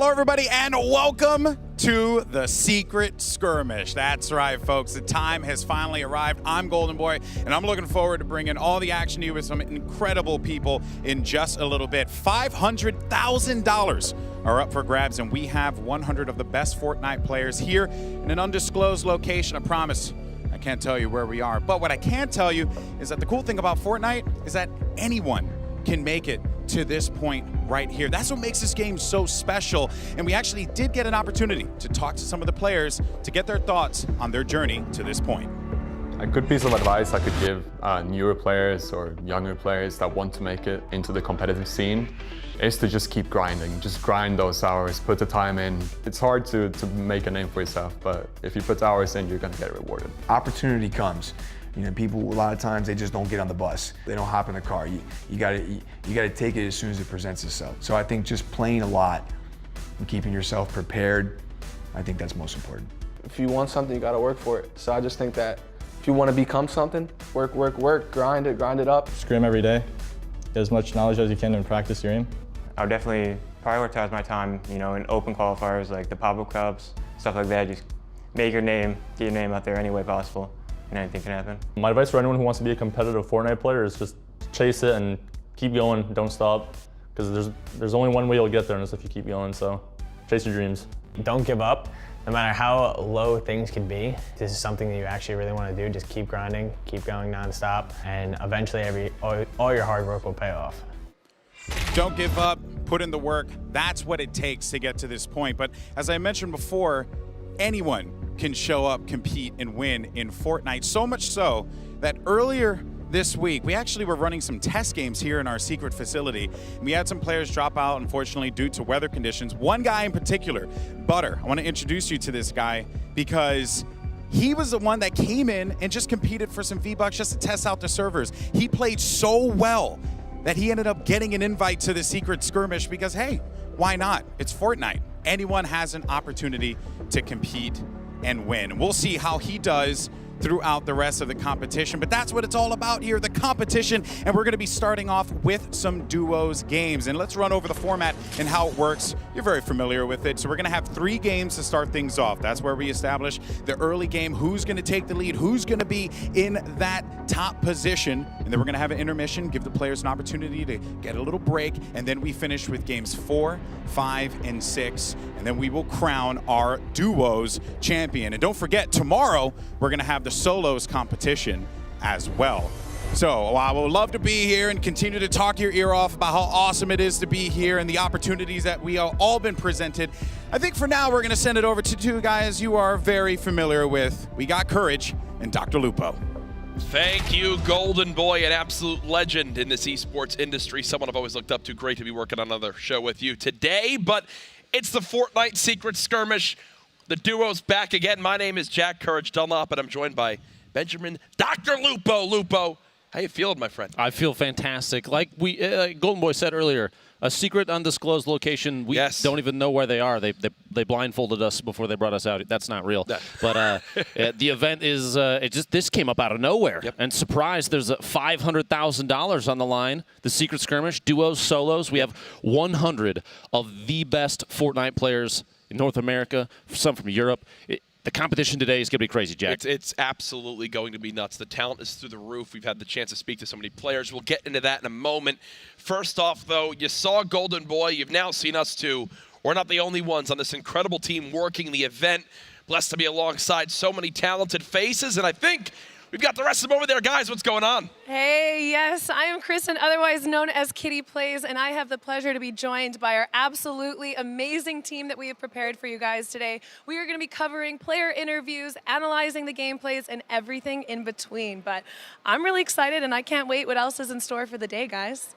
Hello, everybody, and welcome to the Secret Skirmish. That's right, folks. The time has finally arrived. I'm Golden Boy, and I'm looking forward to bringing all the action to you with some incredible people in just a little bit. $500,000 are up for grabs, and we have 100 of the best Fortnite players here in an undisclosed location. I promise I can't tell you where we are, but what I can tell you is that the cool thing about Fortnite is that anyone can make it to this point right here. That's what makes this game so special. And we actually did get an opportunity to talk to some of the players to get their thoughts on their journey to this point. A good piece of advice I could give newer players or younger players that want to make it into the competitive scene is to just keep grinding. Just grind those hours, put the time in. It's hard to make a name for yourself, but if you put the hours in, you're gonna get rewarded. Opportunity comes. You know, people a lot of times they just don't get on the bus. They don't hop in the car. You gotta take it as soon as it presents itself. So I think just playing a lot and keeping yourself prepared, I think that's most important. If you want something, you gotta work for it. So I just think that if you want to become something, work, grind it up. Scrim every day. Get as much knowledge as you can and practice your aim. I would definitely prioritize my time, you know, in open qualifiers like the pop-up cups, stuff like that. Just make your name, get your name out there any way possible, and anything can happen. My advice for anyone who wants to be a competitive Fortnite player is just chase it and keep going, don't stop. Because there's only one way you'll get there, and it's if you keep going, so chase your dreams. Don't give up. No matter how low things can be, this is something that you actually really want to do. Just keep grinding, keep going nonstop, and eventually all your hard work will pay off. Don't give up, put in the work. That's what it takes to get to this point. But as I mentioned before, anyone can show up, compete, and win in Fortnite. So much so that earlier this week, we actually were running some test games here in our secret facility. We had some players drop out, unfortunately, due to weather conditions. One guy in particular, Butter, I want to introduce you to this guy because he was the one that came in and just competed for some V-Bucks just to test out the servers. He played so well that he ended up getting an invite to the Secret Skirmish because, hey, why not? It's Fortnite. Anyone has an opportunity to compete and win. We'll see how he does throughout the rest of the competition, but that's what it's all about here, the competition, and we're going to be starting off with some duos games. And let's run over the format and how it works. You're very familiar with it. So we're going to have 3 games to start things off. That's where we establish the early game, who's going to take the lead, who's going to be in that top position, and then we're going to have an intermission, give the players an opportunity to get a little break, and then we finish with games 4, 5, and 6, and then we will crown our duos champion. And don't forget, tomorrow we're going to have the solos competition as well. So I would love to be here and continue to talk your ear off about how awesome it is to be here and the opportunities that we have all been presented. I think for now we're going to send it over to 2 guys you are very familiar with. We got Courage and Dr. Lupo. Thank you, Golden Boy, an absolute legend in this esports industry, someone I've always looked up to. Great to be working on another show with you today, but it's the Fortnite Secret Skirmish. The duo's back again. My name is Jack Courage Dunlop, and I'm joined by Benjamin Dr. Lupo. Lupo, how you feeling, my friend? I feel fantastic. Like Golden Boy said earlier, a secret undisclosed location. We don't even know where they are. They blindfolded us before they brought us out. That's not real. But the event is this came up out of nowhere. Yep. And surprise, there's $500,000 on the line. The Secret Skirmish, duos, solos. We have 100 of the best Fortnite players in North America, some from Europe. The competition today is going to be crazy, Jack. It's absolutely going to be nuts. The talent is through the roof. We've had the chance to speak to so many players. We'll get into that in a moment. First off, though, you saw Golden Boy. You've now seen us too. We're not the only ones on this incredible team working the event. Blessed to be alongside so many talented faces, and I think we've got the rest of them over there. Guys, what's going on? Hey, yes, I am Kristen, otherwise known as Kitty Plays, and I have the pleasure to be joined by our absolutely amazing team that we have prepared for you guys today. We are going to be covering player interviews, analyzing the gameplays, and everything in between. But I'm really excited, and I can't wait what else is in store for the day, guys.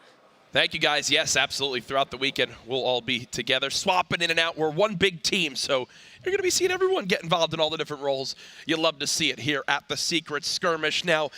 Thank you, guys. Yes, absolutely. Throughout the weekend, we'll all be together, swapping in and out. We're one big team, so you're going to be seeing everyone get involved in all the different roles. You'll love to see it here at the Secret Skirmish. Now,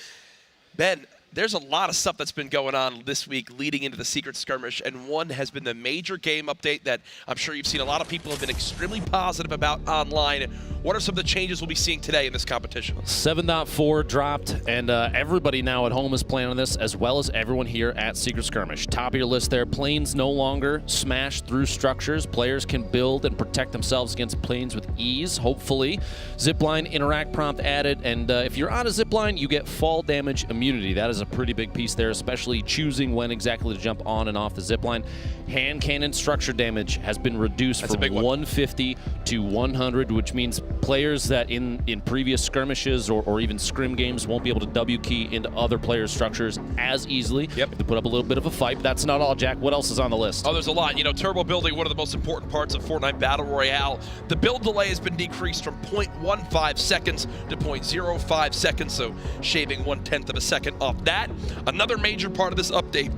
Ben, There's a lot of stuff that's been going on this week leading into the Secret Skirmish, and one has been the major game update that I'm sure you've seen a lot of people have been extremely positive about online. What are some of the changes we'll be seeing today in this competition? 7.4 dropped, and everybody now at home is playing on this, as well as everyone here at Secret Skirmish. Top of your list there, planes no longer smash through structures. Players can build and protect themselves against planes with ease, hopefully. Zipline interact prompt added, and if you're on a zipline, you get fall damage immunity. That is a pretty big piece there, especially choosing when exactly to jump on and off the zipline. Hand cannon structure damage has been reduced from 150 to 100, which means players that in previous skirmishes or even scrim games won't be able to W key into other players' structures as easily. Yep. If they put up a little bit of a fight. But that's not all, Jack. What else is on the list? Oh, there's a lot. You know, turbo building, one of the most important parts of Fortnite Battle Royale. The build delay has been decreased from 0.15 seconds to 0.05 seconds, so shaving 1/10 of a second off that. Another major part of this update,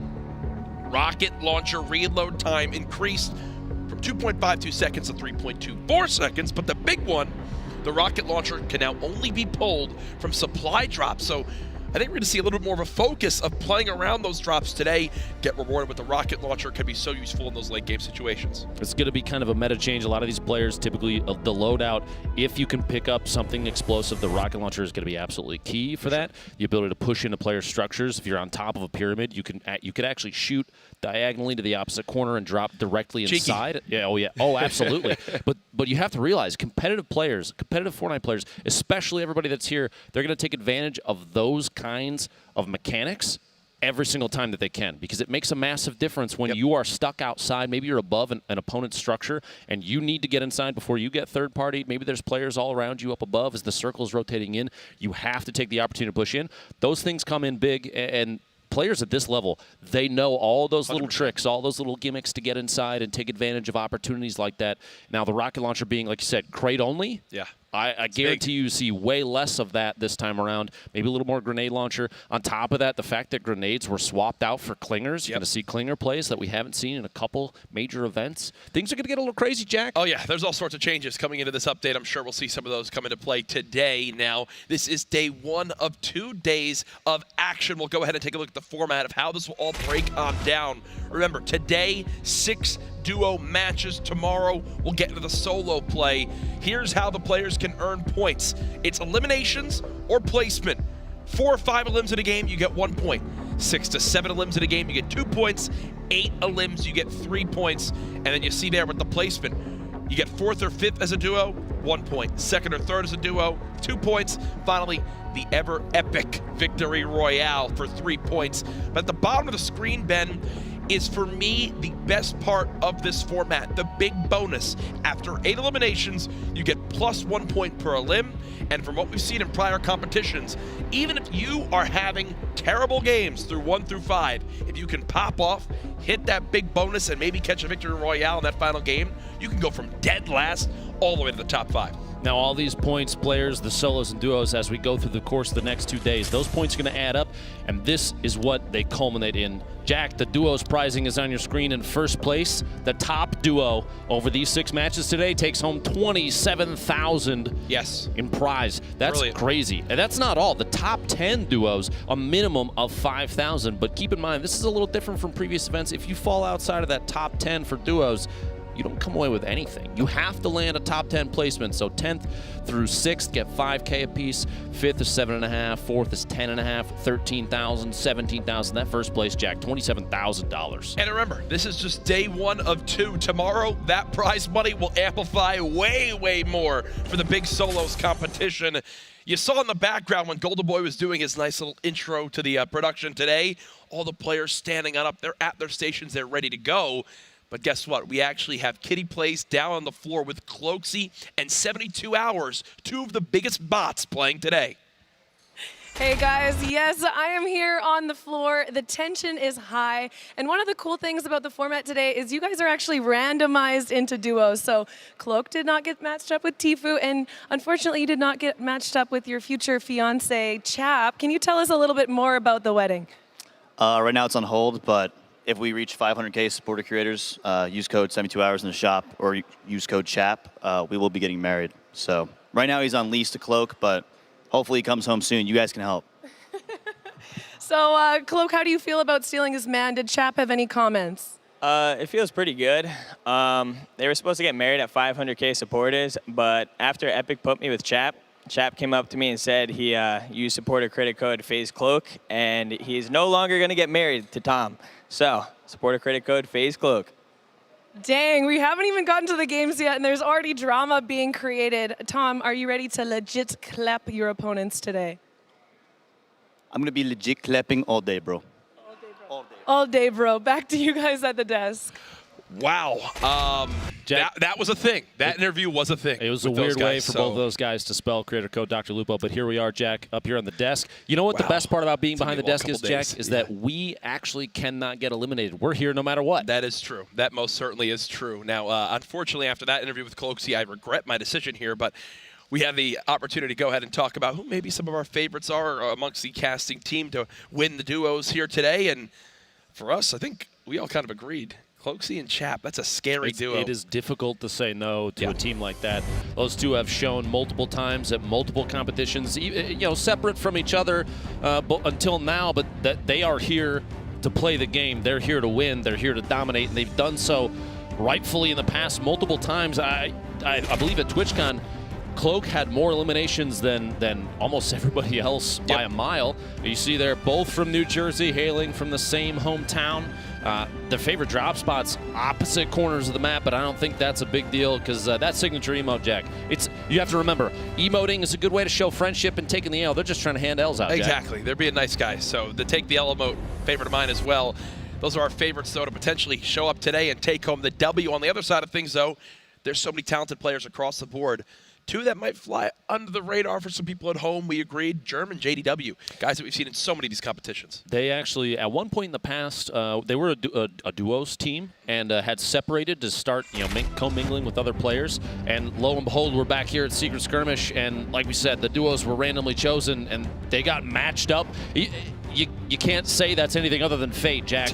rocket launcher reload time increased from 2.52 seconds to 3.24 seconds, but the big one, the rocket launcher can now only be pulled from supply drops. So I think we're going to see a little bit more of a focus of playing around those drops today. Get rewarded with the rocket launcher can be so useful in those late game situations. It's going to be kind of a meta change. A lot of these players typically, the loadout, if you can pick up something explosive, the rocket launcher is going to be absolutely key for that. The ability to push into player structures. If you're on top of a pyramid, you could actually shoot diagonally to the opposite corner and drop directly inside. Cheeky. Yeah, oh yeah, oh absolutely. but you have to realize competitive players, competitive Fortnite players, especially everybody that's here, they're going to take advantage of those kinds of mechanics every single time that they can, because it makes a massive difference when you are stuck outside. Maybe you're above an opponent's structure and you need to get inside before you get third party. Maybe there's players all around you up above as the circle's rotating in. You have to take the opportunity to push in. Those things come in big, and players at this level, they know all those little 100%. Tricks, all those little gimmicks to get inside and take advantage of opportunities like that. Now, the rocket launcher being, like you said, crate only. Yeah. I guarantee you see way less of that this time around. Maybe a little more grenade launcher. On top of that, the fact that grenades were swapped out for clingers. You're going to see clinger plays that we haven't seen in a couple major events. Things are going to get a little crazy, Jack. Oh, yeah. There's all sorts of changes coming into this update. I'm sure we'll see some of those come into play today. Now, this is day 1 of 2 days of action. We'll go ahead and take a look at the format of how this will all break on down. Remember, today, 6 duo matches. Tomorrow, we'll get into the solo play. Here's how the players can earn points. It's eliminations or placement. 4 or 5 elims in a game, you get 1 point. 6 to 7 elims in a game, you get 2 points. 8 elims, you get 3 points. And then you see there with the placement, you get 4th or 5th as a duo, 1 point. 2nd or 3rd as a duo, 2 points. Finally, the ever epic victory royale for 3 points. But at the bottom of the screen, Ben, is for me the best part of this format, the big bonus. After 8 eliminations, you get plus 1 point per elim, and from what we've seen in prior competitions, even if you are having terrible games through 1 through 5, if you can pop off, hit that big bonus, and maybe catch a victory royale in that final game, you can go from dead last all the way to the top 5. Now, all these points, players, the solos and duos, as we go through the course of the next 2 days, those points are going to add up, and this is what they culminate in. Jack, the duos prizing is on your screen in first place. The top duo over these 6 matches today takes home $27,000 in prize. That's brilliant. Crazy. And that's not all. The top 10 duos, a minimum of $5,000. But keep in mind, this is a little different from previous events. If you fall outside of that top 10 for duos, you don't come away with anything. You have to land a top 10 placement. So 10th through 6th get $5K apiece. 5th is $7.5. 4th is $10.5. 13,000, 17,000. That first place, Jack, $27,000. And remember, this is just day 1 of 2. Tomorrow, that prize money will amplify way, way more for the big solos competition. You saw in the background when Golden Boy was doing his nice little intro to the production today, all the players standing up, they're at their stations, they're ready to go. But guess what? We actually have Kitty Plays down on the floor with Cloaksy and 72 Hours, 2 of the biggest bots playing today. Hey guys, yes, I am here on the floor. The tension is high. And one of the cool things about the format today is you guys are actually randomized into duos. So Cloak did not get matched up with Tifu, and unfortunately you did not get matched up with your future fiance, Chap. Can you tell us a little bit more about the wedding? Right now it's on hold, but if we reach 500K supporter creators, use code 72 hours in the shop or use code CHAP, we will be getting married. So right now he's on lease to Cloak, but hopefully he comes home soon. You guys can help. So, Cloak, how do you feel about stealing his man? Did Chap have any comments? It feels pretty good. They were supposed to get married at 500K supporters, but after Epic put me with Chap came up to me and said he used supporter credit code FaZe Cloak, and he's no longer going to get married to Tom. So, supporter credit code FaZe Cloak. Dang, we haven't even gotten to the games yet, and there's already drama being created. Tom, are you ready to legit clap your opponents today? I'm going to be legit clapping all day, bro. All day, bro. Back to you guys at the desk. Wow. That was a thing. That interview was a thing. It was a weird way for both of those guys to spell creator code Dr. Lupo, but here we are, Jack, up here on the desk. You know what the best part about being behind the desk is, Jack, is that we actually cannot get eliminated. We're here no matter what. That is true. That most certainly is true. Now, unfortunately, after that interview with Cloaksy, I regret my decision here, but we have the opportunity to go ahead and talk about who maybe some of our favorites are amongst the casting team to win the duos here today. And for us, I think we all kind of agreed. Cloaksy and Chap, that's a scary duo. It is difficult to say no to a team like that. Those two have shown multiple times at multiple competitions, separate from each other until now, but that they are here to play the game. They're here to win. They're here to dominate, and they've done so rightfully in the past multiple times. I believe at TwitchCon, Cloak had more eliminations than almost everybody else by a mile. You see they're both from New Jersey, hailing from the same hometown. Their favorite drop spots, opposite corners of the map, but I don't think that's a big deal because that signature emote, Jack, you have to remember, emoting is a good way to show friendship and taking the L. They're just trying to hand L's out, Exactly. Jack. They're being nice guys. So the take the L emote, favorite of mine as well. Those are our favorites, though, to potentially show up today and take home the W. On the other side of things, though, there's so many talented players across the board. Two that might fly under the radar for some people at home, we agreed, German JDW, guys that we've seen in so many of these competitions. They actually, at one point in the past, they were a duos team and had separated to start commingling with other players. And lo and behold, we're back here at Secret Skirmish, and like we said, the duos were randomly chosen, and they got matched up. You can't say that's anything other than fate, Jack.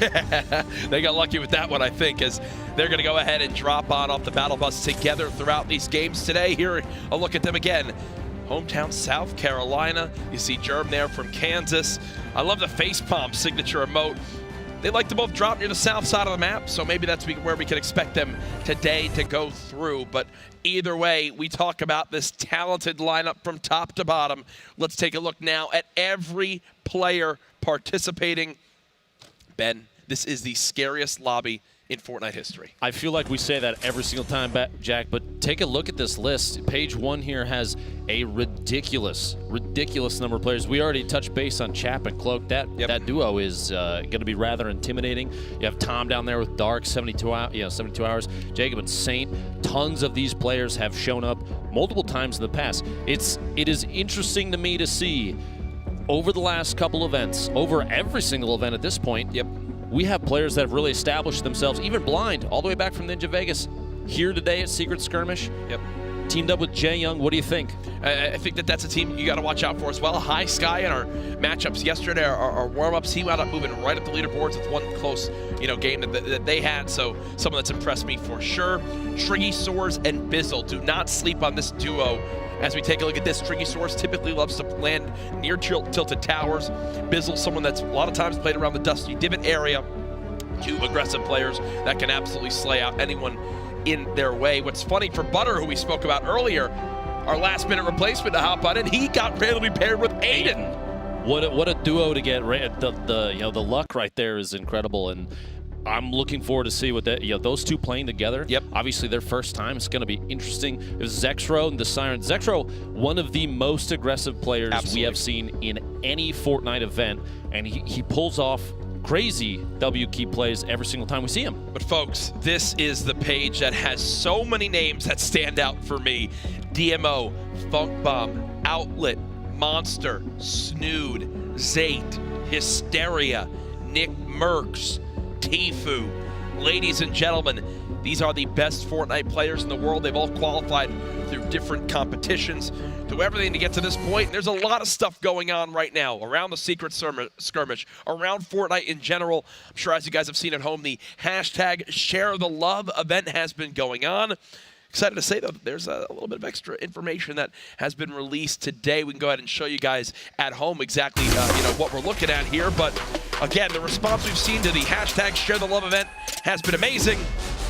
They got lucky with that one, I think, as they're going to go ahead and drop on off the battle bus together throughout these games today. Here, a look at them again. Hometown South Carolina. You see Germ there from Kansas. I love the facepalm signature emote. They like to both drop near the south side of the map, so maybe that's where we can expect them today to go through. But either way, we talk about this talented lineup from top to bottom. Let's take a look now at every player participating. Ben, this is the scariest lobby in Fortnite history. I feel like we say that every single time, Jack, but take a look at this list. Page 1 here has a ridiculous number of players. We already touched base on Chap and Cloak. That duo is going to be rather intimidating. You have Tom down there with Dark, 72 hours. Jacob and Saint. Tons of these players have shown up multiple times in the past. It is interesting to me to see over the last couple events, over every single event at this point, we have players that have really established themselves, even blind, all the way back from Ninja Vegas, here today at Secret Skirmish. Teamed up with Jay Young. What do you think? I think that's a team you got to watch out for as well. High Sky in our matchups yesterday, our warm-ups, he wound up moving right up the leaderboards with one close game that they had. So someone that's impressed me for sure. Triggy Soars and Bizzle. Do not sleep on this duo. As we take a look at this, Triggy Source typically loves to land near tilted towers. Bizzle, someone that's a lot of times played around the Dusty Divot area. Two aggressive players that can absolutely slay out anyone in their way. What's funny for Butter, who we spoke about earlier, our last-minute replacement to hop on, and he got randomly paired with Aiden. What a duo to get. The luck right there is incredible, and I'm looking forward to see what those two playing together. Obviously, their first time. It's going to be interesting. There's Zexro and the Siren. Zexro, one of the most aggressive players we have seen in any Fortnite event, and he pulls off crazy W key plays every single time we see him. But folks, this is the page that has so many names that stand out for me. DMO, Funk Bomb, Outlet, Monster, Snood, Zate, Hysteria, Nick Merckx, Tfue. Ladies and gentlemen, these are the best Fortnite players in the world. They've all qualified through different competitions, through everything to get to this point. There's a lot of stuff going on right now around the Secret Skirmish, around Fortnite in general. I'm sure as you guys have seen at home, the hashtag Share the Love event has been going on. Excited to say, though, that there's a little bit of extra information that has been released today. We can go ahead and show you guys at home exactly what we're looking at here. But again, the response we've seen to the hashtag Share the Love event has been amazing.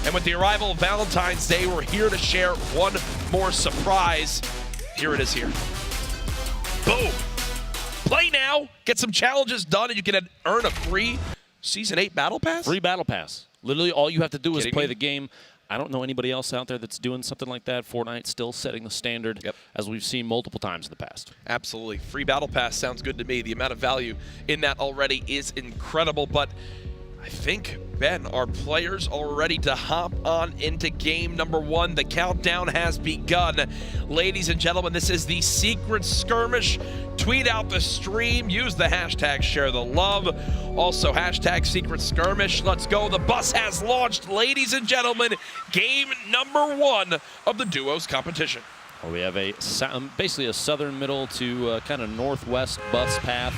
And with the arrival of Valentine's Day, we're here to share one more surprise. Here it is here. Boom. Play now, get some challenges done, and you can earn a free Season 8 Battle Pass? Free Battle Pass. Literally all you have to do is play the game. I don't know anybody else out there that's doing something like that. Fortnite still setting the standard, as we've seen multiple times in the past. Absolutely. Free Battle Pass sounds good to me. The amount of value in that already is incredible, but I think, Ben, our players are ready to hop on into game number 1. The countdown has begun. Ladies and gentlemen, this is the Secret Skirmish. Tweet out the stream. Use the hashtag Share the Love. Also, hashtag Secret Skirmish. Let's go. The bus has launched. Ladies and gentlemen, game number 1 of the duos competition. Well, we have basically a southern middle to kind of northwest bus path.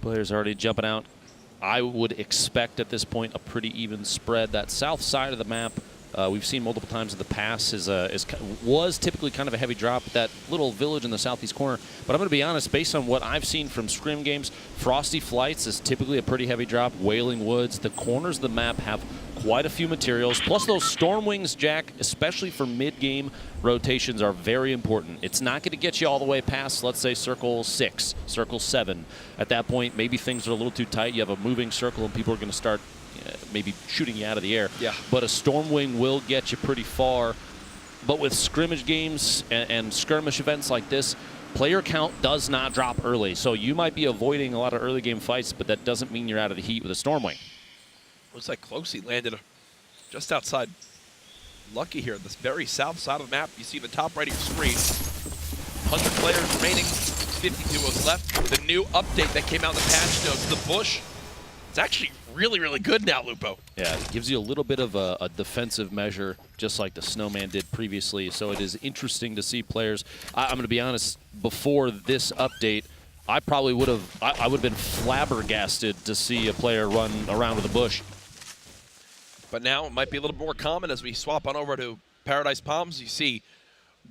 Players already jumping out. I would expect at this point a pretty even spread. That south side of the map, we've seen multiple times in the past, was typically kind of a heavy drop. That little village in the southeast corner. But I'm going to be honest, based on what I've seen from scrim games, Frosty Flights is typically a pretty heavy drop. Wailing Woods, the corners of the map have quite a few materials. Plus those Storm Wings, Jack, especially for mid-game rotations, are very important. It's not going to get you all the way past, let's say, Circle 6, Circle 7. At that point, maybe things are a little too tight. You have a moving circle and people are going to start maybe shooting you out of the air. Yeah. But a Storm Wing will get you pretty far. But with scrimmage games and skirmish events like this, player count does not drop early. So you might be avoiding a lot of early game fights, but that doesn't mean you're out of the heat with a Storm Wing. Looks like Closey landed just outside Lucky here, this very south side of the map. You see the top right of your screen. 100 players remaining, 50 duos left. The new update that came out in the patch notes, the bush, it's actually really, really good now, Lupo. Yeah, it gives you a little bit of a defensive measure, just like the Snowman did previously. So it is interesting to see players. I'm going to be honest, before this update, I probably would have been flabbergasted to see a player run around with a bush. But now it might be a little more common as we swap on over to Paradise Palms. You see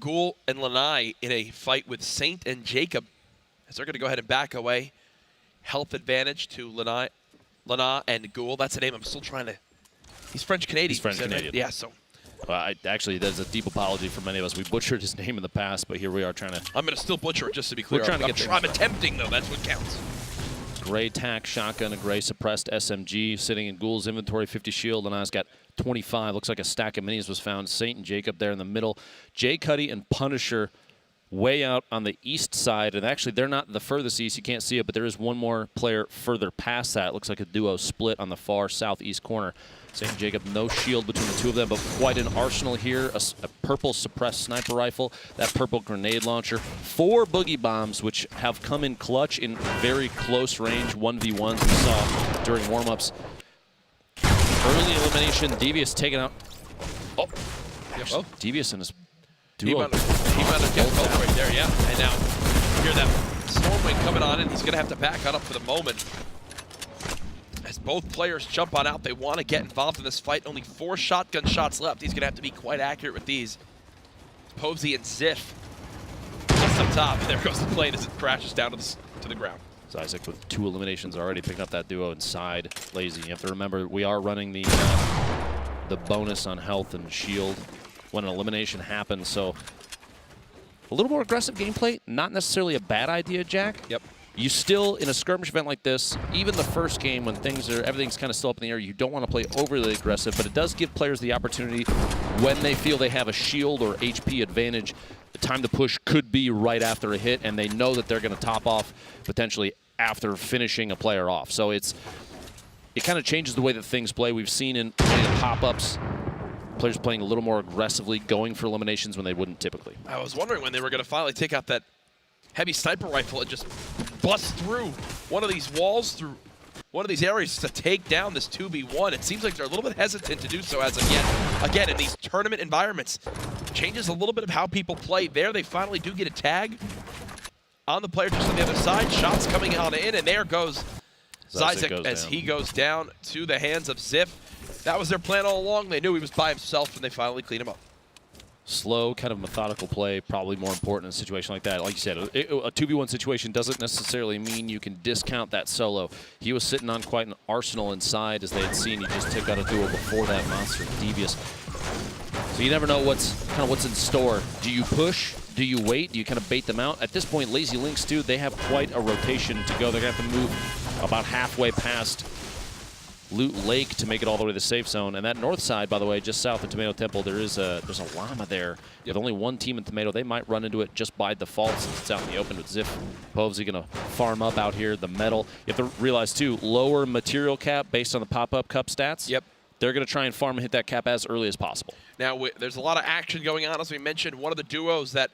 Ghoul and Lanai in a fight with Saint and Jacob as they're going to go ahead and back away. Health advantage to Lanai and Ghoul. That's a name I'm still trying to... He's French-Canadian. He's French-Canadian. Right? Yeah, so... Actually, there's a deep apology for many of us. We butchered his name in the past, but here we are trying to... I'm going to still butcher it, just to be clear. We're trying to get I'm attempting, though. That's what counts. Gray tack shotgun, a gray suppressed SMG sitting in Ghoul's inventory, 50 shield. Lanai's got 25. Looks like a stack of minis was found. Saint and Jacob there in the middle. Jay Cuddy and Punisher way out on the east side. And actually, they're not the furthest east. You can't see it, but there is one more player further past that. It looks like a duo split on the far southeast corner. Saint and Jacob, no shield between the two of them, but quite an arsenal here. A purple suppressed sniper rifle, that purple grenade launcher, 4 boogie bombs, which have come in clutch in very close range 1v1s we saw during warm-ups. Early elimination, Devious taken out. Oh, Yeah, Devious and his He duo. might have get both right there, yeah. And now, you hear that Stormwing coming on in. He's going to have to back on up for the moment. As both players jump on out, they want to get involved in this fight. Only 4 shotgun shots left. He's going to have to be quite accurate with these. Posey and Ziff just up top. And there goes the plane as it crashes down to the ground. So Isaac with 2 eliminations already, picking up that duo inside. Lazy. You have to remember, we are running the bonus on health and shield when an elimination happens. So a little more aggressive gameplay, not necessarily a bad idea, Jack. Yep. You still, in a skirmish event like this, even the first game when everything's kind of still up in the air, you don't want to play overly aggressive, but it does give players the opportunity when they feel they have a shield or HP advantage. The time to push could be right after a hit, and they know that they're going to top off potentially after finishing a player off. So it kind of changes the way that things play. We've seen in pop-ups, players playing a little more aggressively, going for eliminations when they wouldn't typically. I was wondering when they were going to finally take out that heavy sniper rifle and just bust through one of these walls, through one of these areas to take down this 2v1. It seems like they're a little bit hesitant to do so as of yet. Again, in these tournament environments, changes a little bit of how people play. There, they finally do get a tag on the player just on the other side. Shots coming on in, and there goes Zyzek as he goes down to the hands of Ziff. That was their plan all along. They knew he was by himself, and they finally cleaned him up. slow, kind of methodical play, probably more important in a situation like that. Like you said, a 2v1 situation doesn't necessarily mean you can discount that solo. He was sitting on quite an arsenal inside, as they had seen. He just took out a duel before that monster, Devious. So you never know what's in store. Do you push? Do you wait? Do you kind of bait them out? At this point, Lazy Lynx, too, they have quite a rotation to go. They're going to have to move about halfway past Loot Lake to make it all the way to the safe zone. And that north side, by the way, just south of Tomato Temple, there's a llama there. With only one team in Tomato, they might run into it just by default since it's out in the open with Ziff. Povesy going to farm up out here, the metal. You have to realize, too, lower material cap based on the pop-up cup stats. Yep. They're going to try and farm and hit that cap as early as possible. Now, there's a lot of action going on. As we mentioned, one of the duos that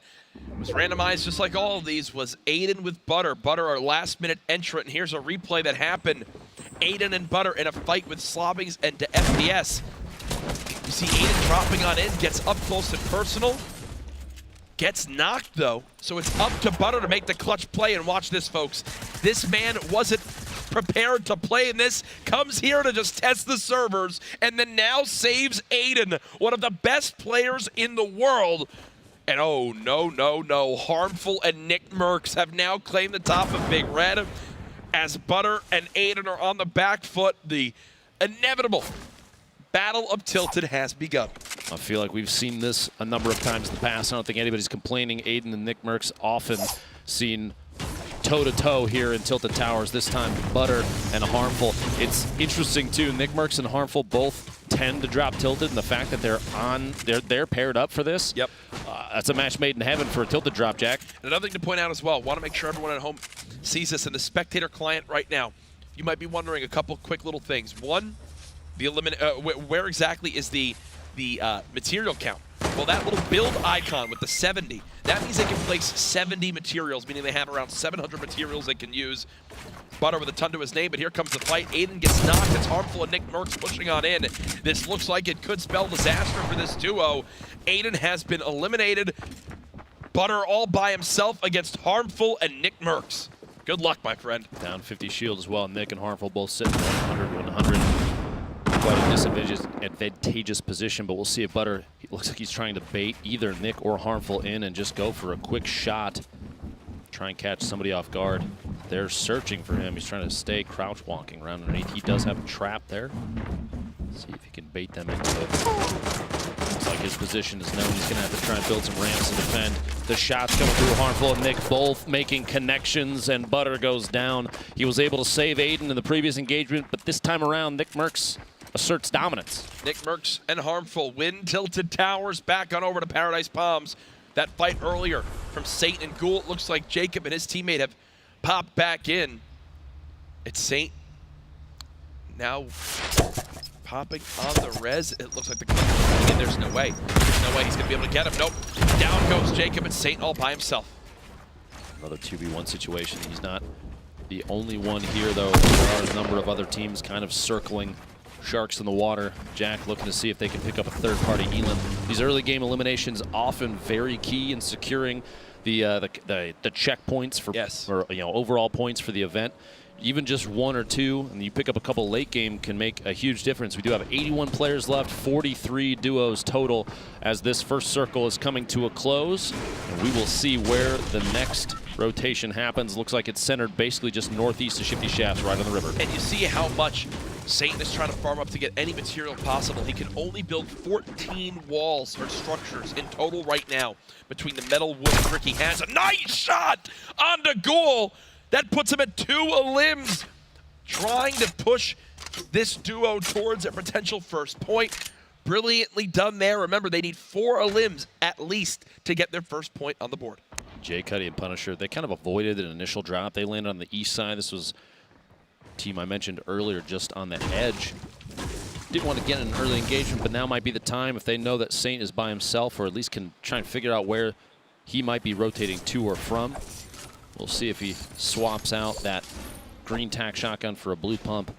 was randomized, just like all of these, was Aiden with Butter. Butter, our last-minute entrant. And here's a replay that happened. Aiden and Butter in a fight with Slobbings and to FPS. You see Aiden dropping on in, gets up close and personal. Gets knocked, though. So it's up to Butter to make the clutch play. And watch this, folks. This man wasn't prepared to play in this, comes here to just test the servers, and then now saves Aiden, one of the best players in the world. And oh, no. Harmful and Nick Merckx have now claimed the top of Big Red. As Butter and Aiden are on the back foot, the inevitable Battle of Tilted has begun. I feel like we've seen this a number of times in the past. I don't think anybody's complaining. Aiden and Nick Merckx often seen toe-to-toe here in Tilted Towers. This time, Butter and Harmful. It's interesting, too. Nick Merckx and Harmful both tend to drop Tilted, and the fact that they're paired up for this, yep, that's a match made in heaven for a Tilted drop, Jack. And another thing to point out as well, want to make sure everyone at home sees this in the spectator client right now. You might be wondering a couple quick little things. One, the where exactly is the material count? Well, that little build icon with the 70, that means they can place 70 materials, meaning they have around 700 materials they can use. Butter with a ton to his name, but here comes the fight. Aiden gets knocked. It's Harmful and Nick Merckx pushing on in. This looks like it could spell disaster for this duo. Aiden has been eliminated. Butter all by himself against Harmful and Nick Merckx. Good luck, my friend. Down 50 shield as well. Nick and Harmful both sitting 100. Quite a advantageous position, but we'll see if Butter, it looks like he's trying to bait either Nick or Harmful in and just go for a quick shot. Try and catch somebody off guard. They're searching for him. He's trying to stay crouch walking around underneath. He does have a trap there. See if he can bait them into it. Looks like his position is known. He's going to have to try and build some ramps to defend. The shots coming through. Harmful and Nick both making connections, and Butter goes down. He was able to save Aiden in the previous engagement, but this time around, Nick Merckx asserts dominance. Nick Merckx and Harmful win Tilted Towers, back on over to Paradise Palms. That fight earlier from Saint and Ghoul, it looks like Jacob and his teammate have popped back in. It's Saint now popping on the res. It looks like the clutch is coming in. There's no way. There's no way he's going to be able to get him. Nope. Down goes Jacob and Saint all by himself. Another 2v1 situation. He's not the only one here, though. There are a number of other teams kind of circling Sharks in the water. Jack looking to see if they can pick up a third-party Elam. These early game eliminations often very key in securing the checkpoints for overall points for the event. Even just one or two, and you pick up a couple late game, can make a huge difference. We do have 81 players left, 43 duos total, as this first circle is coming to a close. And we will see where the next rotation happens. Looks like it's centered basically just northeast of Shifty Shafts, right on the river. And you see how much Satan is trying to farm up to get any material possible. He can only build 14 walls or structures in total right now between the metal, wood, and brick. He has a nice shot on the goal. That puts him at 2 limbs, trying to push this duo towards a potential first point. Brilliantly done there. Remember, they need 4 limbs at least to get their first point on the board. Jay Cuddy and Punisher, they kind of avoided an initial drop. They landed on the east side. This was a team I mentioned earlier, just on the edge. Didn't want to get an early engagement, but now might be the time if they know that Saint is by himself, or at least can try and figure out where he might be rotating to or from. We'll see if he swaps out that green tack shotgun for a blue pump.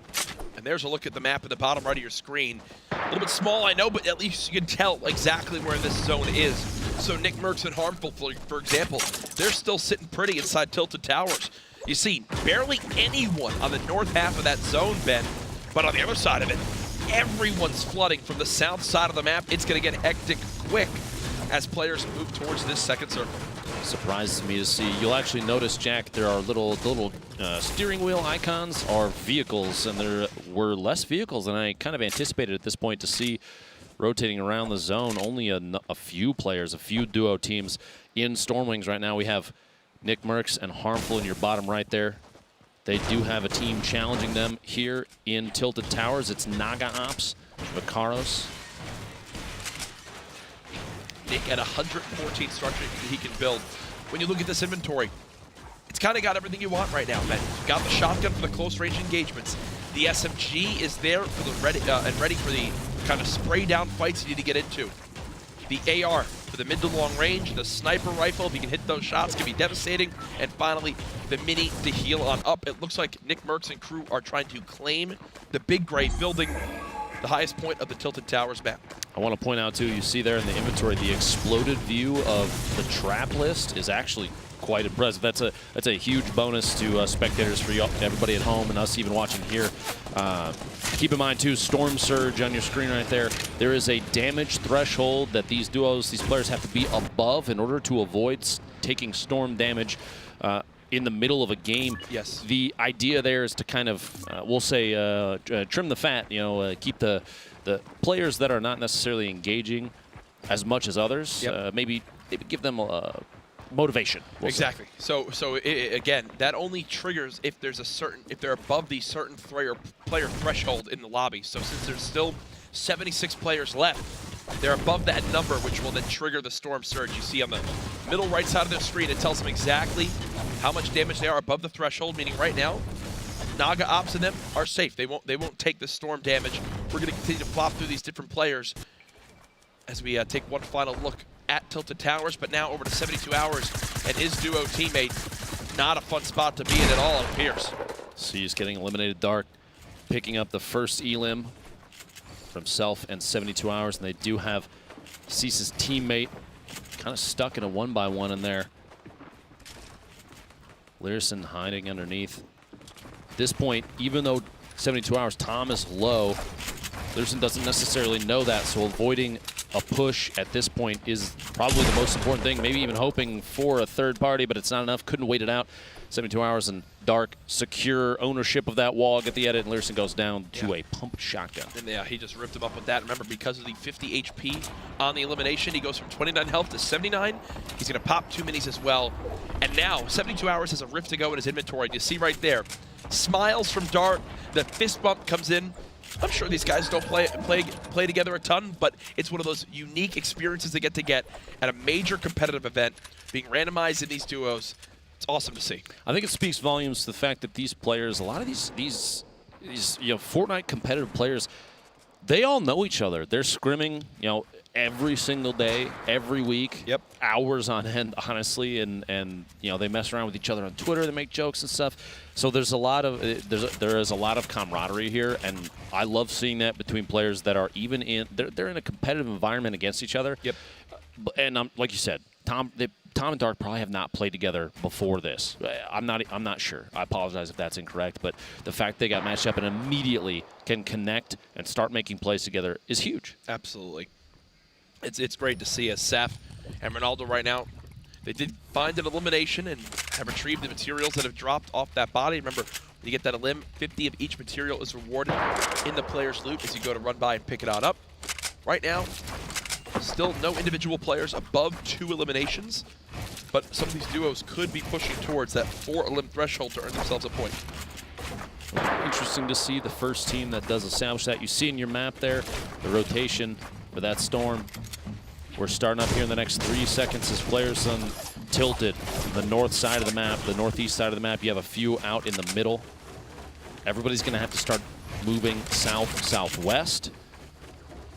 And there's a look at the map at the bottom right of your screen. A little bit small, I know, but at least you can tell exactly where this zone is. So Nick Merckx and Harmful, for example, they're still sitting pretty inside Tilted Towers. You see, barely anyone on the north half of that zone, Ben, but on the other side of it, everyone's flooding from the south side of the map. It's going to get hectic quick as players move towards this second circle. Surprises me to see. You'll actually notice, Jack, there are little steering wheel icons are vehicles, and there were less vehicles than I kind of anticipated at this point to see rotating around the zone. Only a few players, a few duo teams in Stormwings right now. We have Nick Merckx and Harmful in your bottom right there. They do have a team challenging them here in Tilted Towers. It's Naga Ops, Vicaros. Nick at 114 structure he can build. When you look at this inventory, it's kind of got everything you want right now, man. You've got the shotgun for the close range engagements. The SMG is there for the ready for the kind of spray down fights you need to get into. The AR for the mid to long range, the sniper rifle, if you can hit those shots, can be devastating. And finally, the mini to heal on up. It looks like Nick Merckx and crew are trying to claim the big grade building, the highest point of the Tilted Towers map. I want to point out too, you see there in the inventory, the exploded view of the trap list is actually quite impressive. That's a huge bonus to spectators, for you, everybody at home, and us even watching here. Keep in mind too, Storm Surge on your screen right there. There is a damage threshold that these players have to be above in order to avoid taking storm damage in the middle of a game. Yes. The idea there is to kind of, we'll say, trim the fat. Keep the players that are not necessarily engaging as much as others. Yep. Maybe give them motivation. Exactly. So again, that only triggers if they're above the certain player threshold in the lobby. So since there's still 76 players left, they're above that number, which will then trigger the Storm Surge. You see on the middle right side of the screen, it tells them exactly how much damage they are above the threshold, meaning right now, Naga Ops and them are safe. They won't take the storm damage. We're going to continue to plop through these different players as we take one final look at Tilted Towers, but now over to 72 Hours and his duo teammate. Not a fun spot to be in at all, it appears. So he's getting eliminated. Dark picking up the first elim from Self and 72 Hours, and they do have Cease's teammate kind of stuck in a 1-by-1 in there. Learson hiding underneath. At this point, even though 72 Hours, Tom is low, Learson doesn't necessarily know that, so avoiding a push at this point is probably the most important thing. Maybe even hoping for a third party, but it's not enough. Couldn't wait it out. 72 Hours and Dark secure ownership of that wall, get the edit, and Learson goes down to a pump shotgun. And yeah, he just ripped him up with that. Remember, because of the 50 HP on the elimination, he goes from 29 health to 79. He's going to pop 2 minis as well. And now, 72 Hours has a rift to go in his inventory. You see right there, smiles from Dark. The fist bump comes in. I'm sure these guys don't play together a ton, but it's one of those unique experiences they get at a major competitive event, being randomized in these duos. It's awesome to see. I think it speaks volumes to the fact that these players, a lot of these Fortnite competitive players, they all know each other. They're scrimming, every single day, every week, hours on end, honestly, and they mess around with each other on Twitter. They make jokes and stuff. So there's a lot of there is a lot of camaraderie here, and I love seeing that between players that are even in they're in a competitive environment against each other. Yep. And like you said, Tom and Dark probably have not played together before this. I'm not sure. I apologize if that's incorrect, but the fact they got matched up and immediately can connect and start making plays together is huge. Absolutely. It's great to see as Seth and Ronaldo right now. They did find an elimination and have retrieved the materials that have dropped off that body. Remember, when you get that elim, 50 of each material is rewarded in the player's loot as you go to run by and pick it on up. Right now, still no individual players above 2 eliminations, but some of these duos could be pushing towards that 4 elim threshold to earn themselves a point. Interesting to see the first team that does establish that. You see in your map there, the rotation for that storm. We're starting up here in the next 3 seconds as players on Tilted, the north side of the map, the northeast side of the map. You have a few out in the middle. Everybody's going to have to start moving south, southwest.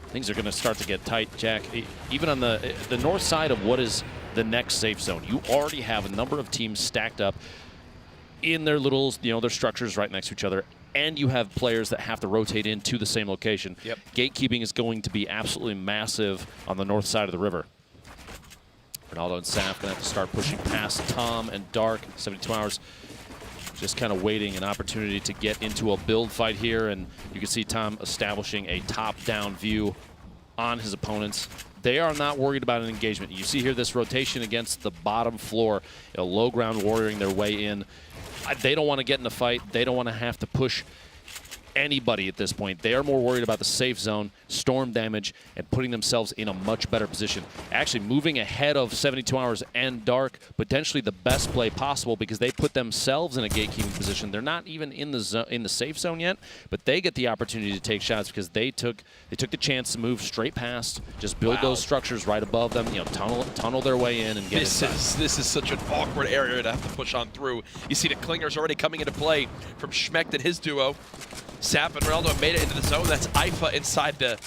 Things are going to start to get tight, Jack. Even on the north side of what is the next safe zone, you already have a number of teams stacked up in their little, their structures right next to each other, and you have players that have to rotate into the same location. Yep. Gatekeeping is going to be absolutely massive on the north side of the river. Ronaldo and Saf going to have to start pushing past Tom and Dark. 72 Hours just kind of waiting an opportunity to get into a build fight here, and you can see Tom establishing a top-down view on his opponents. They are not worried about an engagement. You see here this rotation against the bottom floor, low ground warrioring their way in. They don't want to get in a fight. They don't want to have to push anybody at this point. They are more worried about the safe zone, storm damage, and putting themselves in a much better position. Actually moving ahead of 72 Hours and Dark, potentially the best play possible because they put themselves in a gatekeeping position. They're not even in the safe zone yet, but they get the opportunity to take shots because they took the chance to move straight past, just build those structures right above them, tunnel their way in and get inside. This is such an awkward area to have to push on through. You see the clingers already coming into play from Schmecht and his duo. Sap and Ronaldo made it into the zone. That's Ifa inside the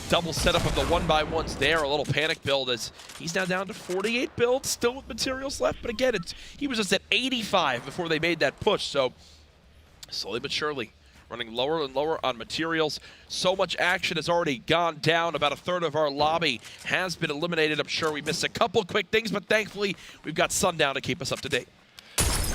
double setup of the 1x1s there. A little panic build as he's now down to 48 builds, still with materials left. But again, he was just at 85 before they made that push. So slowly but surely, running lower and lower on materials. So much action has already gone down. About a third of our lobby has been eliminated. I'm sure we missed a couple quick things, but thankfully we've got Sundown to keep us up to date.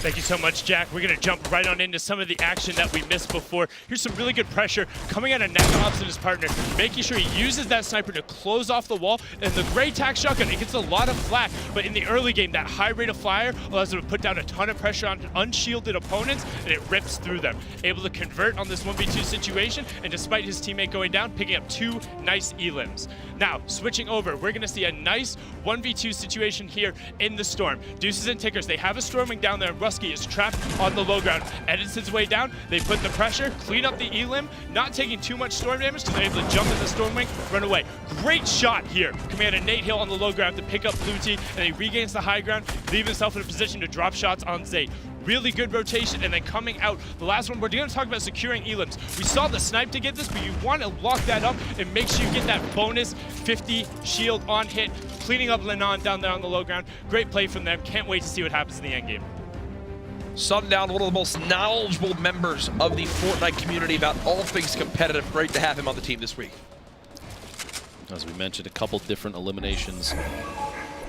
Thank you so much, Jack. We're going to jump right on into some of the action that we missed before. Here's some really good pressure coming out of macOS and his partner, making sure he uses that sniper to close off the wall. And the gray tack shotgun, it gets a lot of flak, but in the early game, that high rate of fire allows him to put down a ton of pressure on unshielded opponents, and it rips through them. Able to convert on this 1v2 situation, and despite his teammate going down, picking up 2 nice elims. Now, switching over, we're going to see a nice 1v2 situation here in the Storm. Deuces and Tickers, they have a storming down there, and Rusky is trapped on the low ground. Edison's way down, they put the pressure, clean up the elim, not taking too much storm damage because they're able to jump in the storm wing, run away. Great shot here, coming out of Nate Hill on the low ground to pick up Blue Tea, and he regains the high ground, leave himself in a position to drop shots on Zayt. Really good rotation, and then coming out, the last one, we're going to talk about securing elims. We saw the snipe to get this, but you want to lock that up and make sure you get that bonus 50 shield on hit, cleaning up Lennon down there on the low ground. Great play from them. Can't wait to see what happens in the end game. Sundown, one of the most knowledgeable members of the Fortnite community about all things competitive. Great to have him on the team this week. As we mentioned, a couple different eliminations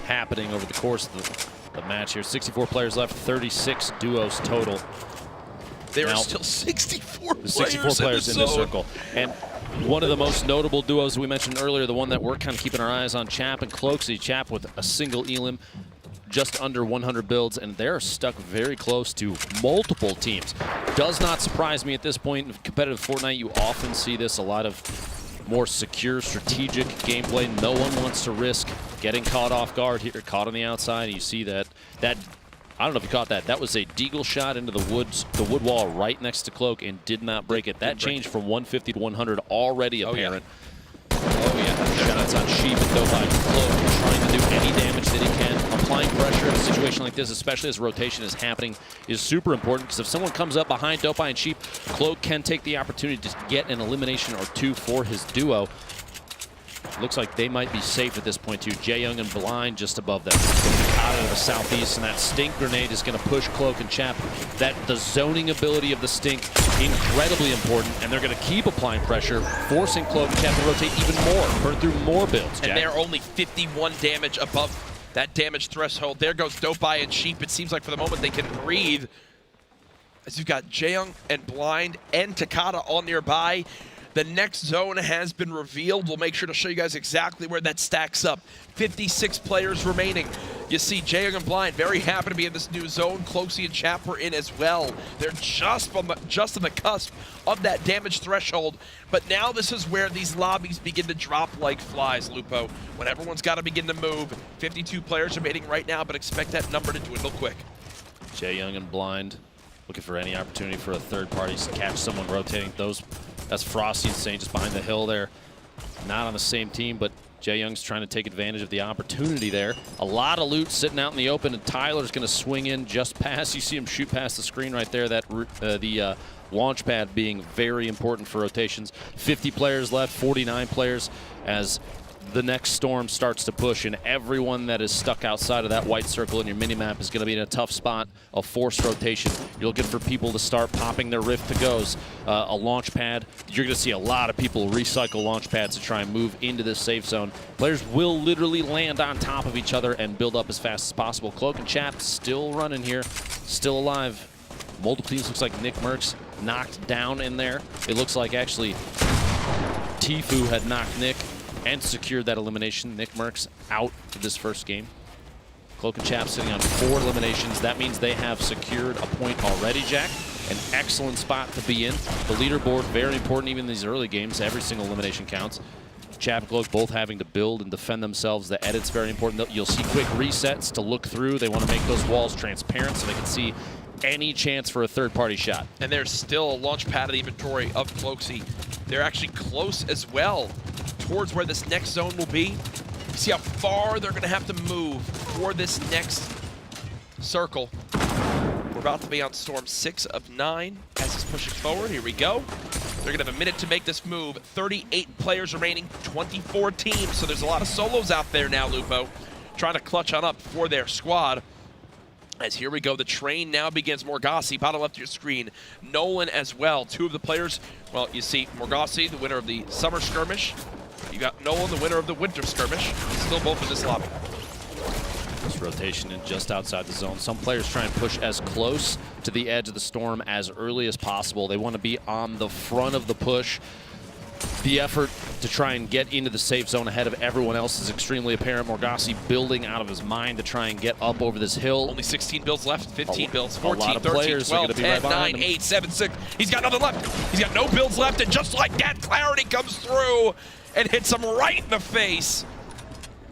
happening over the course of the match here. 64 players left, 36 duos total. There are still 64 players in this circle. And one of the most notable duos we mentioned earlier, the one that we're kind of keeping our eyes on, Chap and Cloaksy. Chap with a single elim, just under 100 builds, and they're stuck very close to multiple teams. Does not surprise me at this point. In competitive Fortnite, you often see this, a lot of more secure, strategic gameplay. No one wants to risk getting caught off guard here, caught on the outside. And you see that I don't know if you caught that. That was a deagle shot into the wood wall right next to Cloak and did not break it. That changed from 150 to 100 already apparent. Oh yeah, shots on Sheep and Dopai. Cloak trying to do any damage that he can. Applying pressure in a situation like this, especially as rotation is happening, is super important because if someone comes up behind Dopai and Sheep, Cloak can take the opportunity to get an elimination or two for his duo. Looks like they might be safe at this point too. Jae Young and Blind just above them. Out of the southeast, and that stink grenade is going to push Cloak and Chap. The zoning ability of the stink, incredibly important, and they're going to keep applying pressure, forcing Cloak and Chap to rotate even more, burn through more builds. And they're only 51 damage above that damage threshold. There goes Dopai and Sheep. It seems like for the moment they can breathe. As you've got Jae Young and Blind and Takata all nearby. The next zone has been revealed. We'll make sure to show you guys exactly where that stacks up. 56 players remaining. You see Jae Young and Blind very happy to be in this new zone. Cloaksy and Chap were in as well. They're just on the cusp of that damage threshold. But now this is where these lobbies begin to drop like flies, Lupo. When everyone's got to begin to move. 52 players remaining right now, but expect that number to dwindle quick. Jae Young and Blind looking for any opportunity for a third party to catch someone rotating. That's Frosty and Saint just behind the hill there. Not on the same team, but Jae Young's trying to take advantage of the opportunity there. A lot of loot sitting out in the open, and Tyler's going to swing in just past. You see him shoot past the screen right there. The launch pad being very important for rotations. 50 players left, 49 players as the next storm starts to push, and everyone that is stuck outside of that white circle in your minimap is going to be in a tough spot. A forced rotation. You're looking for people to start popping their rift to goes. A launch pad. You're going to see a lot of people recycle launch pads to try and move into this safe zone. Players will literally land on top of each other and build up as fast as possible. Cloak and Chap still running here, still alive. Multiple teams. Looks like Nick Merckx knocked down in there. It looks like actually Tfue had knocked Nick and secured that elimination. Nick Merckx out for this first game. Cloak and Chap sitting on 4 eliminations. That means they have secured a point already, Jack. An excellent spot to be in. The leaderboard, very important even in these early games. Every single elimination counts. Chap and Cloak both having to build and defend themselves. The edit's very important. You'll see quick resets to look through. They want to make those walls transparent so they can see any chance for a third-party shot. And there's still a launch pad of the inventory of Cloaksy. They're actually close as well towards where this next zone will be. You see how far they're going to have to move for this next circle. We're about to be on storm 6 of 9 as it's pushing forward. Here we go. They're going to have a minute to make this move. 38 players remaining, 24 teams. So there's a lot of solos out there now, Lupo, trying to clutch on up for their squad. As here we go, the train now begins. Morgassi, bottom left of your screen. Nolan as well. 2 of the players, well, you see Morgassi, the winner of the summer skirmish. You got Nolan, the winner of the winter skirmish. Still both in this lobby. This rotation in just outside the zone. Some players try and push as close to the edge of the storm as early as possible. They want to be on the front of the push. The effort to try and get into the safe zone ahead of everyone else is extremely apparent. Morgassi building out of his mind to try and get up over this hill. Only 16 builds left, 15 builds, 14, 13, 12, 10, 9, 8, 7, 6. He's got nothing left. He's got no builds left, and just like that, Clarity comes through and hits him right in the face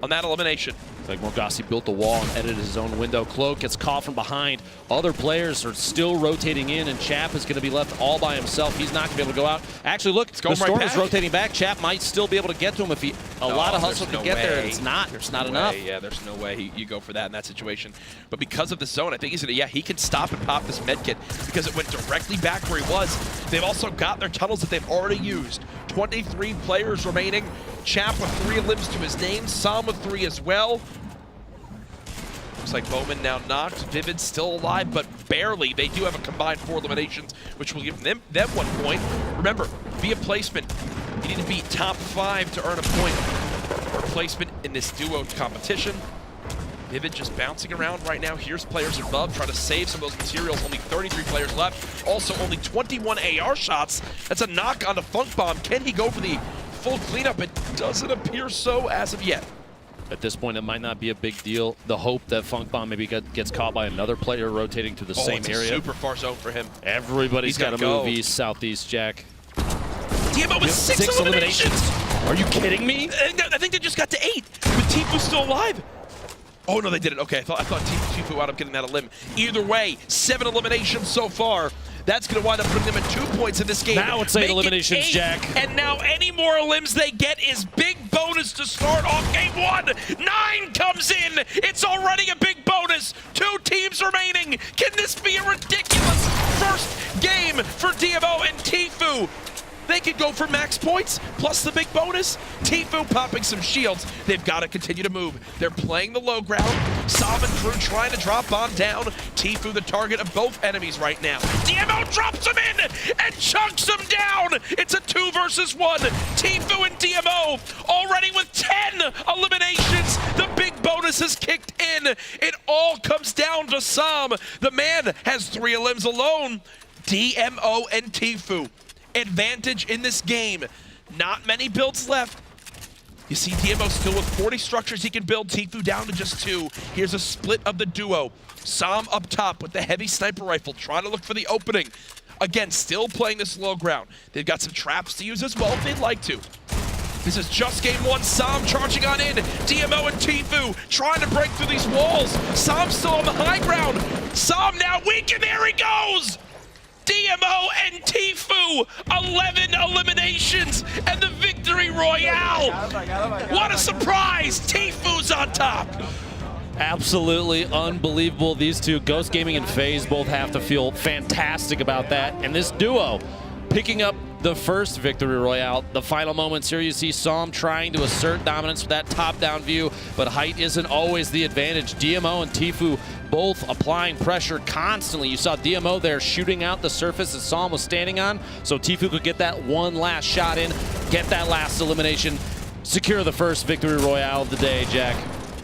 on that elimination. Like Morgassi built the wall and edited his own window. Cloak gets caught from behind. Other players are still rotating in, and Chap is going to be left all by himself. He's not going to be able to go out. Actually, look, the storm is rotating back. Chap might still be able to get to him if he a lot of hustle to get there, and it's not. There's not enough. Yeah, there's no way you go for that in that situation. But because of the zone, I think he's going to, he can stop and pop this med kit because it went directly back where he was. They've also got their tunnels that they've already used. 23 players remaining. Chap with 3 limbs to his name. Sam with 3 as well. Looks like Bowman now knocked. Vivid still alive, but barely. They do have a combined 4 eliminations, which will give them 1 point. Remember, via placement, you need to be top 5 to earn a point for placement in this duo competition. Vivid just bouncing around right now. Here's players above trying to save some of those materials. Only 33 players left. Also, only 21 AR shots. That's a knock on the Funk Bomb. Can he go for the full cleanup? It doesn't appear so as of yet. At this point, it might not be a big deal. The hope that Funk Bomb maybe gets caught by another player rotating to the same it's area. A super far zone for him. Everybody's got to move east, southeast, Jack. DMO with 6 eliminations. Are you kidding me? I think they just got to 8 with Tfue still alive. Oh no, they did it. Okay, I thought Tfue wound up getting that a limb. Either way, 7 eliminations so far. That's going to wind up putting them at 2 points in this game. Now it's 8 eliminations, Jack. And now any more limbs they get is big bonus to start off game 1. 9 comes in. It's already a big bonus. 2 teams remaining. Can this be a ridiculous first game for DMO and Tfue? They could go for max points, plus the big bonus. Tfue popping some shields. They've got to continue to move. They're playing the low ground. Sam and crew trying to drop bomb down. Tfue the target of both enemies right now. DMO drops him in and chunks him down. It's a 2 versus 1. Tfue and DMO already with 10 eliminations. The big bonus has kicked in. It all comes down to Sam. The man has 3 limbs alone. DMO and Tfue. Advantage in this game. Not many builds left. You see DMO still with 40 structures he can build. Tfue down to just 2. Here's a split of the duo. Sam up top with the heavy sniper rifle, trying to look for the opening. Again, still playing this low ground. They've got some traps to use as well if they'd like to. This is just game 1. Sam charging on in. DMO and Tfue trying to break through these walls. Sam still on the high ground. Sam now weak, and there he goes! DMO and Tfue, 11 eliminations, and the victory royale. What a surprise! Tfue's on top. Absolutely unbelievable. These two, Ghost Gaming and FaZe, both have to feel fantastic about that. And this duo picking up the first victory royale. The final moments here, you see Sam trying to assert dominance with that top-down view, but height isn't always the advantage. DMO and Tfue both applying pressure constantly. You saw DMO there shooting out the surface that Sam was standing on, so Tfue could get that one last shot in, get that last elimination, secure the first victory royale of the day, Jack.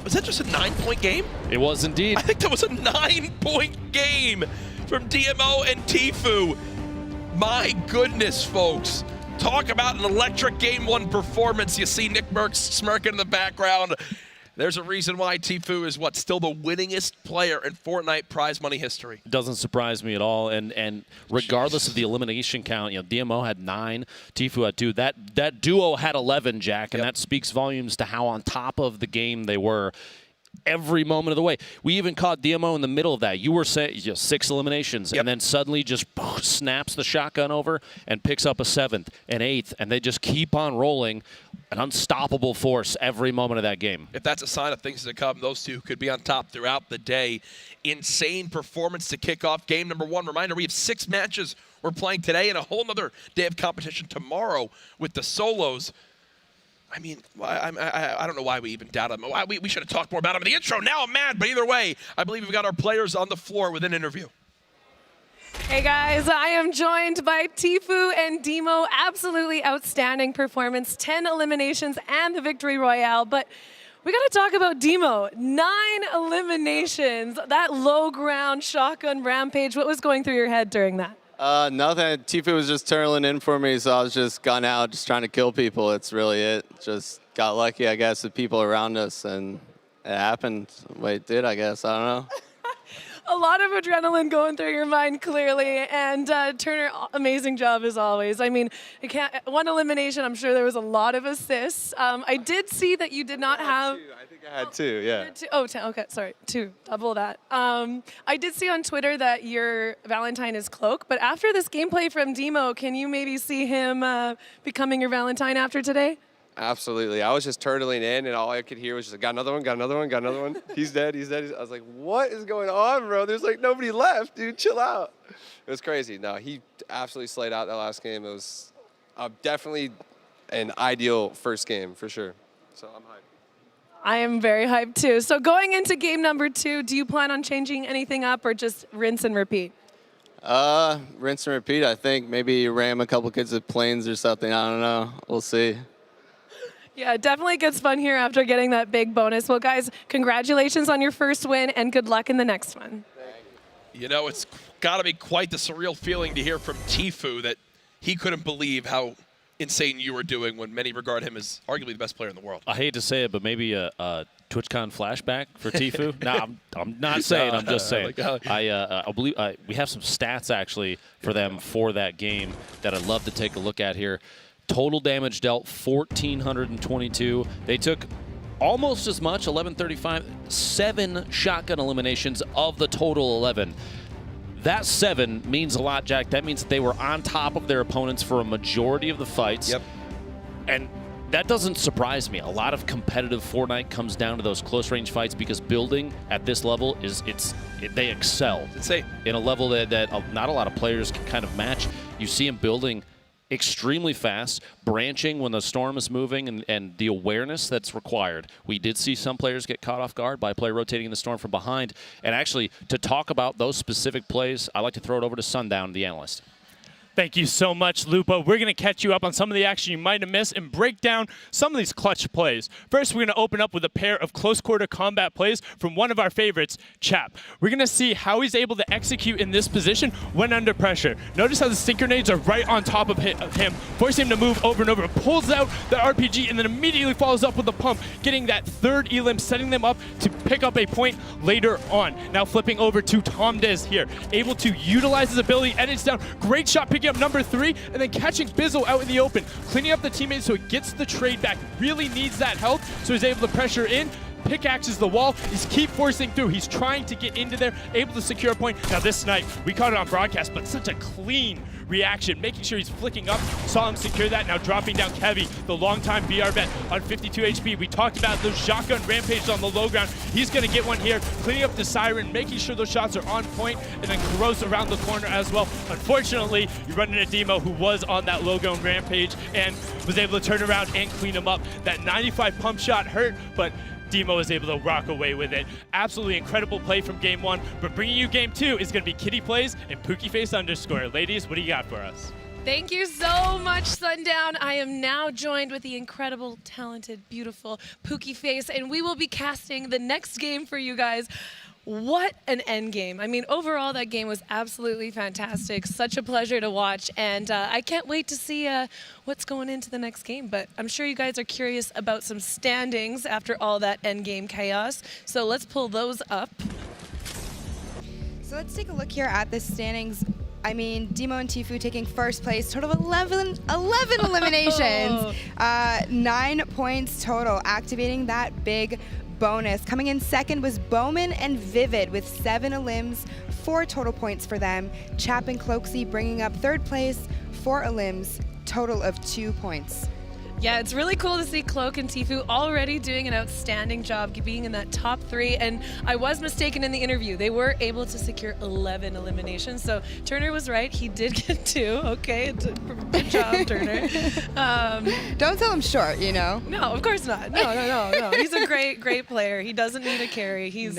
Was that just a 9-point game? It was indeed. I think that was a 9-point game from DMO and Tfue. My goodness, folks. Talk about an electric Game 1 performance. You see Nick Merckx smirking in the background. There's a reason why Tfue is still the winningest player in Fortnite prize money history. Doesn't surprise me at all. And regardless of the elimination count, DMO had 9, Tfue had 2. That duo had 11, Jack, and that speaks volumes to how on top of the game they were every moment of the way. We even caught DMO in the middle of that. You were saying 6 eliminations, and then suddenly just snaps the shotgun over and picks up a 7th, an 8th, and they just keep on rolling. An unstoppable force every moment of that game. If that's a sign of things to come, those two could be on top throughout the day. Insane performance to kick off game number 1. Reminder, we have 6 matches we're playing today and a whole nother day of competition tomorrow with the solos. I mean, I don't know why we even doubted them. We should have talked more about them in the intro. Now I'm mad, but either way, I believe we've got our players on the floor with an interview. Hey guys, I am joined by Tfue and Demo. Absolutely outstanding performance, 10 eliminations and the victory royale. But we got to talk about Demo. 9 eliminations, that low ground shotgun rampage. What was going through your head during that? Nothing. Tfue was just turtling in for me, so I was just gun out, just trying to kill people. It's really it. Just got lucky, I guess, with people around us, and it happened. Wait, it did, I guess. I don't know. A lot of adrenaline going through your mind, clearly. And Turner, amazing job as always. I mean, 1 elimination, I'm sure there was a lot of assists. I did see that you did not have... I think I had 2, yeah. 2, oh, 10, okay, sorry, 2, double that. I did see on Twitter that your Valentine is Cloak, but after this gameplay from Demo, can you maybe see him becoming your Valentine after today? Absolutely. I was just turtling in, and all I could hear was just, got another one, got another one, got another one. He's dead, he's dead. I was like, what is going on, bro? There's like nobody left, dude. Chill out. It was crazy. No, he absolutely slayed out that last game. It was definitely an ideal first game, for sure. So I'm hyped. I am very hyped, too. So going into game number 2, do you plan on changing anything up or just rinse and repeat? Rinse and repeat, I think. Maybe ram a couple kids with planes or something. I don't know. We'll see. Yeah, it definitely gets fun here after getting that big bonus. Well, guys, congratulations on your first win, and good luck in the next one. You know, it's got to be quite the surreal feeling to hear from Tfue that he couldn't believe how insane you were doing when many regard him as arguably the best player in the world. I hate to say it, but maybe a TwitchCon flashback for Tfue. No, I'm not saying. I'm just saying. I believe we have some stats actually for them for that game that I'd love to take a look at here. Total damage dealt 1,422. They took almost as much, 1,135, 7 shotgun eliminations of the total 11. That 7 means a lot, Jack. That means that they were on top of their opponents for a majority of the fights. Yep. And that doesn't surprise me. A lot of competitive Fortnite comes down to those close-range fights because building at this level they excel. In a level that not a lot of players can kind of match. You see them building extremely fast, branching when the storm is moving, and the awareness that's required. We did see some players get caught off guard by a player rotating the storm from behind. And actually, to talk about those specific plays, I like to throw it over to Sundown, the analyst. Thank you so much, Lupa. We're going to catch you up on some of the action you might have missed and break down some of these clutch plays. First, we're going to open up with a pair of close-quarter combat plays from one of our favorites, Chap. We're going to see how he's able to execute in this position when under pressure. Notice how the stink grenades are right on top of him, forcing him to move over and over. Pulls out the RPG and then immediately follows up with a pump, getting that 3rd elim, setting them up to pick up a point later on. Now flipping over to Tom Dez here, able to utilize his ability, edits down. Great shot picking up number 3, and then catching Bizzle out in the open, cleaning up the teammates so he gets the trade back. Really needs that help, so he's able to pressure in, pickaxes the wall. He's keep forcing through. He's trying to get into there, able to secure a point. Now this snipe, we caught it on broadcast, but such a clean reaction, making sure he's flicking up, saw him secure that. Now dropping down Kevy, the longtime BR vet on 52 HP. We talked about those shotgun rampages on the low ground. He's going to get one here, cleaning up the Siren, making sure those shots are on point, and then Kuros around the corner as well. Unfortunately, you run into Demo, who was on that low ground rampage and was able to turn around and clean him up. That 95 pump shot hurt, but Demo is able to rock away with it. Absolutely incredible play from game 1, but bringing you game 2 is going to be Kitty Plays and PookieFace_. Ladies, what do you got for us? Thank you so much, Sundown. I am now joined with the incredible, talented, beautiful Pookie Face, and we will be casting the next game for you guys. What an end game. I mean, overall, that game was absolutely fantastic. Such a pleasure to watch. And I can't wait to see what's going into the next game. But I'm sure you guys are curious about some standings after all that end game chaos. So let's pull those up. So let's take a look here at the standings. I mean, Demo and Tifu taking first place, total of 11 eliminations, 9 points total, activating that big bonus. Coming in second was Bowman and Vivid with 7 elims, 4 total points for them. Chap and Cloaksy bringing up third place, 4 elims, total of 2 points. Yeah, it's really cool to see Cloak and Tifu already doing an outstanding job being in that top 3. And I was mistaken in the interview. They were able to secure 11 eliminations. So Turner was right. He did get 2. Okay, good job, Turner. Don't tell him short, you know? No, of course not. No. He's a great player. He doesn't need a carry. He's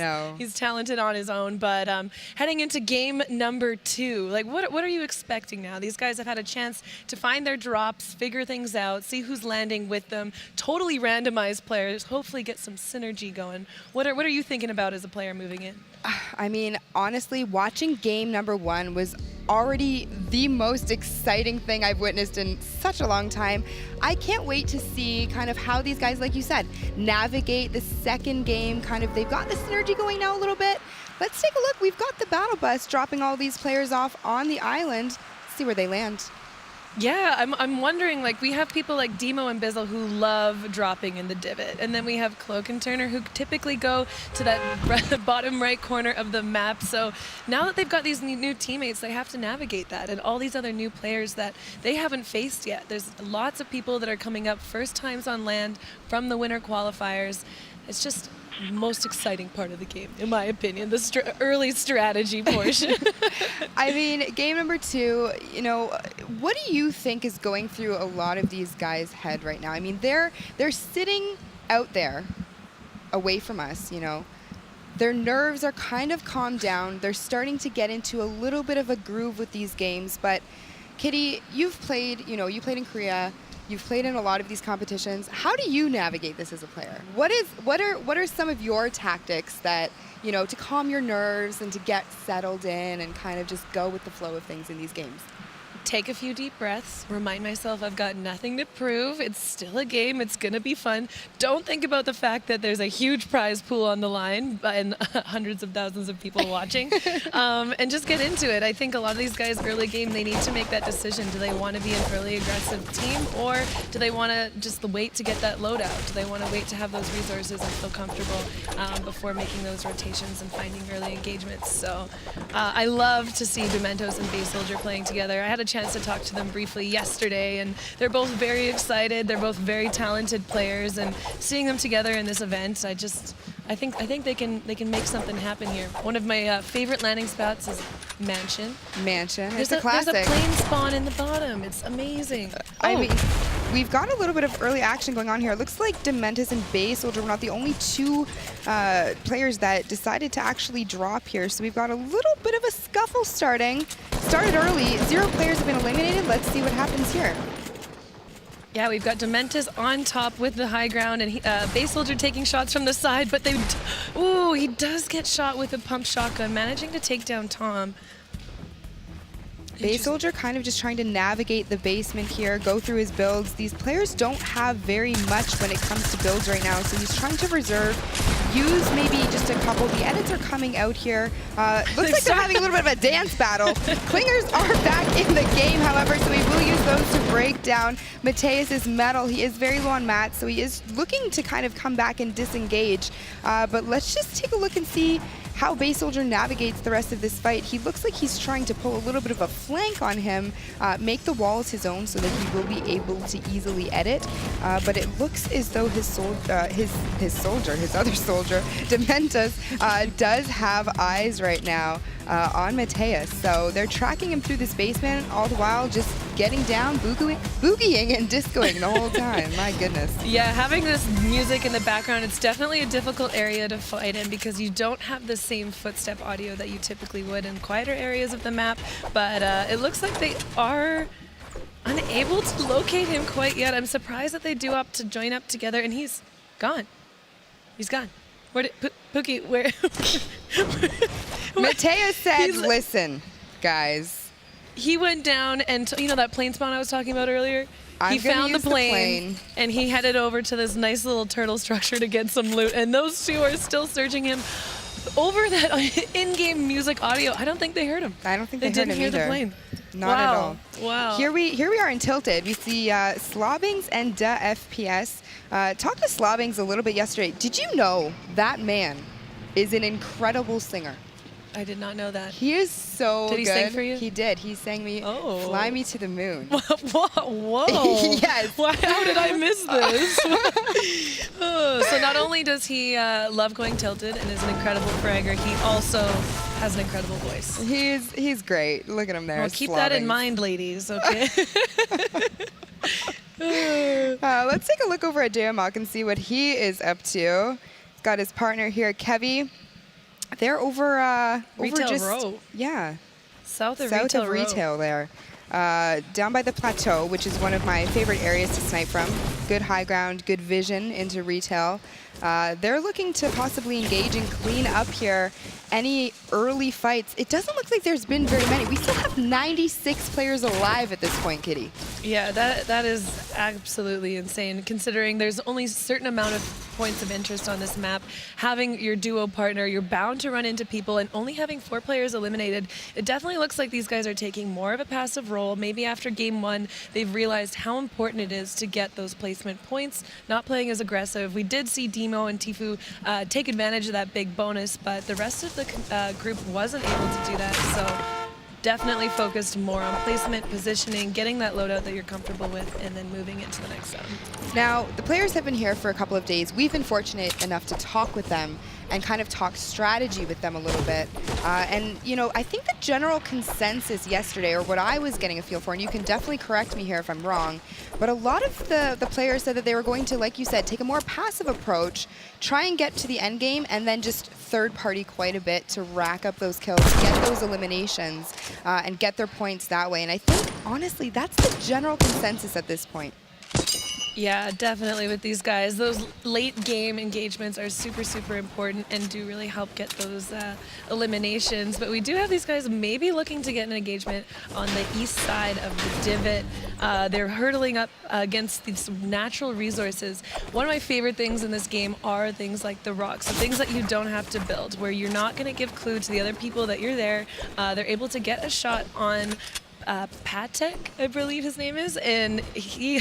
talented on his own. But heading into game number 2, like what are you expecting now? These guys have had a chance to find their drops, figure things out, see who's landing with them, totally randomized players, hopefully get some synergy going. What are you thinking about as a player moving in? I mean, honestly, watching game number 1 was already the most exciting thing I've witnessed in such a long time. I can't wait to see kind of how these guys, like you said, navigate the second game. Kind of, they've got the synergy going now a little bit. Let's take a look. We've got the battle bus dropping all these players off on the island. See where they land. Yeah, I'm wondering, like, we have people like Demo and Bizzle who love dropping in the divot, and then we have Cloak and Turner who typically go to that bottom right corner of the map. So now that they've got these new teammates, they have to navigate that, and all these other new players that they haven't faced yet. There's lots of people that are coming up first times on land from the winter qualifiers. It's just most exciting part of the game, in my opinion, the early strategy portion. I mean, game number 2, you know, what do you think is going through a lot of these guys' head right now? I mean, they're sitting out there away from us, you know. Their nerves are kind of calmed down. They're starting to get into a little bit of a groove with these games. But Kitty, you've played, you know, you played in Korea. You've played in a lot of these competitions. How do you navigate this as a player? What are some of your tactics that, you know, to calm your nerves and to get settled in and kind of just go with the flow of things in these games? Take a few deep breaths, remind myself I've got nothing to prove. It's still a game. It's going to be fun. Don't think about the fact that there's a huge prize pool on the line and hundreds of thousands of people watching. And just get into it. I think a lot of these guys early game, they need to make that decision. Do they want to be an early aggressive team, or do they want to just wait to get that loadout? Do they want to wait to have those resources and feel comfortable before making those rotations and finding early engagements? So I love to see Dementos and Base Soldier playing together. I had a chance to talk to them briefly yesterday, and they're both very excited. They're both very talented players, and seeing them together in this event, I think they can make something happen here. One of my favorite landing spots is Mansion. It's a classic. There's a plane spawn in the bottom. It's amazing. I mean, we've got a little bit of early action going on here. It looks like Dementis and Base Soldier were not the only 2 players that decided to actually drop here. So we've got a little bit of a scuffle starting. Started early. 0 players have been eliminated. Let's see what happens here. Yeah, we've got Dementis on top with the high ground, and Base Soldier taking shots from the side, but he does get shot with a pump shotgun, managing to take down Tom. Base Soldier kind of just trying to navigate the basement here, go through his builds. These players don't have very much when it comes to builds right now, so he's trying to reserve, use maybe just a couple. The edits are coming out here. Looks like they're having a little bit of a dance battle. Clingers are back in the game, however, so he will use those to break down Mateus's metal. He is very low on mats, so he is looking to kind of come back and disengage. But let's just take a look and see how Base Soldier navigates the rest of this fight. He looks like he's trying to pull a little bit of a flank on him, make the walls his own so that he will be able to easily edit. But it looks as though his other soldier, Dementos, does have eyes right now on Mateus. So they're tracking him through this basement, all the while just getting down, boogieing and discoing the whole time. My goodness. Yeah, having this music in the background, it's definitely a difficult area to fight in because you don't have the same footstep audio that you typically would in quieter areas of the map. But it looks like they are unable to locate him quite yet. I'm surprised that they do opt to join up together, and he's gone. He's gone. Where did Pookie? Where? Mateo said, "Listen, guys." He went down and you know that plane spawn I was talking about earlier. He gonna found the use the plane, plane. and he headed over to this nice little turtle structure to get some loot. And those two are still searching him over that in-game music audio. I don't think they heard him. I don't think they heard didn't him hear either. the plane. Not at all. Wow. Here we are in Tilted. We see Slobbings and Da FPS. Talked to Slobbings a little bit yesterday. Did you know that man is an incredible singer? I did not know that. He is so good. Did he sing for you? He did. He sang me "Fly Me to the Moon." Whoa. Yes. How did I miss this? So not only does he love going tilted and is an incredible fragger, he also has an incredible voice. He's great. Look at him there. Well, keep that in mind, ladies, okay? Let's take a look over at Dayamak and see what he is up to. He's got his partner here, Kevy. They're over Retail just Row. Yeah, south of retail there, down by the plateau, which is one of my favorite areas to snipe from. Good high ground, good vision into retail. They're looking to possibly engage and clean up here any early fights. It doesn't look like there's been very many. We still have 96 players alive at this point, Kitty. Yeah, that is absolutely insane, considering there's only a certain amount of points of interest on this map. Having your duo partner, you're bound to run into people, and only having 4 players eliminated, it definitely looks like these guys are taking more of a passive role. Maybe after game 1, they've realized how important it is to get those placement points, not playing as aggressive. We did see Demo and Tifu take advantage of that big bonus, but the rest of the group wasn't able to do that, so definitely focused more on placement, positioning, getting that loadout that you're comfortable with, and then moving into the next zone. Now, the players have been here for a couple of days. We've been fortunate enough to talk with them and kind of talk strategy with them a little bit. And, you know, I think the general consensus yesterday, or what I was getting a feel for, and you can definitely correct me here if I'm wrong, but a lot of the players said that they were going to, like you said, take a more passive approach, try and get to the end game, and then just third party quite a bit to rack up those kills, get those eliminations, and get their points that way. And I think, honestly, that's the general consensus at this point. Yeah, definitely with these guys. Those late game engagements are super, super important and do really help get those eliminations. But we do have these guys maybe looking to get an engagement on the east side of the divot. They're hurtling up against these natural resources. One of my favorite things in this game are things like the rocks, the things that you don't have to build, where you're not going to give clue to the other people that you're there. They're able to get a shot on Patek, I believe his name is, and he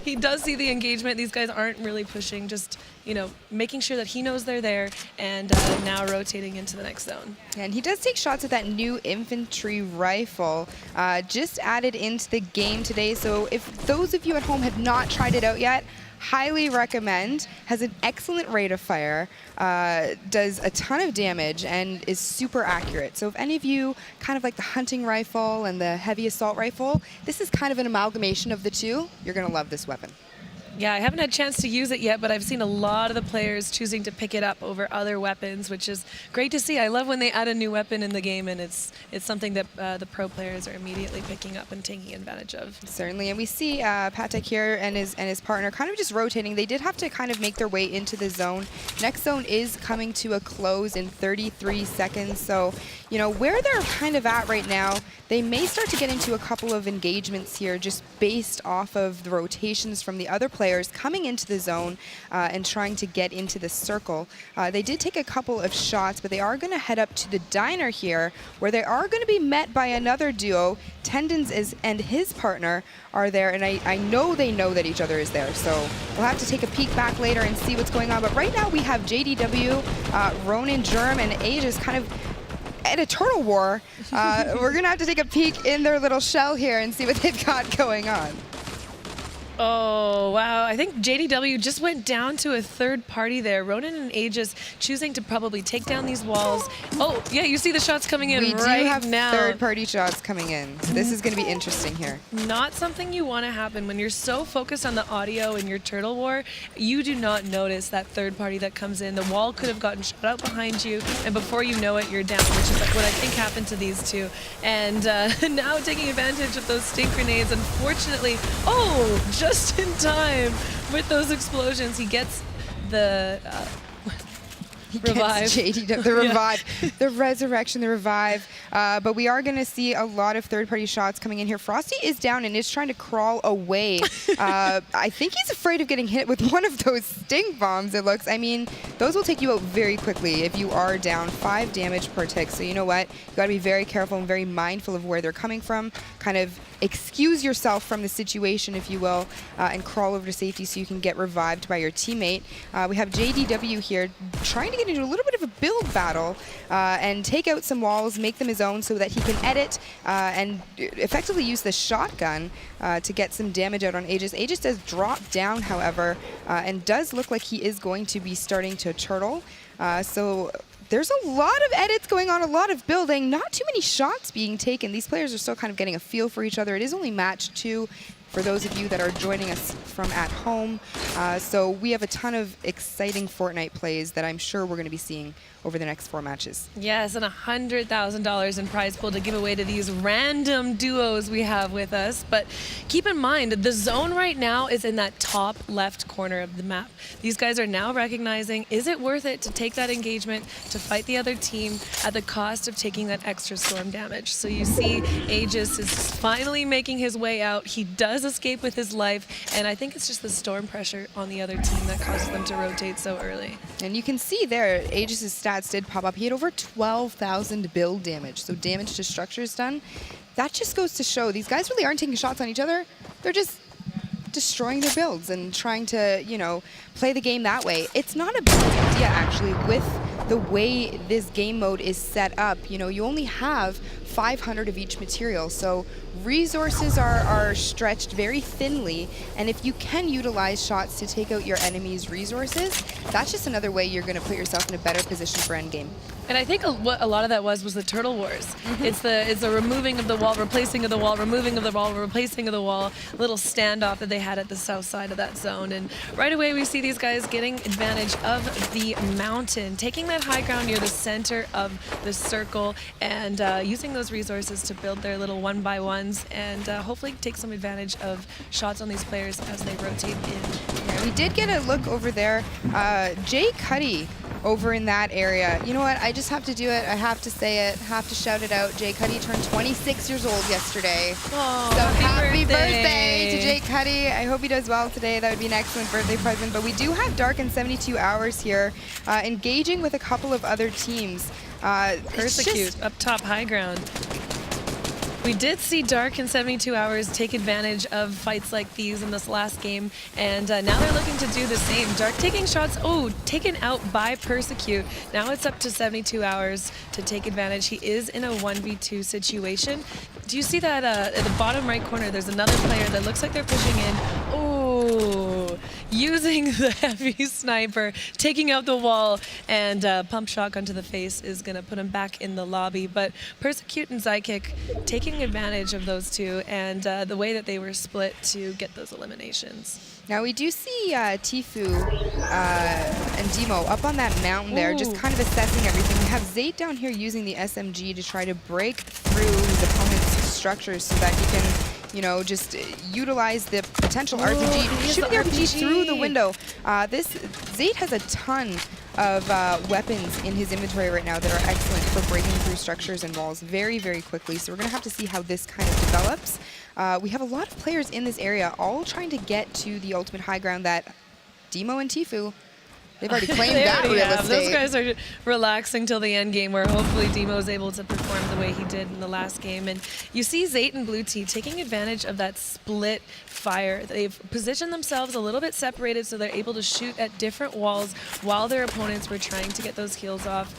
he does see the engagement. These guys aren't really pushing, just, you know, making sure that he knows they're there, and now rotating into the next zone. And he does take shots with that new infantry rifle, just added into the game today. So if those of you at home have not tried it out yet, highly recommend. Has an excellent rate of fire, does a ton of damage, and is super accurate. So if any of you kind of like the hunting rifle and the heavy assault rifle, this is kind of an amalgamation of the two. You're going to love this weapon. Yeah, I haven't had a chance to use it yet, but I've seen a lot of the players choosing to pick it up over other weapons, which is great to see. I love when they add a new weapon in the game, and it's something that the pro players are immediately picking up and taking advantage of. Certainly, and we see Patek here and his partner kind of just rotating. They did have to kind of make their way into the zone. Next zone is coming to a close in 33 seconds, so, you know, where they're kind of at right now, they may start to get into a couple of engagements here just based off of the rotations from the other players coming into the zone and trying to get into the circle. They did take a couple of shots, but they are going to head up to the diner here, where they are going to be met by another duo. Tendons and his partner are there, and I know they know that each other is there, so we'll have to take a peek back later and see what's going on. But right now we have JDW, Ronan, Germ, and Aegis kind of at a turtle war. We're going to have to take a peek in their little shell here and see what they've got going on. Oh, wow. I think JDW just went down to a third party there. Ronan and Aegis choosing to probably take down these walls. Oh, yeah, you see the shots coming in right now. We do have third-party shots coming in, so this is going to be interesting here. Not something you want to happen when you're so focused on the audio in your turtle war. You do not notice that third party that comes in. The wall could have gotten shot out behind you, and before you know it, you're down, which is like what I think happened to these two. And now taking advantage of those stink grenades, unfortunately, just in time with those explosions. He gets the Revive. JD, the revive, the resurrection, the revive. But we are going to see a lot of third-party shots coming in here. Frosty is down and is trying to crawl away. I think he's afraid of getting hit with one of those stink bombs, it looks. I mean, those will take you out very quickly if you are down. 5 damage per tick. So you know what? You got to be very careful and very mindful of where they're coming from. Kind of excuse yourself from the situation, if you will, and crawl over to safety so you can get revived by your teammate. We have JDW here trying to get into a little bit of a build battle and take out some walls, make them his own so that he can edit and effectively use the shotgun to get some damage out on Aegis. Aegis does drop down, however, and does look like he is going to be starting to turtle. So there's a lot of edits going on, a lot of building, not too many shots being taken. These players are still kind of getting a feel for each other. It is only match 2 for those of you that are joining us from at home. So we have a ton of exciting Fortnite plays that I'm sure we're going to be seeing over the next 4 matches. Yes, and $100,000 in prize pool to give away to these random duos we have with us. But keep in mind, the zone right now is in that top left corner of the map. These guys are now recognizing, is it worth it to take that engagement to fight the other team at the cost of taking that extra storm damage? So you see Aegis is finally making his way out. He does escape with his life, and I think it's just the storm pressure on the other team that causes them to rotate so early. And you can see there, Aegis' stats did pop up. He had over 12,000 build damage, so damage to structures done. That just goes to show these guys really aren't taking shots on each other. They're just destroying their builds and trying to, you know, play the game that way. It's not a bad idea, actually, with the way this game mode is set up. You know, you only have 500 of each material, so resources are stretched very thinly, and if you can utilize shots to take out your enemy's resources, that's just another way you're going to put yourself in a better position for endgame. And I think what a lot of that was the turtle wars. It's the removing of the wall, replacing of the wall, removing of the wall, replacing of the wall, little standoff that they had at the south side of that zone. And right away we see these guys getting advantage of the mountain, taking that high ground near the center of the circle and using those resources to build their little 1x1s and hopefully take some advantage of shots on these players as they rotate in. Yeah, we did get a look over there. Jay Cuddy over in that area. You know what? I just have to do it. I have to say it. Have to shout it out. Jay Cuddy turned 26 years old yesterday. Oh, so happy birthday to Jay Cuddy. I hope he does well today. That would be an excellent birthday present. But we do have Dark in 72 hours here, engaging with a couple of other teams. Persecute up top high ground. We did see Dark in 72 hours take advantage of fights like these in this last game, and now they're looking to do the same. Dark taking shots, taken out by Persecute. Now it's up to 72 hours to take advantage. He is in a 1v2 situation. Do you see that at the bottom right corner, there's another player that looks like they're pushing in. Using the heavy sniper, taking out the wall, and pump shotgun to the face is going to put him back in the lobby. But Persecute and Zykick taking advantage of those two and the way that they were split to get those eliminations. Now we do see Tfue and Demo up on that mountain there, just kind of assessing everything. We have Zayt down here using the SMG to try to break through his opponent's structures so that he can, you know, just utilize the potential RPG, shooting the RPG through the window. Zayt has a ton of weapons in his inventory right now that are excellent for breaking through structures and walls very, very quickly. So we're going to have to see how this kind of develops. We have a lot of players in this area all trying to get to the ultimate high ground that Demo and Tfue, they've already claimed that real estate. Those guys are relaxing till the end game where hopefully Demo is able to perform the way he did in the last game. And you see Zayt and Blue Tea taking advantage of that split fire. They've positioned themselves a little bit separated so they're able to shoot at different walls while their opponents were trying to get those kills off.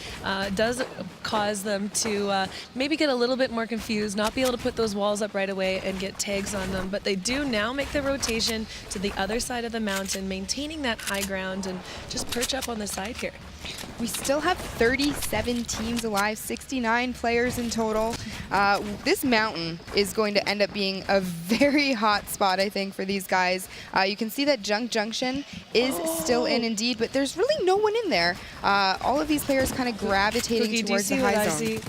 Does cause them to maybe get a little bit more confused, not be able to put those walls up right away and get tags on them. But they do now make the rotation to the other side of the mountain, maintaining that high ground and just perch up on the side here. We still have 37 teams alive, 69 players in total. This mountain is going to end up being a very hot spot, I think, for these guys. You can see that Junk Junction is still in indeed, but there's really no one in there. All of these players kind of gravitating towards the high zone.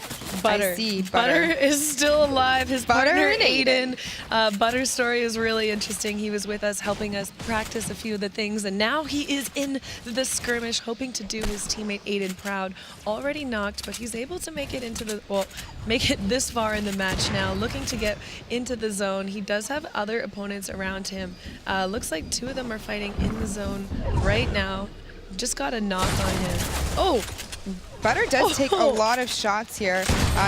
Butter. I see. Butter is still alive. His partner, and Aiden. Butter's story is really interesting. He was with us, helping us practice a few of the things, and now he is in the skirmish, hoping to do his teammate Aiden proud. Already knocked, but he's able to make it into the, well, make it this far in the match now, looking to get into the zone. He does have other opponents around him. Looks like 2 of them are fighting in the zone right now. Just got a knock on him. Oh! Butter does take a lot of shots here.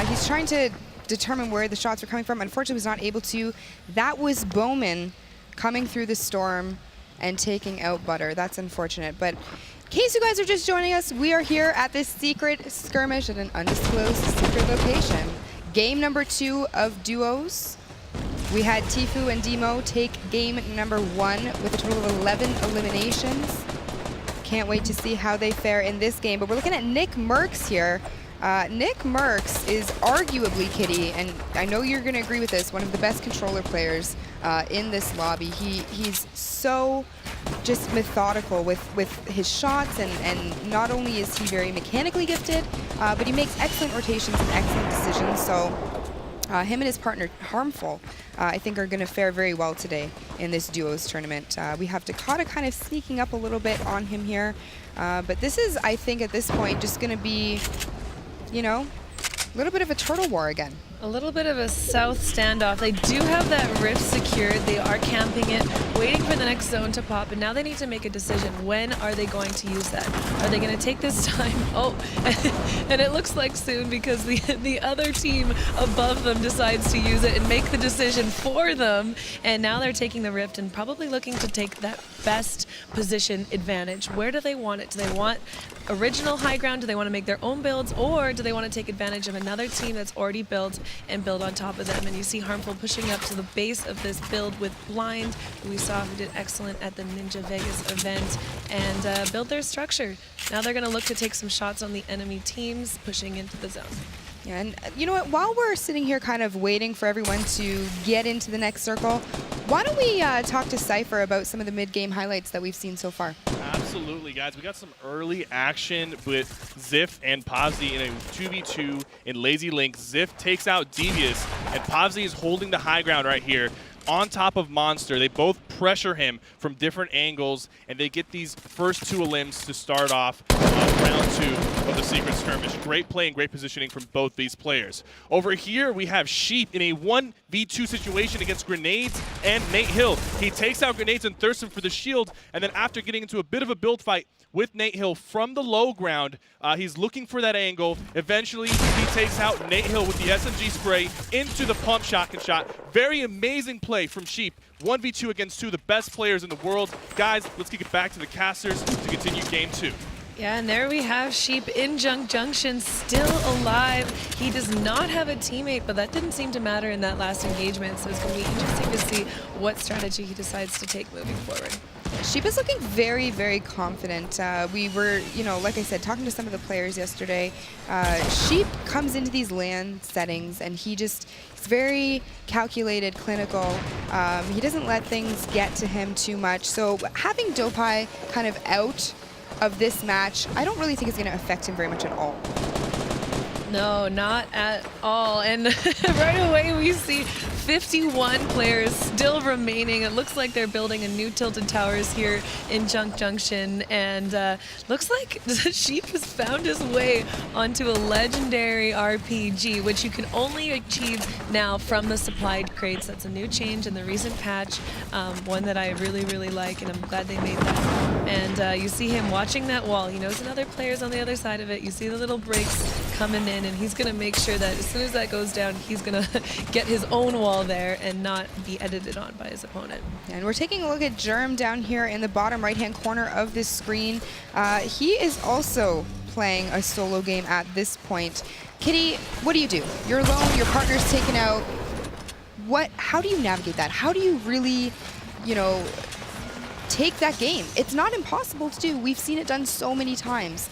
He's trying to determine where the shots are coming from. Unfortunately, was not able to. That was Bowman coming through the storm and taking out Butter. That's unfortunate. But in case you guys are just joining us, we are here at this secret skirmish at an undisclosed secret location. Game number 2 of duos. We had Tifu and Demo take game number 1 with a total of 11 eliminations. Can't wait to see how they fare in this game. But we're looking at Nick Merckx here. Nick Merckx is arguably, Kitty, and I know you're going to agree with this, one of the best controller players in this lobby. He's so just methodical with his shots, and not only is he very mechanically gifted, but he makes excellent rotations and excellent decisions. So him and his partner, Harmful, I think are going to fare very well today in this duos tournament. We have Dakota kind of sneaking up a little bit on him here. But this is, I think, at this point, just going to be, you know, a little bit of a turtle war again. A little bit of a south standoff. They do have that rift secured. They are camping it, waiting for the next zone to pop, and now they need to make a decision. When are they going to use that? Are they going to take this time? Oh, and it looks like soon, because the other team above them decides to use it and make the decision for them, and now they're taking the rift and probably looking to take that best position advantage. Where do they want it? Do they want original high ground? Do they want to make their own builds, or do they want to take advantage of another team that's already built and build on top of them? And you see Harmful pushing up to the base of this build with Blind, who we saw who did excellent at the Ninja Vegas event, and build their structure. Now they're going to look to take some shots on the enemy teams, pushing into the zone. Yeah, and you know what, while we're sitting here kind of waiting for everyone to get into the next circle, why don't we talk to Cypher about some of the mid-game highlights that we've seen so far? Absolutely, guys. We got some early action with Ziff and Pavzi in a 2v2 in Lazy Link. Ziff takes out Devious, and Pavzi is holding the high ground right here on top of Monster. They both pressure him from different angles, and they get these first 2 elims to start off round 2 of the Secret Skirmish. Great play and great positioning from both these players. Over here, we have Sheep in a 1v2 situation against Grenades and Nate Hill. He takes out Grenades and Thurston for the shield, and then after getting into a bit of a build fight with Nate Hill from the low ground, he's looking for that angle. Eventually, he takes out Nate Hill with the SMG spray into the pump shotgun shot. Very amazing play from Sheep. 1v2 against 2 of the best players in the world. Guys, let's kick it back to the casters to continue game 2. Yeah, and there we have Sheep in Junk Junction, still alive. He does not have a teammate, but that didn't seem to matter in that last engagement, so it's going to be interesting to see what strategy he decides to take moving forward. Sheep is looking very, very confident. We were, you know, like I said, talking to some of the players yesterday. Sheep comes into these LAN settings, and he's very calculated, clinical. He doesn't let things get to him too much. So having Dopai kind of out of this match, I don't really think it's going to affect him very much at all. No, not at all. And right away we see 51 players still remaining. It looks like they're building a new Tilted Towers here in Junk Junction, and looks like Sheep has found his way onto a legendary RPG, which you can only achieve now from the supplied crates. That's a new change in the recent patch, one that I really, really like, and I'm glad they made that. And you see him watching that wall. He knows another player's on the other side of it. You see the little breaks coming in, and he's going to make sure that as soon as that goes down, he's going to get his own wall there and not be edited on by his opponent. And we're taking a look at Germ down here in the bottom right-hand corner of this screen. He is also playing a solo game at this point. Kitty, what do you do? You're alone, your partner's taken out. How do you navigate that? How do you really, you know, take that game? It's not impossible to do. We've seen it done so many times.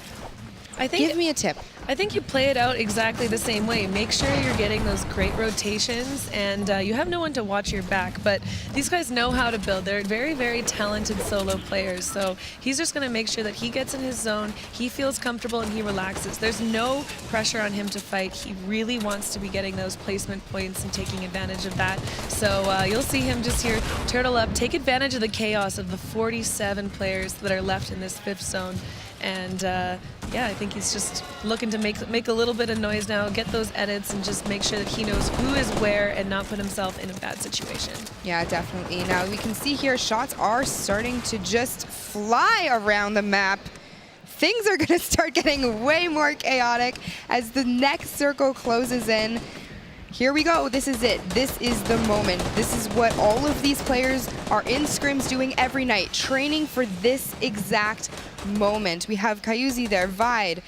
Give me a tip. I think you play it out exactly the same way. Make sure you're getting those great rotations, and you have no one to watch your back. But these guys know how to build. They're very, very talented solo players. So he's just going to make sure that he gets in his zone, he feels comfortable, and he relaxes. There's no pressure on him to fight. He really wants to be getting those placement points and taking advantage of that. So you'll see him just here turtle up, take advantage of the chaos of the 47 players that are left in this 5th zone. And yeah, I think he's just looking to make a little bit of noise now, get those edits, and just make sure that he knows who is where and not put himself in a bad situation. Yeah, definitely. Now we can see here shots are starting to just fly around the map. Things are going to start getting way more chaotic as the next circle closes in. Here we go. This is it. This is the moment. This is what all of these players are in scrims doing every night, training for this exact moment. We have Kayuzi there, Vide.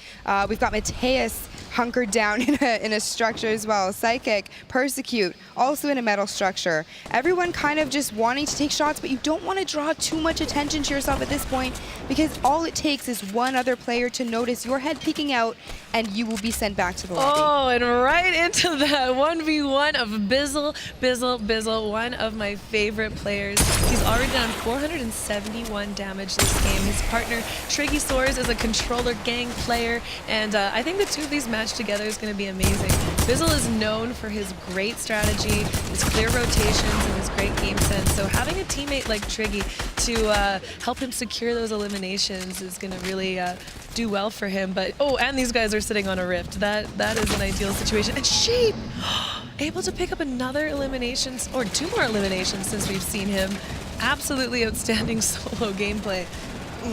We've got Mateus hunkered down in a structure as well. Psychic, Persecute, also in a metal structure. Everyone kind of just wanting to take shots, but you don't want to draw too much attention to yourself at this point, because all it takes is one other player to notice your head peeking out and you will be sent back to the lobby. Oh, and right into that 1v1 of Bizzle, one of my favorite players. He's already done 471 damage this game. His partner, Triggy Soares, is a controller gang player, and I think the two of these matched together is going to be amazing. Bizzle is known for his great strategy, his clear rotations, and his great game sense, so having a teammate like Triggy to help him secure those eliminations is going to really do well for him. But oh, and these guys are sitting on a rift. That is an ideal situation. And Sheep able to pick up another elimination, or 2 more eliminations since we've seen him. Absolutely outstanding solo gameplay.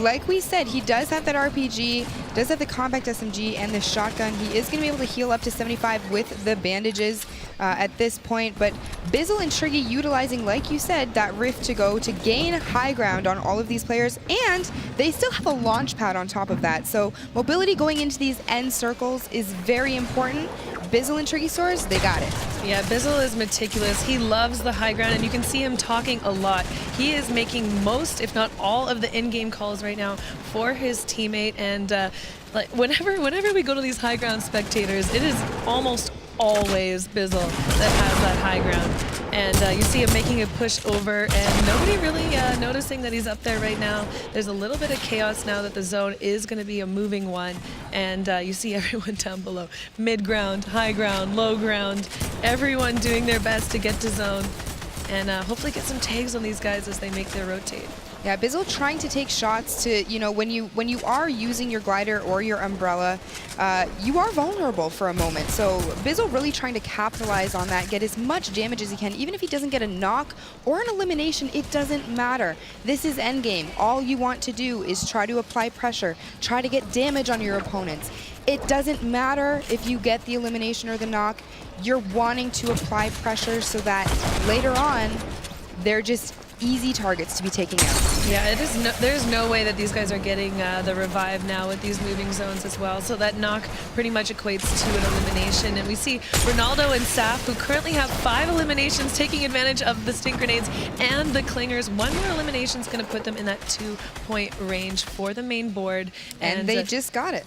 Like we said, he does have that RPG, does have the compact SMG and the shotgun. He is going to be able to heal up to 75 with the bandages at this point. But Bizzle and Triggy utilizing, like you said, that rift to go to gain high ground on all of these players. And they still have a launch pad on top of that. So mobility going into these end circles is very important. Bizzle and Triggy Soares, they got it. Yeah, Bizzle is meticulous. He loves the high ground, and you can see him talking a lot. He is making most, if not all, of the in-game calls right now for his teammate. And like whenever we go to these high ground spectators, it is almost always Bizzle that has that high ground. And you see him making a push over, and nobody really noticing that he's up there right now. There's a little bit of chaos now that the zone is going to be a moving one. And you see everyone down below. Mid ground, high ground, low ground. Everyone doing their best to get to zone. And hopefully get some tags on these guys as they make their rotate. Yeah, Bizzle trying to take shots to, you know, when you are using your glider or your umbrella, you are vulnerable for a moment. So Bizzle really trying to capitalize on that, get as much damage as he can. Even if he doesn't get a knock or an elimination, it doesn't matter. This is endgame. All you want to do is try to apply pressure, try to get damage on your opponents. It doesn't matter if you get the elimination or the knock. You're wanting to apply pressure so that later on, they're just easy targets to be taken out. Yeah, there's no way that these guys are getting the revive now with these moving zones as well. So that knock pretty much equates to an elimination. And we see Ronaldo and Saf, who currently have 5 eliminations, taking advantage of the stink grenades and the clingers. 1 more elimination is going to put them in that 2-point range for the main board. And they just got it.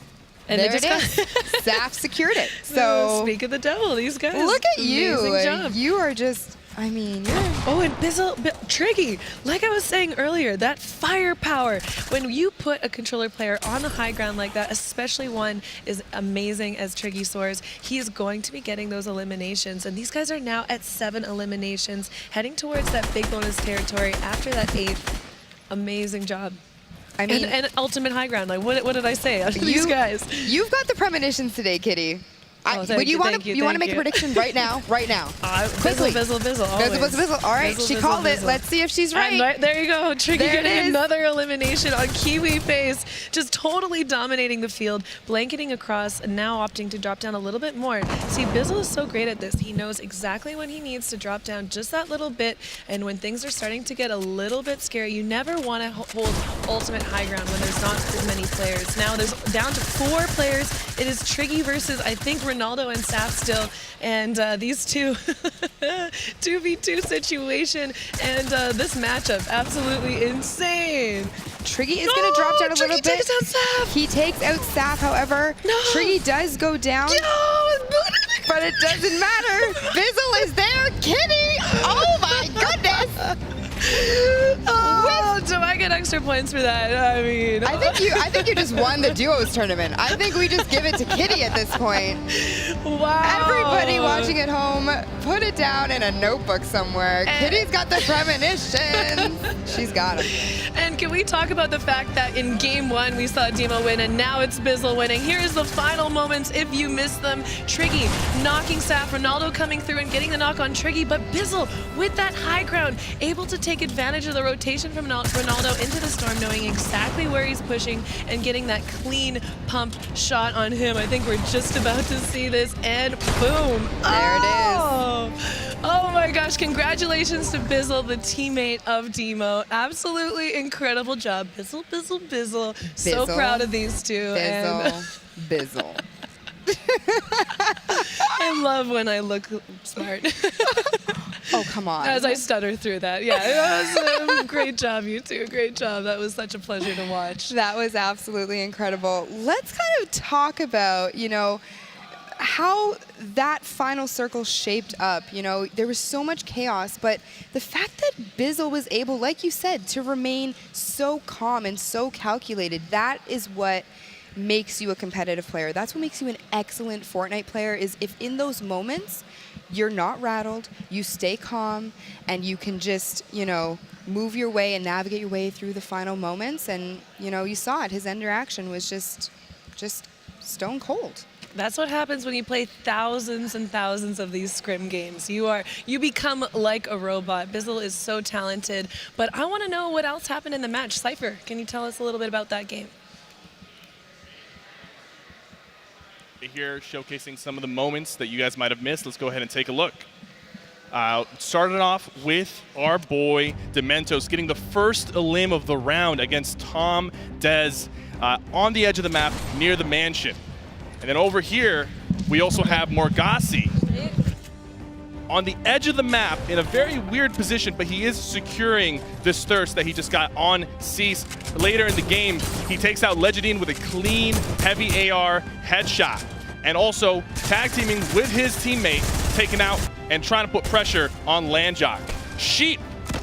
And there it is. Saf secured it. So speak of the devil, these guys. Look at you. Amazing job. You are just, I mean, you're... Oh, and Bizzle, Triggy, like I was saying earlier, that firepower. When you put a controller player on the high ground like that, especially one as amazing as Triggy Soares, he is going to be getting those eliminations. And these guys are now at 7 eliminations, heading towards that big bonus territory after that 8th. Amazing job. I mean, and ultimate high ground. Like, what did I say? These guys. You've got the premonitions today, Kitty. Would you want to make a prediction right now? Right now. Quickly. Bizzle. Bizzle. All right, she called it. Let's see if she's right. There you go. Triggy getting another elimination on Kiwi Face. Just totally dominating the field, blanketing across, and now opting to drop down a little bit more. See, Bizzle is so great at this. He knows exactly when he needs to drop down just that little bit, and when things are starting to get a little bit scary, you never want to hold ultimate high ground when there's not as many players. Now there's down to 4 players. It is Triggy versus, I think, Ronaldo and Saf still, and these two 2v2 situation, and this matchup absolutely insane. Triggy is going to drop down a little bit. Takes out Saf. He takes out Saf, however. Triggy does go down. But it doesn't matter. Bizzle is there. Kitty! Oh my goodness! Oh, do I get extra points for that? I mean, I think you just won the duos tournament. I think we just give it to Kitty at this point. Wow. Everybody watching at home, put it down in a notebook somewhere. Kitty's got the premonitions. She's got them. And can we talk about the fact that in game 1 we saw Demo win and now it's Bizzle winning? Here is the final moments if you missed them. Triggy knocking Saf, Ronaldo coming through and getting the knock on Triggy, but Bizzle with that high ground, able to take advantage of the rotation from Ronaldo into the storm, knowing exactly where he's pushing and getting that clean pump shot on him. I think we're just about to see this, and boom. There it is. Oh my gosh, congratulations to Bizzle, the teammate of Demo. Absolutely incredible job. Bizzle, Bizzle, Bizzle. So proud of these two. Bizzle, Bizzle. I love when I look smart. Oh, come on. As I stutter through that. Yeah, it was great job, you two. Great job. That was such a pleasure to watch. That was absolutely incredible. Let's kind of talk about, how that final circle shaped up. There was so much chaos, but the fact that Bizzle was able, like you said, to remain so calm and so calculated, that is what makes you a competitive player. That's what makes you an excellent Fortnite player, is if in those moments you're not rattled, you stay calm, and you can just, move your way and navigate your way through the final moments. And, you saw it. His interaction was just stone cold. That's what happens when you play thousands and thousands of these scrim games. You become like a robot. Bizzle is so talented. But I want to know what else happened in the match. Cypher, can you tell us a little bit about that game? Here showcasing some of the moments that you guys might have missed. Let's go ahead and take a look. Started off with our boy Dementos getting the first elim of the round against Tom Dez on the edge of the map near the mansion. And then over here, we also have Morgasi on the edge of the map in a very weird position, but he is securing this thirst that he just got on Cease. Later in the game, he takes out Legidine with a clean, heavy AR headshot. And also tag teaming with his teammate, taking out and trying to put pressure on Landjock. Sheep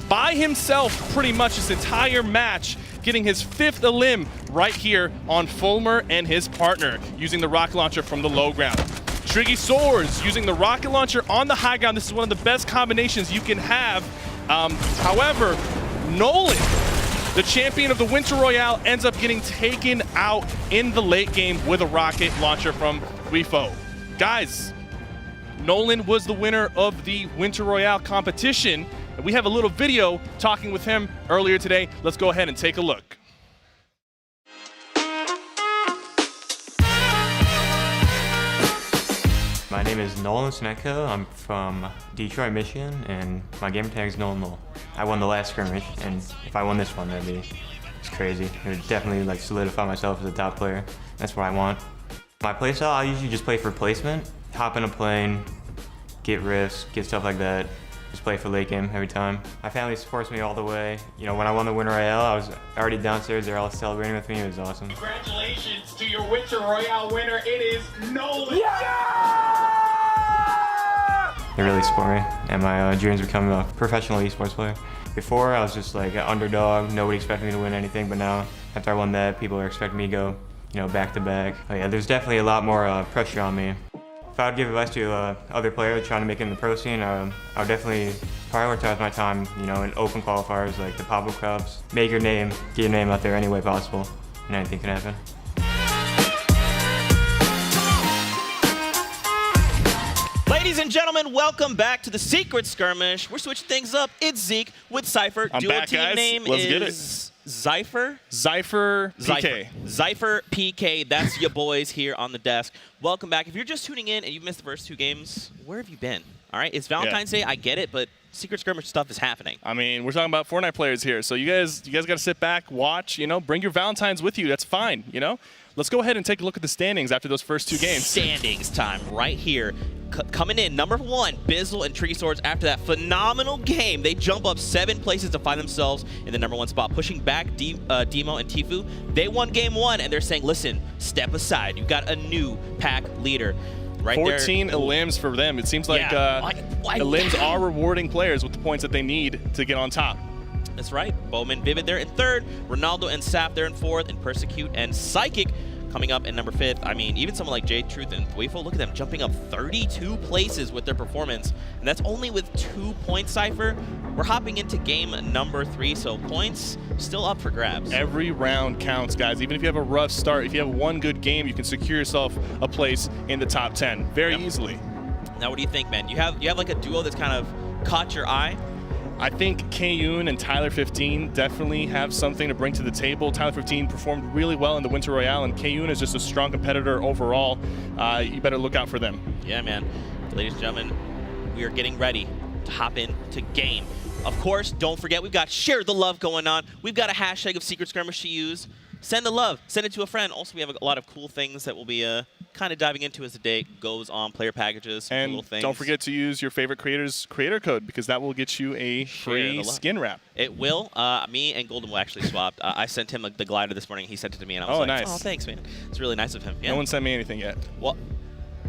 by himself pretty much this entire match, getting his 5th elim right here on Fulmer and his partner, using the rocket launcher from the low ground. Triggy Soars using the rocket launcher on the high ground. This is one of the best combinations you can have. However, Nolan, the champion of the Winter Royale, ends up getting taken out in the late game with a rocket launcher from Weefo. Guys, Nolan was the winner of the Winter Royale competition. And we have a little video talking with him earlier today. Let's go ahead and take a look. My name is Nolan Snetko. I'm from Detroit, Michigan, and my gamer tag is Nolan Lowell. I won the last skirmish, and if I won this one, it's crazy. It would definitely solidify myself as a top player. That's what I want. My playstyle, I usually just play for placement, hop in a plane, get rifts, get stuff like that. Just play for late game every time. My family supports me all the way. When I won the Winter Royale, I was already downstairs. They're all celebrating with me. It was awesome. Congratulations to your Winter Royale winner. It is Nolan. They really support me, and my dreams of becoming a professional esports player. Before, I was just like an underdog. Nobody expected me to win anything, but now, after I won that, people are expecting me to go, back to back. But yeah, there's definitely a lot more pressure on me. If I would give advice to other players trying to make it in the pro scene, I would definitely prioritize my time, in open qualifiers like the Pablo Cups. Make your name, get your name out there any way possible, and anything can happen. Ladies and gentlemen, welcome back to the Secret Skirmish. We're switching things up. It's Zeke with Cypher. I'm Dual back, team guys. name Let's is get it. Zypher. Zypher PK. Zypher PK. That's your boys here on the desk. Welcome back. If you're just tuning in and you've missed the first 2 games, where have you been? All right, it's Valentine's Day. I get it, but Secret Skirmish stuff is happening. I mean, we're talking about Fortnite players here, so you guys got to sit back, watch. Bring your Valentines with you. That's fine. Let's go ahead and take a look at the standings after those first 2 games. Standings time right here. coming in, number 1, Bizzle and Tree Swords. After that phenomenal game, they jump up 7 places to find themselves in the number 1 spot, pushing back Demo and Tfue. They won game 1, and they're saying, listen, step aside. You've got a new pack leader. Right 14 elims for them. It seems like elims are rewarding players with the points that they need to get on top. That's right. Bowman Vivid there in 3rd. Ronaldo and Sap there in 4th. And Persecute and Psychic coming up in number 5th. I mean, even someone like J-Truth and Thweeful, look at them jumping up 32 places with their performance. And that's only with 2 points, Cypher. We're hopping into game number 3, so points still up for grabs. Every round counts, guys. Even if you have a rough start, if you have one good game, you can secure yourself a place in the top 10 very easily. Now, what do you think, man? You have like a duo that's kind of caught your eye? I think Kayun and Tyler 15 definitely have something to bring to the table. Tyler 15 performed really well in the Winter Royale, and Kayun is just a strong competitor overall. You better look out for them. Yeah, man. Ladies and gentlemen, we are getting ready to hop into game. Of course, don't forget, we've got Share the Love going on. We've got a hashtag of Secret Skirmish to use. Send the love. Send it to a friend. Also, we have a lot of cool things that we'll be kind of diving into as the day goes on. Player packages, and little things. Don't forget to use your favorite creator's creator code, because that will get you a free skin wrap. It will. Me and Golden will actually swapped. I sent him the glider this morning. He sent it to me, and I was like, nice. oh, thanks, man. It's really nice of him. Yeah. No one sent me anything yet. Well,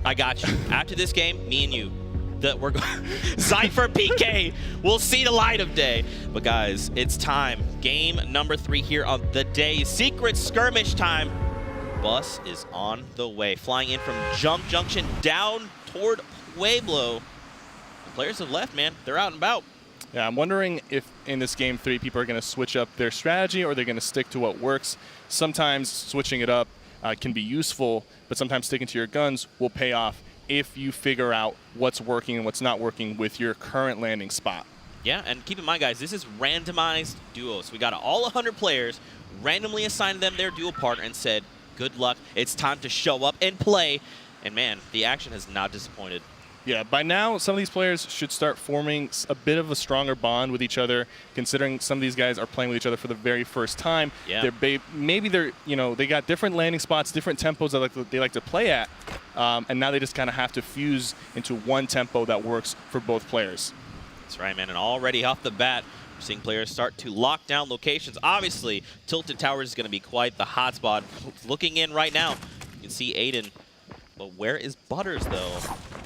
I got you. After this game, me and you. We're going Cypher PK will see the light of day. But guys, it's time. Game number 3 here on the day. Secret Skirmish time. Bus is on the way. Flying in from Jump Junction down toward Pueblo. The players have left, man. They're out and about. Yeah, I'm wondering if in this game 3 people are going to switch up their strategy, or they're going to stick to what works. Sometimes switching it up can be useful, but sometimes sticking to your guns will pay off if you figure out what's working and what's not working with your current landing spot. Yeah, and keep in mind, guys, this is randomized duos. We got all 100 players, randomly assigned them their duo partner and said, good luck, it's time to show up and play. And man, the action has not disappointed. Yeah, by now, some of these players should start forming a bit of a stronger bond with each other, considering some of these guys are playing with each other for the very first time. Yeah. Maybe they got different landing spots, different tempos that they like to play at, and now they just kind of have to fuse into one tempo that works for both players. That's right, man, and already off the bat, we're seeing players start to lock down locations. Obviously, Tilted Towers is going to be quite the hotspot. Looking in right now, you can see Aiden. But where is Butters, though?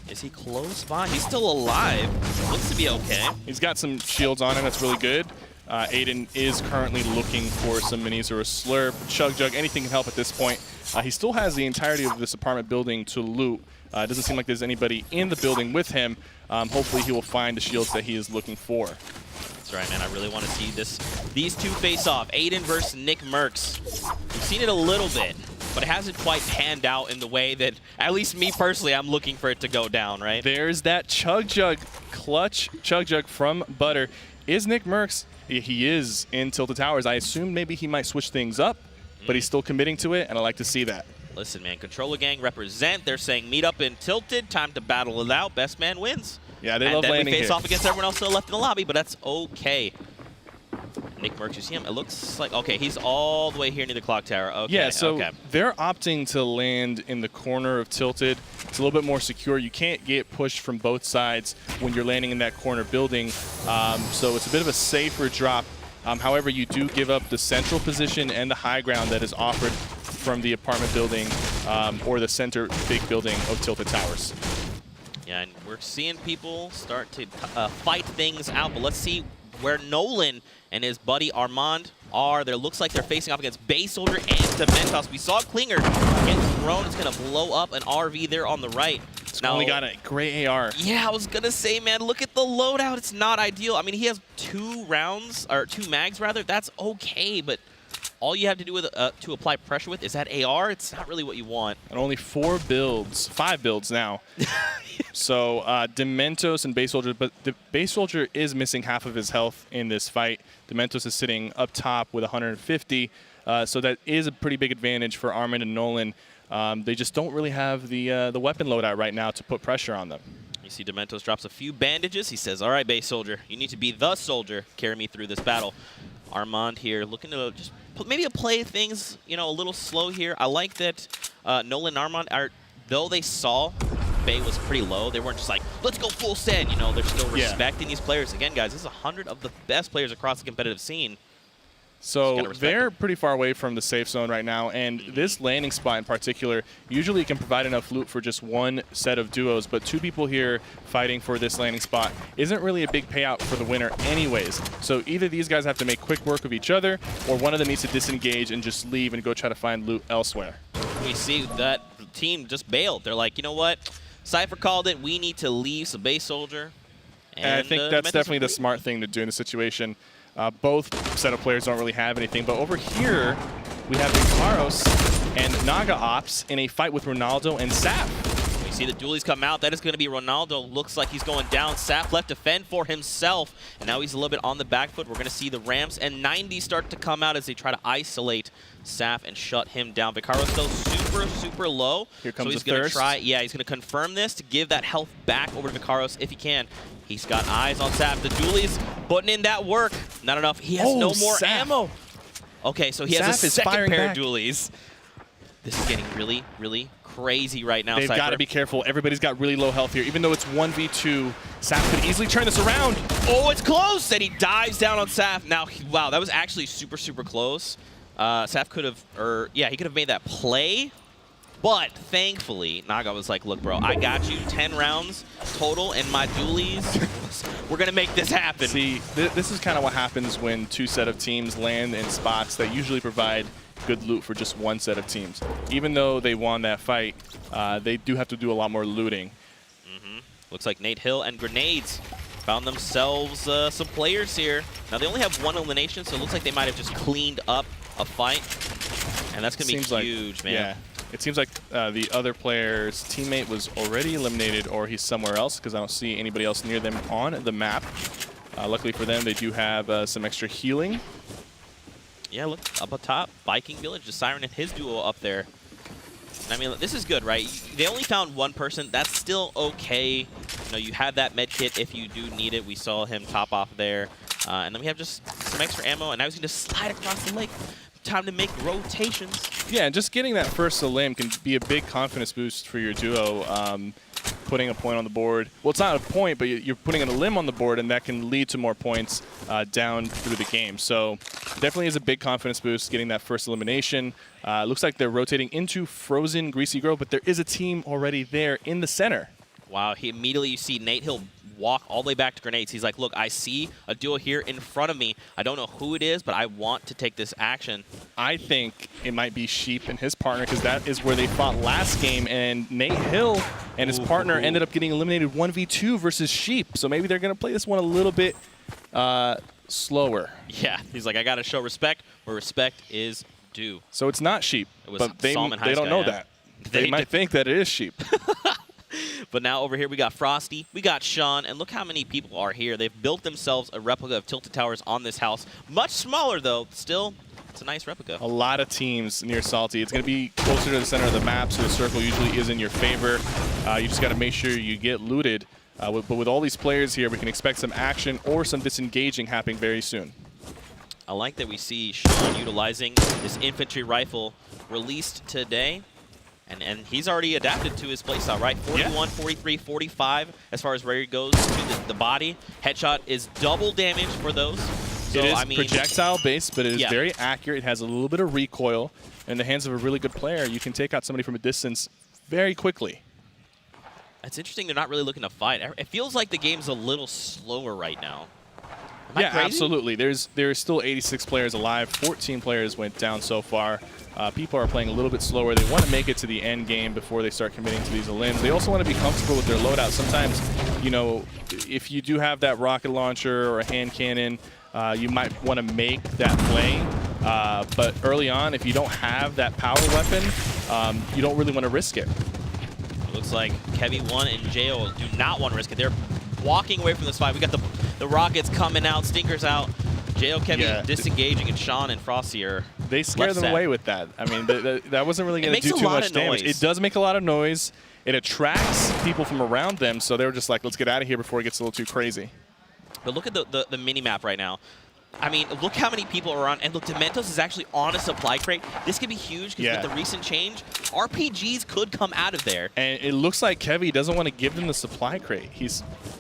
Is he close by? He's still alive. Looks to be okay. He's got some shields on him. That's really good. Aiden is currently looking for some minis or a slurp, chug jug, anything can help at this point. He still has the entirety of this apartment building to loot. It doesn't seem like there's anybody in the building with him. Hopefully he will find the shields that he is looking for. That's right, man. I really want to see these two face off. Aiden versus Nick Merckx. We've seen it a little bit, but it hasn't quite panned out in the way that, at least me personally, I'm looking for it to go down, right? There's that chug jug, clutch chug jug from Butter. Is Nick Merckx? He is in Tilted Towers. I assumed maybe he might switch things up, but he's still committing to it, and I like to see that. Listen, man, Controller Gang represent. They're saying meet up in Tilted, time to battle it out. Best man wins. Yeah, they love landing here. And then we face off against everyone else still left in the lobby, but that's okay. Nick Merckx, you see him? It looks like, okay, he's all the way here near the clock tower. Okay, yeah, so they're opting to land in the corner of Tilted. It's a little bit more secure. You can't get pushed from both sides when you're landing in that corner building, so it's a bit of a safer drop. However, you do give up the central position and the high ground that is offered from the apartment building or the center big building of Tilted Towers. Yeah, and we're seeing people start to fight things out, but let's see where Nolan and his buddy Armand are. There looks like they're facing off against Base Soldier and Dementos. We saw Klinger get thrown. It's going to blow up an RV there on the right. It's only got a gray AR. Yeah, I was going to say, man, look at the loadout. It's not ideal. I mean, he has 2 rounds, or 2 mags, rather. That's okay, but all you have to do with to apply pressure with is that AR. It's not really what you want. And only 4 builds, 5 builds now. So Dementos and Base Soldier, but the Base Soldier is missing half of his health in this fight. Dementos is sitting up top with 150, so that is a pretty big advantage for Armand and Nolan. They just don't really have the weapon loadout right now to put pressure on them. You see Dementos drops a few bandages. He says, all right, Base Soldier, you need to be the soldier. Carry me through this battle. Armand here looking to just maybe play things, a little slow here. I like that Nolan and Armand are, though they saw Bay was pretty low. They weren't just like, let's go full send. You know, they're still respecting these players. Again, guys, this is 100 of the best players across the competitive scene. So they're pretty far away from the safe zone right now, and this landing spot in particular usually can provide enough loot for just one set of duos, but 2 people here fighting for this landing spot isn't really a big payout for the winner anyways. So either these guys have to make quick work of each other, or one of them needs to disengage and just leave and go try to find loot elsewhere. We see that team just bailed. They're like, you know what? Cypher called it. We need to leave some base soldier. And I think that's definitely the smart thing to do in the situation. Both set of players don't really have anything, but over here we have Vicaros and Naga Ops in a fight with Ronaldo and Sap. We see the dualies come out. That is going to be Ronaldo. Looks like he's going down. Sap left to fend for himself, and now he's a little bit on the back foot. We're going to see the Rams and 90 start to come out as they try to isolate Sap and shut him down. Vicaros still super low. Here comes so he's the going to thirst. try. Yeah, he's going to confirm this to give that health back over to Vicaros if he can. He's got eyes on Sap. The dualies putting in that work. Not enough. He has no more ammo. Okay, so he has a second pair of dualies. This is getting really crazy right now. They've got to be careful. Everybody's got really low health here. Even though it's 1v2, Sap could easily turn this around. Oh, it's close. And he dives down on Sap. Now, wow, that was actually super close. Sap could have, he could have made that play. But thankfully, Naga was like, look, bro, I got you. 10 rounds total, and my dualies, we're going to make this happen. See, this is kind of what happens when 2 set of teams land in spots that usually provide good loot for just 1 set of teams. Even though they won that fight, they do have to do a lot more looting. Looks like Nate Hill and Grenades found themselves some players here. Now, they only have 1 elimination, so it looks like they might have just cleaned up a fight. And that's going to be huge, man. Yeah. It seems like the other player's teammate was already eliminated, or he's somewhere else, because I don't see anybody else near them on the map. Luckily for them, they do have some extra healing. Yeah, look, up top, Viking Village, the Siren and his duo up there. I mean, this is good, right? They only found 1 person. That's still okay. You know, you have that med kit if you do need it. We saw him top off there. And then we have just some extra ammo, and now he's going to slide across the lake. Time to make rotations. Yeah, just getting that first elim can be a big confidence boost for your duo. Putting a point on the board. Well, it's not a point, but you're putting an elim on the board, and that can lead to more points down through the game. So definitely is a big confidence boost getting that first elimination. Looks like they're rotating into Frozen Greasy Grove, but there is a team already there in the center. Wow, immediately you see Nate Hill walk all the way back to Grenades. He's like, look, I see a duo here in front of me. I don't know who it is, but I want to take this action. I think it might be Sheep and his partner, because that is where they fought last game, and Nate Hill and his partner ended up getting eliminated 1v2 versus Sheep. So maybe they're going to play this one a little bit slower. Yeah, he's like, I got to show respect where respect is due. So it's not Sheep, but they don't know that. They might think that it is Sheep. But now over here we got Frosty, we got Sean, and look how many people are here. They've built themselves a replica of Tilted Towers on this house. Much smaller though, still, it's a nice replica. A lot of teams near Salty. It's going to be closer to the center of the map, so the circle usually is in your favor. You just got to make sure you get looted. But with all these players here, we can expect some action or some disengaging happening very soon. I like that we see Sean utilizing this infantry rifle released today. And he's already adapted to his playstyle, right? 41, 43, 45 as far as where he goes to the body. Headshot is double damage for those. So, it is I mean, projectile-based, but it is very accurate. It has a little bit of recoil. In the hands of a really good player, you can take out somebody from a distance very quickly. It's interesting they're not really looking to fight. It feels like the game's a little slower right now. Am I crazy? Absolutely. There's still 86 players alive. 14 players went down so far. People are playing a little bit slower. They want to make it to the end game before they start committing to these elims. They also want to be comfortable with their loadout. Sometimes, you know, if you do have that rocket launcher or a hand cannon, you might want to make that play. But early on, if you don't have that power weapon, you don't really want to risk it. It looks like Kevy1 and Jo do not want to risk it. They're walking away from this fight. We got the rockets coming out, stinkers out. Jo, Kevy disengaging, and Sean and Frosty are They scare them away with that. I mean, that wasn't really going to do too much damage. It does make a lot of noise. It attracts people from around them, so they were just like, let's get out of here before it gets a little too crazy. But look at the mini-map right now. I mean, look how many people are on. And look, Dementos is actually on a supply crate. This could be huge because with the recent change, RPGs could come out of there. And it looks like Kevy doesn't want to give them the supply crate.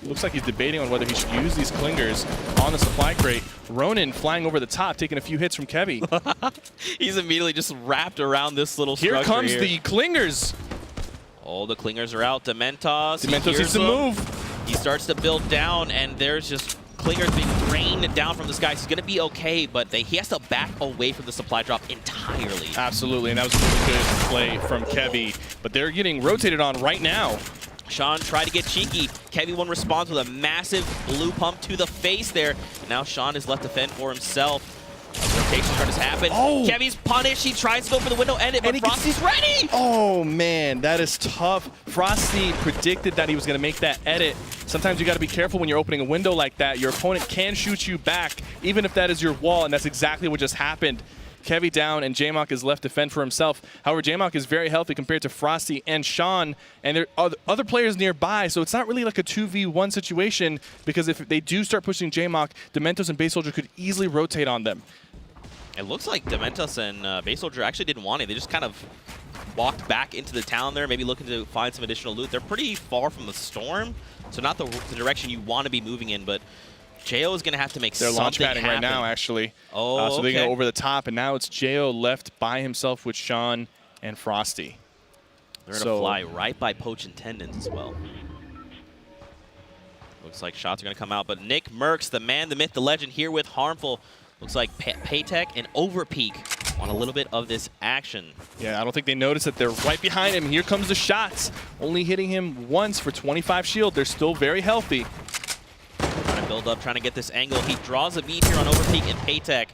Looks like he's debating on whether he should use these clingers on the supply crate. Ronin flying over the top, taking a few hits from Kevy. He's immediately just wrapped around this little structure here. Comes the clingers. Oh, the clingers are out. Dementos needs to move. He starts to build down, and there's just clingers being rained down from the sky. He's going to be okay, but he has to back away from the supply drop entirely. Absolutely, and that was a really good play from Kevy. But they're getting rotated on right now. Sean tried to get cheeky. Kevy one responds with a massive blue pump to the face there. And now Sean is left to fend for himself. Rotation starting to happen. Oh. Kevy's punished. He tries to go for the window edit, but Frosty's ready. Oh man, that is tough. Frosty predicted that he was going to make that edit. Sometimes you got to be careful when you're opening a window like that. Your opponent can shoot you back, even if that is your wall, and that's exactly what just happened. Kevy down, and J-Mock is left to fend for himself. However, J-Mock is very healthy compared to Frosty and Sean, and there are other players nearby, so it's not really like a 2v1 situation, because if they do start pushing J-Mock, Dementos and Base Soldier could easily rotate on them. It looks like Dementos and Base Soldier actually didn't want it. They just kind of walked back into the town there, maybe looking to find some additional loot. They're pretty far from the storm, so not the direction you want to be moving in, but Jo is going to have to make something happen. They're launch padding right now, actually. Oh, so they go over the top, and now it's Jo left by himself with Sean and Frosty. They're going to fly right by Poach and Tendons as well. Looks like shots are going to come out, but Nick Merckx, the man, the myth, the legend, here with Harmful. Looks like Paytech and Overpeak on a little bit of this action. Yeah, I don't think they noticed that they're right behind him. Here comes the shots. Only hitting him once for 25 shield. They're still very healthy. Trying to build up, trying to get this angle. He draws a beat here on Overpeak and Paytech.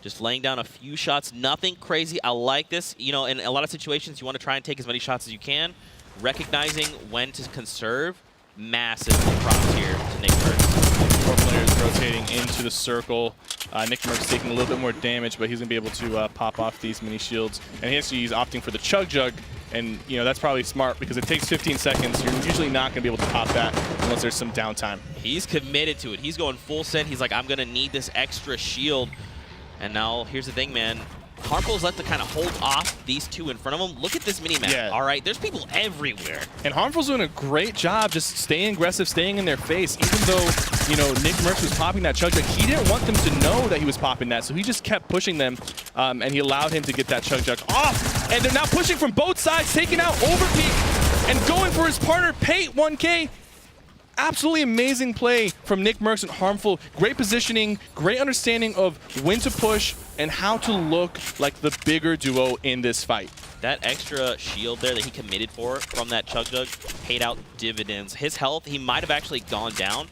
Just laying down a few shots. Nothing crazy. I like this. You know, in a lot of situations, you want to try and take as many shots as you can. Recognizing when to conserve. Massive props here to Nick Merckx. 4 players rotating into the circle. Nick Merckx taking a little bit more damage, but he's going to be able to pop off these mini shields. And he's opting for the Chug Jug, and you know that's probably smart because it takes 15 seconds. You're usually not going to be able to pop that unless there's some downtime. He's committed to it. He's going full send. He's like, I'm going to need this extra shield. And now, here's the thing, man. Harmful's left to kind of hold off these two in front of him. Look at this mini-map. Yeah. All right, there's people everywhere. And Harmful's doing a great job just staying aggressive, staying in their face. Even though, you know, Nick Merckx was popping that Chug Jug, he didn't want them to know that he was popping that, so he just kept pushing them, and he allowed him to get that Chug Jug off. And they're now pushing from both sides, taking out Overpeak and going for his partner, Pate 1K. Absolutely amazing play from Nick Merckx and Harmful. Great positioning, great understanding of when to push and how to look like the bigger duo in this fight. That extra shield there that he committed for from that Chug Jug paid out dividends. His health, he might have actually gone down,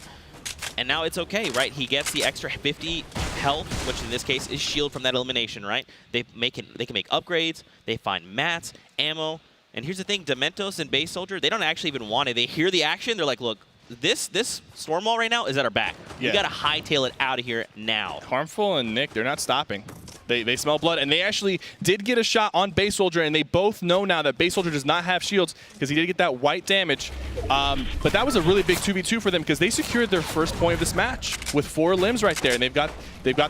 and now it's okay, right? He gets the extra 50 health, which in this case is shield from that elimination, right? They can make upgrades, they find mats, ammo, and here's the thing, Dementos and Base Soldier, they don't actually even want it. They hear the action, they're like, look, this storm wall right now is at our back. Yeah. We got to hightail it out of here now. Harmful and Nick, they're not stopping. They smell blood, and they actually did get a shot on Base Soldier, and they both know now that Base Soldier does not have shields because he did get that white damage. But that was a really big 2v2 for them because they secured their first point of this match with 4 limbs right there, and they've got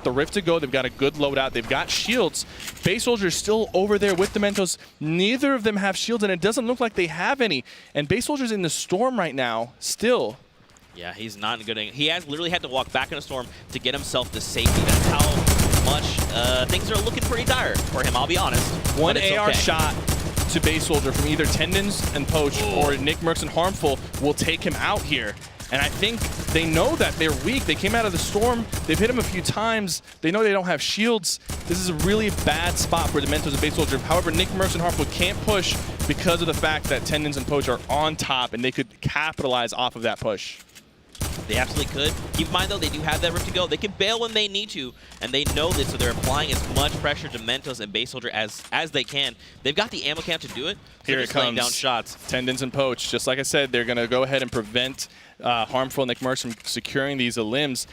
the Rift to go. They've got a good loadout. They've got shields. Base Soldier is still over there with Dementos. Neither of them have shields, and it doesn't look like they have any. And Base Soldier's in the storm right now still. Yeah, he's not good. He has literally had to walk back in a storm to get himself to safety. That's how much things are looking pretty dire for him, I'll be honest. One AR shot to Base Soldier from either Tendons and Poach or Nick Merckx and Harmful will take him out here. And I think they know that they're weak. They came out of the storm. They've hit him a few times. They know they don't have shields. This is a really bad spot for Dementos and Base Soldier. However, Nick Merckx and Harmful can't push because of the fact that Tendons and Poach are on top, and they could capitalize off of that push. They absolutely could. Keep in mind, though, they do have that Rift to go. They can bail when they need to, and they know this, so they're applying as much pressure to Mentos and Base Soldier as they can. They've got the ammo camp to do it, so Here they're it just laying comes. down shots. Tendons and Poach. Just like I said, they're going to go ahead and prevent Harmful and Nick Merckx from securing these limbs.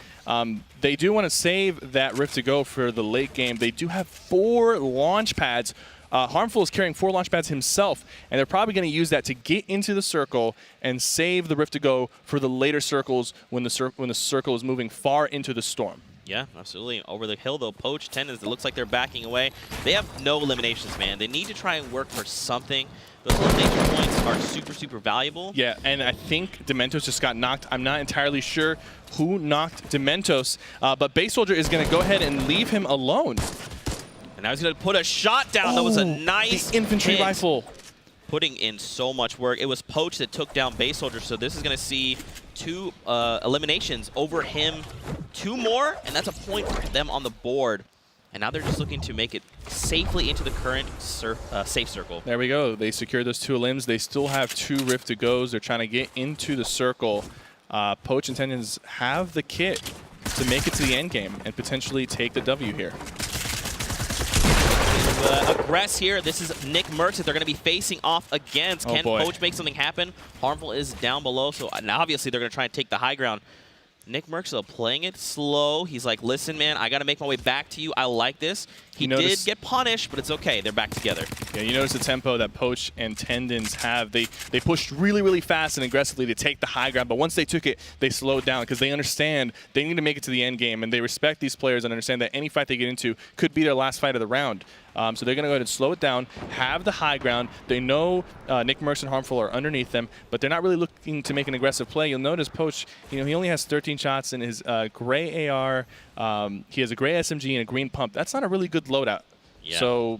They do want to save that Rift to go for the late game. They do have 4 launch pads. Harmful is carrying 4 launch pads himself, and they're probably going to use that to get into the circle and save the Rift to go for the later circles when the circle is moving far into the storm. Yeah, absolutely. Over the hill, though, Poach, Tendons, it looks like they're backing away. They have no eliminations, man. They need to try and work for something. Those elimination points are super, super valuable. Yeah, and I think Dementos just got knocked. I'm not entirely sure who knocked Dementos, but Base Soldier is going to go ahead and leave him alone. And now he's going to put a shot down. That was a nice the infantry hit. rifle. Putting in so much work. It was Poach that took down Base Soldier, so this is going to see 2 eliminations over him. 2 more, and that's a point for them on the board. And now they're just looking to make it safely into the current safe circle. There we go. They secured those 2 limbs. They still have 2 Rift to goes. They're trying to get into the circle. Poach and Tendons have the kit to make it to the end game and potentially take the W here. Aggress here. This is Nick Merckx that they're going to be facing off against. Can Poach make something happen? Harmful is down below, so now obviously they're going to try and take the high ground. Nick Merckx, though, playing it slow. He's like, listen, man, I got to make my way back to you. I like this. He did get punished, but it's okay. They're back together. Yeah, you notice the tempo that Poach and Tendons have. They pushed really, really fast and aggressively to take the high ground, but once they took it, they slowed down because they understand they need to make it to the end game, and they respect these players and understand that any fight they get into could be their last fight of the round. So they're going to go ahead and slow it down, have the high ground. They know Nick Merckx and Harmful are underneath them, but they're not really looking to make an aggressive play. You'll notice Poach, he only has 13 shots in his gray AR. He has a gray SMG and a green pump. That's not a really good loadout. Yeah. So,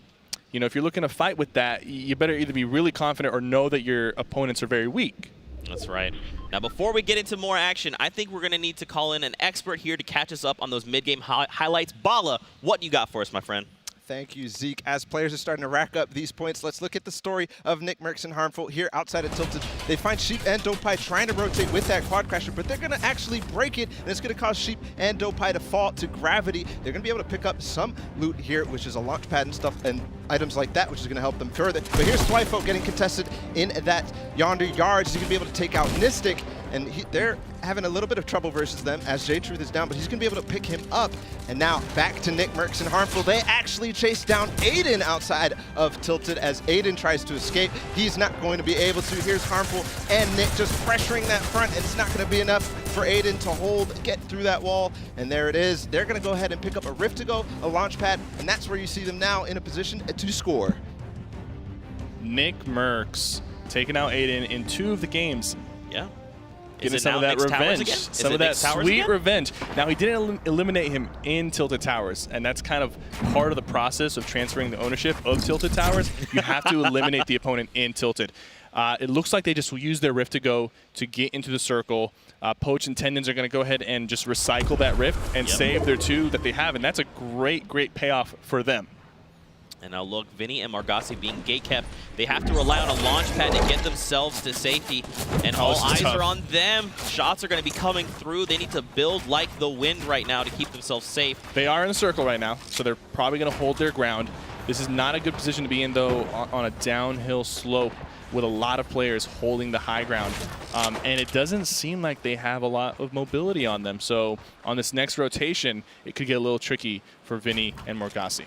if you're looking to fight with that, you better either be really confident or know that your opponents are very weak. That's right. Now, before we get into more action, I think we're going to need to call in an expert here to catch us up on those mid-game highlights. Bala, what you got for us, my friend? Thank you, Zeke. As players are starting to rack up these points, let's look at the story of Nick Merckx and Harmful here outside of Tilted. They find Sheep and Dopeye trying to rotate with that quad crasher, but they're going to actually break it, and it's going to cause Sheep and Dopeye to fall to gravity. They're going to be able to pick up some loot here, which is a launch pad and stuff and items like that, which is going to help them further. But here's Twyfo getting contested in that yonder yards. He's going to be able to take out Nistic, and they're having a little bit of trouble versus them as J-Truth is down, but he's going to be able to pick him up. And now back to Nick Merckx and Harmful. They actually chase down Aiden outside of Tilted as Aiden tries to escape. He's not going to be able to. Here's Harmful and Nick just pressuring that front, and it's not going to be enough for Aiden to get through that wall. And there it is. They're going to go ahead and pick up a Rift to go, a launch pad, and that's where you see them now in a position to score. Nick Merckx taking out Aiden in 2 of the games. Yeah. Getting some of that revenge, some of that sweet revenge. Now, he didn't eliminate him in Tilted Towers, and that's kind of part of the process of transferring the ownership of Tilted Towers. You have to eliminate the opponent in Tilted. It looks like they just use their Rift to go to get into the circle. Poach and Tendons are going to go ahead and just recycle that Rift and save their 2 that they have, and that's a great, great payoff for them. And now look, Vinny and Margassi being gate-kept. They have to rely on a launch pad to get themselves to safety. And all eyes are on them. Shots are going to be coming through. They need to build like the wind right now to keep themselves safe. They are in the circle right now, so they're probably going to hold their ground. This is not a good position to be in, though, on a downhill slope with a lot of players holding the high ground. And it doesn't seem like they have a lot of mobility on them. So on this next rotation, it could get a little tricky for Vinny and Margassi.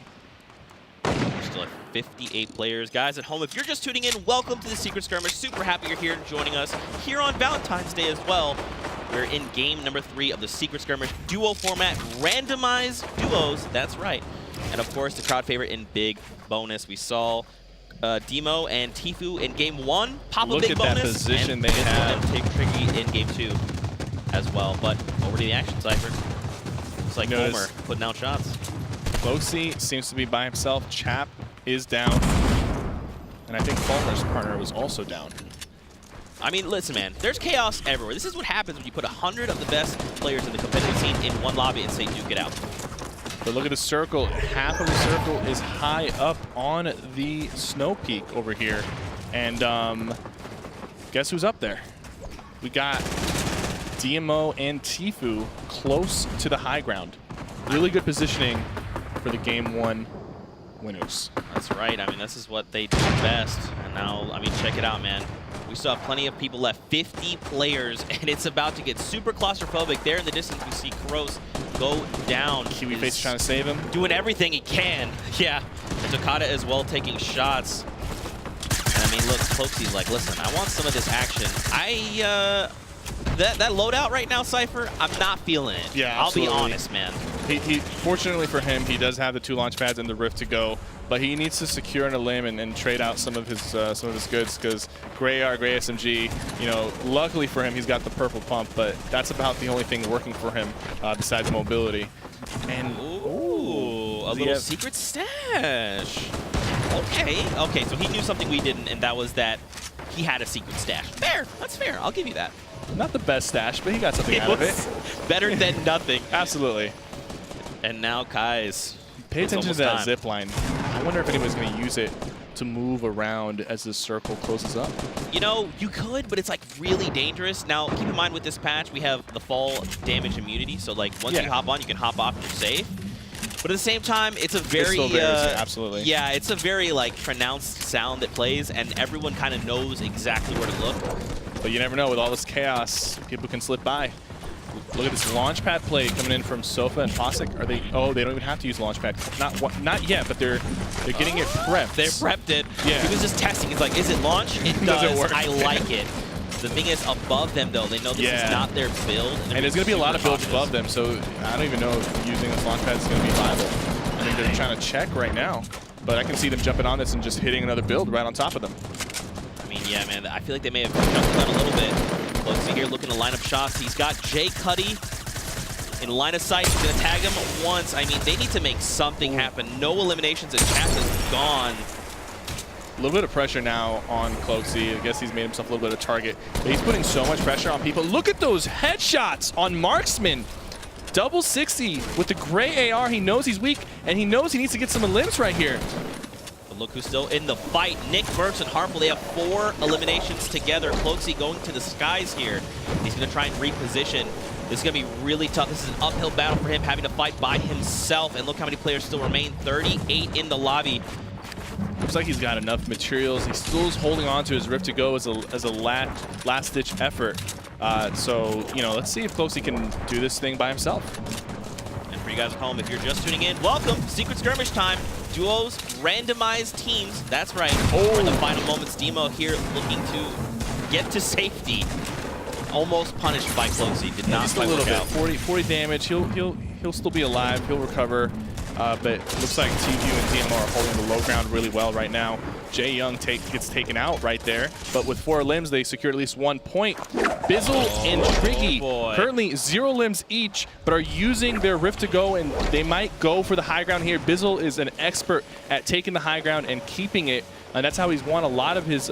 Still at 58 players. Guys at home, if you're just tuning in, welcome to the Secret Skirmish. Super happy you're here joining us here on Valentine's Day as well. We're in game number 3 of the Secret Skirmish duo format, randomized duos, that's right. And of course, the crowd favorite in big bonus. We saw Demo and Tfue in game 1 pop a big bonus. Look at that position they have. Take tricky in game 2 as well. But over to the action, Cypher. Looks like Homer putting out shots. Boxy seems to be by himself. Chap is down. And I think Fulmer's partner was also down. I mean, listen, man, there's chaos everywhere. This is what happens when you put 100 of the best players in the competitive scene in one lobby and say, duke it out. But look at the circle. Half of the circle is high up on the snow peak over here. And guess who's up there? We got DMO and Tfue close to the high ground. Really good positioning for the game 1 winners. That's right. I mean, this is what they do best. And now, I mean, check it out, man. We still have plenty of people left, 50 players, and it's about to get super claustrophobic. There in the distance, we see Kroos go down. Kiwi Face trying to save him. Doing everything he can. Yeah. And Takata as well taking shots. And I mean, look, Cloaksy's like, listen, I want some of this action. that loadout right now, Cypher, I'm not feeling it. Yeah, I'll absolutely. be honest, man. He fortunately for him, he does have the 2 launch pads and the Rift to go, but he needs to secure an limb and trade out some of his goods, because Gray SMG, you know, luckily for him, he's got the purple pump, but that's about the only thing working for him besides mobility. And ooh, a little secret stash. Okay, so he knew something we didn't, and that was that he had a secret stash. Fair, that's fair. I'll give you that. Not the best stash, but he got something out of it. Better than nothing. Absolutely. And now Kai's. Pay attention to that zip line. I wonder if anybody's going to use it to move around as the circle closes up. You know, you could, but it's like really dangerous. Now, keep in mind with this patch, we have the fall damage immunity. So like once you hop on, you can hop off and you're safe. But at the same time, it's a very, absolutely. Yeah, it's a very like pronounced sound that plays, and everyone kind of knows exactly where to look. But you never know, with all this chaos, people can slip by. Look at this launchpad play coming in from Sofa and Fossick. Are they? Oh, they don't even have to use launchpad. Not yet, but they're getting it prepped. They prepped it. Yeah. He was just testing. He's like, is it launch? It does. Does it work? I like it. The thing is, above them though, they know this is not their build. And there's going to be a lot of builds above them, so I don't even know if using this launchpad is going to be viable. I think they're trying to check right now, but I can see them jumping on this and just hitting another build right on top of them. I mean, yeah, man, I feel like they may have jumped on a little bit. Look here, looking to line up shots. He's got Jay Cuddy in line of sight. He's going to tag him once. I mean, they need to make something happen. No eliminations, and Chat is gone. A little bit of pressure now on Cloaksy. I guess he's made himself a little bit of a target. But he's putting so much pressure on people. Look at those headshots on Marksman. Double 60 with the gray AR. He knows he's weak, and he knows he needs to get some limbs right here. But look who's still in the fight. Nick Merckx and Harmful, they have 4 eliminations together. Cloaksy going to the skies here. He's going to try and reposition. This is going to be really tough. This is an uphill battle for him, having to fight by himself. And look how many players still remain. 38 in the lobby. Looks like he's got enough materials. He still is holding on to his Rift to go as a last-ditch effort. So, you know, let's see if Cloaksy can do this thing by himself. And for you guys at home, if you're just tuning in, welcome. Secret Skirmish time. Duos, randomized teams. That's right. For the final moments, Demo here looking to get to safety. Almost punished by Cloaksy. Did not just a quite little work bit. out. 40 damage. He'll still be alive. He'll recover. But it looks like TQ and DMO are holding the low ground really well right now. Jay Young gets taken out right there. But with 4 limbs, they secured at least 1 point. Bizzle and Triggy currently 0 limbs each, but are using their Rift to go, and they might go for the high ground here. Bizzle is an expert at taking the high ground and keeping it. And that's how he's won a lot of his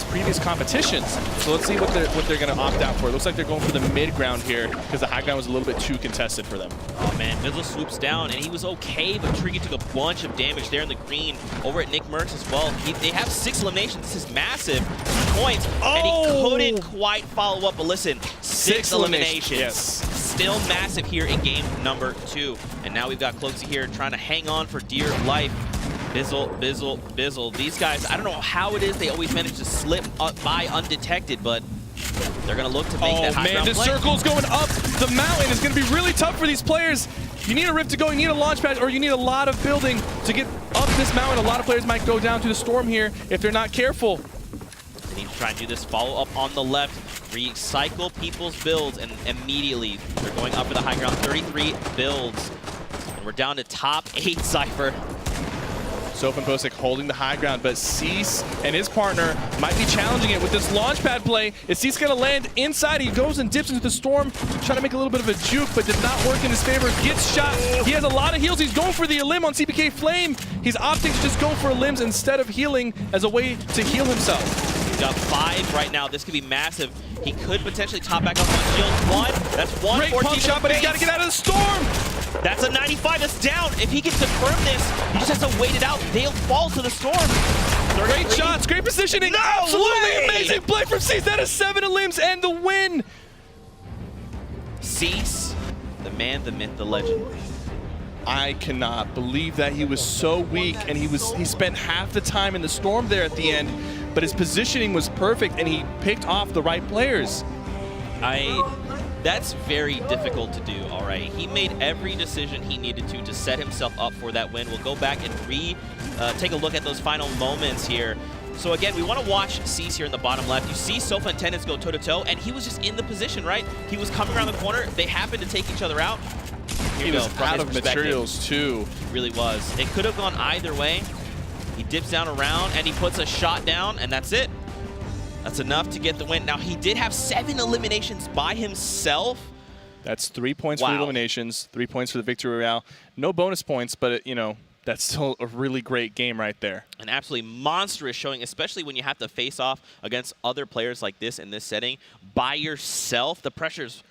previous competitions. So let's see what they're going to opt out for. It looks like they're going for the mid ground here because the high ground was a little bit too contested for them. Oh man, Bizzle swoops down, and he was okay, but Triggy took a bunch of damage there in the green. Over at Nick Merckx as well. They have 6 eliminations. This is massive points, and he couldn't quite follow up. But listen, 6 eliminations. Yes. Still massive here in game number 2. And now we've got Cloaksy here trying to hang on for dear life. Bizzle. These guys, I don't know how it is they always manage to slip by undetected, but they're going to look to make that high ground play. Oh man, this circle's going up the mountain. It's going to be really tough for these players. You need a Rift to go, you need a launch pad, or you need a lot of building to get up this mountain. A lot of players might go down to the storm here if they're not careful. They need to try and do this follow up on the left, recycle people's builds, and immediately they're going up for the high ground. 33 builds. And we're down to top 8, Cypher. Sofa and Posick holding the high ground, but Cease and his partner might be challenging it with this launch pad play. Is Cease going to land inside? He goes and dips into the storm, trying to make a little bit of a juke, but did not work in his favor. Gets shot. He has a lot of heals. He's going for the limb on CPK Flame. He's opting to just go for limbs instead of healing as a way to heal himself. He's got 5 right now. This could be massive. He could potentially top back up on shield. 1. That's 1. Great pump shot, but he's got to get out of the storm. That's a 95. That's down. If he can confirm this, he just has to wait it out. They'll fall to the storm. Great shots, great positioning. No Absolutely way! Amazing play from Cease. That is 7 limbs and the win. Cease, the man, the myth, the legend. I cannot believe that he was so weak, and he spent half the time in the storm there at the end, but his positioning was perfect, and he picked off the right players. That's very difficult to do, all right? He made every decision he needed to set himself up for that win. We'll go back and take a look at those final moments here. So again, we want to watch Cease here in the bottom left. You see Sofa and Tennis go toe-to-toe, and he was just in the position, right? He was coming around the corner. They happened to take each other out. He was out of materials, too. Really was. It could have gone either way. He dips down around, and he puts a shot down, and that's it. That's enough to get the win. Now, he did have 7 eliminations by himself. That's 3 points for the eliminations, 3 points for the victory royale. No bonus points, but, you know, that's still a really great game right there. An absolutely monstrous showing, especially when you have to face off against other players like this in this setting by yourself. The pressure's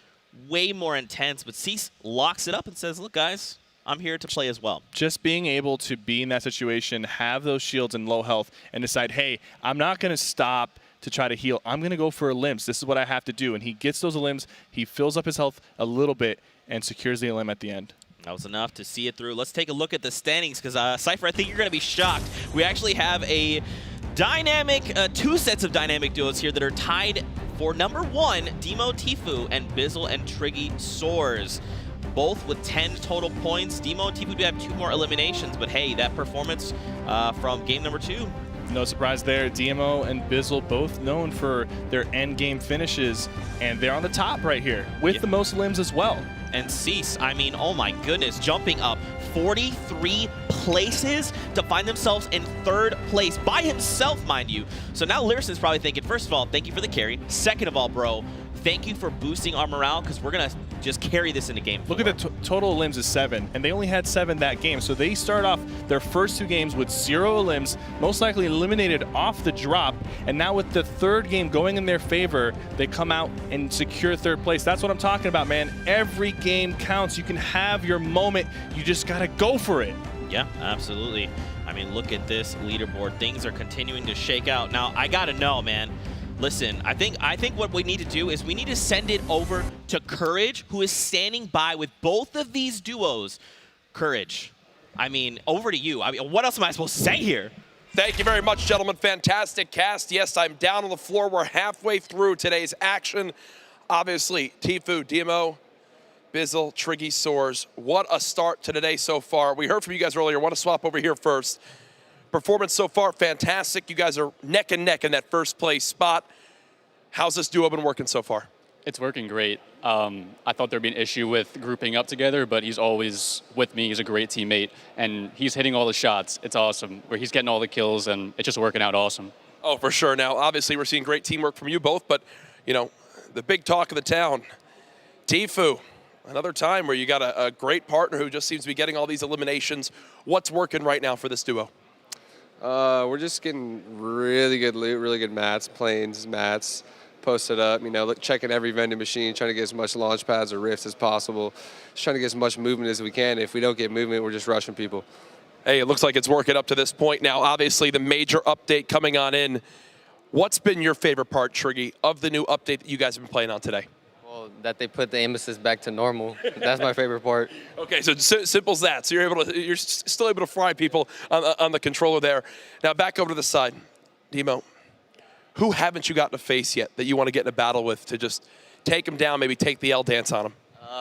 way more intense, but Cease locks it up and says, look, guys, I'm here to play as well. Just being able to be in that situation, have those shields and low health, and decide, hey, I'm not going to stop to try to heal. I'm going to go for a limbs. This is what I have to do. And he gets those limbs. He fills up his health a little bit and secures the limb at the end. That was enough to see it through. Let's take a look at the standings because, Cypher, I think you're going to be shocked. We actually have a dynamic, 2 sets of dynamic duos here that are tied for number 1, Demo Tfue and Bizzle and Triggy Soars. Both with 10 total points. Demo and Tfue do have 2 more eliminations, but hey, that performance from game number 2. No surprise there. DMO and Bizzle both known for their end game finishes, and they're on the top right here with the most limbs as well. And Cease, I mean, oh my goodness, jumping up 43 places to find themselves in 3rd place by himself, mind you. So now Lyrison's probably thinking, first of all, thank you for the carry. Second of all, bro, thank you for boosting our morale because we're going to just carry this into game 4. Look at the total limbs is 7, and they only had 7 that game. So they start off their first 2 games with 0 limbs, most likely eliminated off the drop. And now with the 3rd game going in their favor, they come out and secure 3rd place. That's what I'm talking about, man. Every game counts. You can have your moment. You just got to go for it. Yeah, absolutely. I mean, look at this leaderboard. Things are continuing to shake out. Now, I got to know, man. Listen, I think what we need to do is we need to send it over to Courage, who is standing by with both of these duos. Courage, I mean, over to you. I mean, what else am I supposed to say here? Thank you very much, gentlemen. Fantastic cast. Yes, I'm down on the floor. We're halfway through today's action. Obviously, Tfue, Demo, Bizzle, Triggy, Soars. What a start to today so far. We heard from you guys earlier. I want to swap over here first. Performance so far, fantastic. You guys are neck and neck in that 1st place spot. How's this duo been working so far? It's working great. I thought there'd be an issue with grouping up together, but he's always with me. He's a great teammate, and he's hitting all the shots. It's awesome. Where he's getting all the kills, and it's just working out awesome. Oh, for sure. Now, obviously, we're seeing great teamwork from you both, but, you know, the big talk of the town, Tfue. Another time where you got a great partner who just seems to be getting all these eliminations. What's working right now for this duo? We're just getting really good loot, really good mats, planes, mats, posted up, you know, checking every vending machine, trying to get as much launch pads or rifts as possible, just trying to get as much movement as we can. If we don't get movement, we're just rushing people. Hey, it looks like it's working up to this point now. Obviously, the major update coming on in. What's been your favorite part, Triggy, of the new update that you guys have been playing on today? Well, that they put the aim assist back to normal. That's my favorite part. Okay, so simple as that. So you're still able to fry people on the controller there. Now back over to the side, Demo. Who haven't you gotten to face yet that you want to get in a battle with to just take them down, maybe take the L dance on them?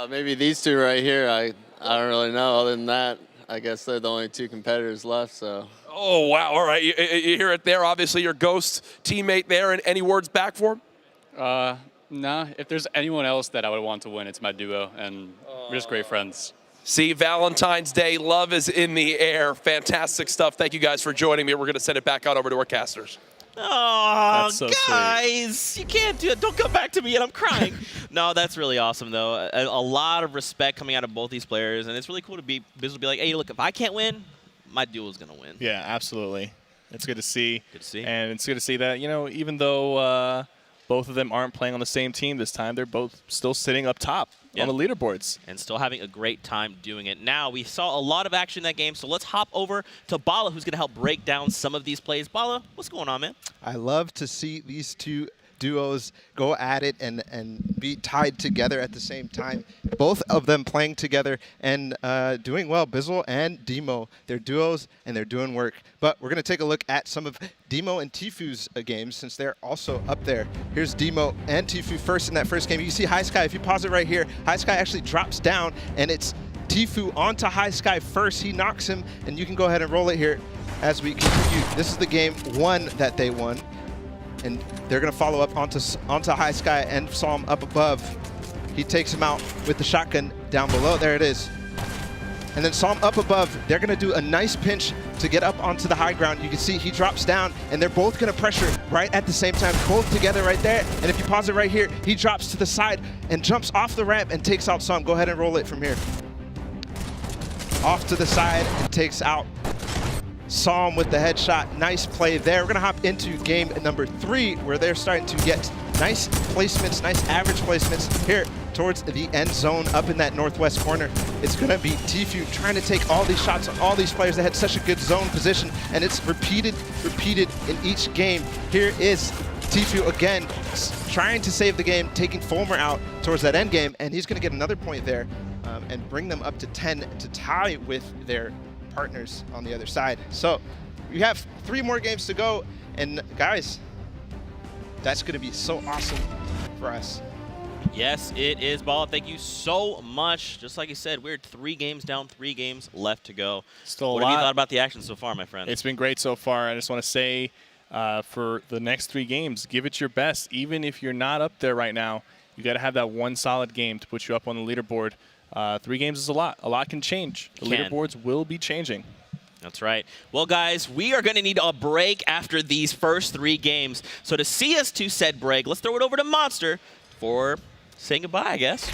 Maybe these 2 right here. I don't really know. Other than that, I guess they're the only 2 competitors left. So. Oh wow! All right, you hear it there. Obviously, your Ghost teammate there. And any words back for him? Nah, if there's anyone else that I would want to win, it's my duo, and we're just great friends. See, Valentine's Day, love is in the air. Fantastic stuff. Thank you guys for joining me. We're going to send it back out over to our casters. Oh, so guys, sweet. You can't do it. Don't come back to me and I'm crying. No, that's really awesome, though. A lot of respect coming out of both these players, and it's really cool to be like, hey, look, if I can't win, my duo's going to win. Yeah, absolutely. It's good to see. Good to see. And it's good to see that, you know, even though both of them aren't playing on the same team this time, they're both still sitting up top on the leaderboards. And still having a great time doing it. Now, we saw a lot of action in that game, so let's hop over to Bala, who's going to help break down some of these plays. Bala, what's going on, man? I love to see these 2 duos go at it and be tied together at the same time. Both of them playing together and doing well. Bizzle and Demo, they're duos and they're doing work. But we're going to take a look at some of Demo and Tfue's games since they're also up there. Here's Demo and Tfue first in that first game. You see High Sky, if you pause it right here, High Sky actually drops down and it's Tfue onto High Sky first. He knocks him and you can go ahead and roll it here. as we continue. This is the game 1 that they won, and they're gonna follow up onto High Sky and Psalm up above. He takes him out with the shotgun down below. There it is. And then Psalm up above, they're gonna do a nice pinch to get up onto the high ground. You can see he drops down, and they're both gonna pressure right at the same time, both together right there. And if you pause it right here, he drops to the side and jumps off the ramp and takes out Psalm. Go ahead and roll it from here. Off to the side and takes out Psalm with the headshot. Nice play there. We're gonna hop into game number 3, where they're starting to get nice placements, nice average placements here towards the end zone up in that northwest corner. It's gonna be Tfue trying to take all these shots on all these players that had such a good zone position, and it's repeated in each game. Here is Tfue again, trying to save the game, taking Fulmer out towards that end game, and he's gonna get another point there and bring them up to 10 to tie with their partners on the other side. So we have 3 more games to go, and guys, that's gonna be so awesome for us. Yes, it is, Ball. Thank you so much. Just like you said, we're 3 games down, 3 games left to go. Still a what lot. have you thought about the action so far, my friend? It's been great so far. I just want to say for the next 3 games, give it your best. Even if you're not up there right now, you got to have that one solid game to put you up on the leaderboard. 3 games is a lot. A lot can change. The leaderboards will be changing. That's right. Well, guys, we are going to need a break after these first 3 games. So to see us to said break, let's throw it over to Monster for saying goodbye, I guess.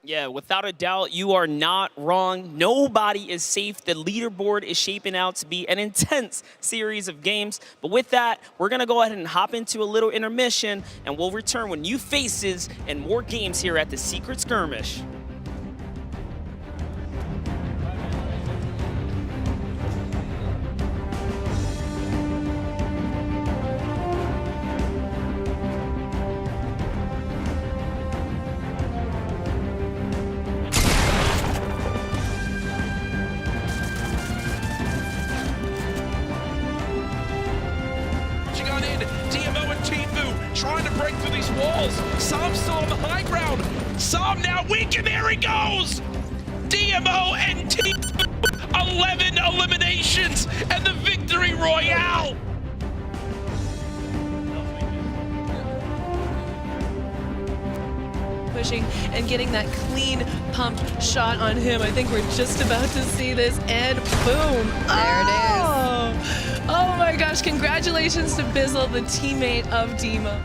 Yeah, without a doubt, you are not wrong. Nobody is safe. The leaderboard is shaping out to be an intense series of games. But with that, we're going to go ahead and hop into a little intermission, and we'll return with new faces and more games here at the Secret Skirmish. Trying to break through these walls. Psalm's still on the high ground. Psalm now weak, and there he goes. DMO and T 11 eliminations and the victory royale. Pushing and getting that clean pump shot on him. I think we're just about to see this, and boom. There it is. Oh my gosh, congratulations to Bizzle, the teammate of Dima.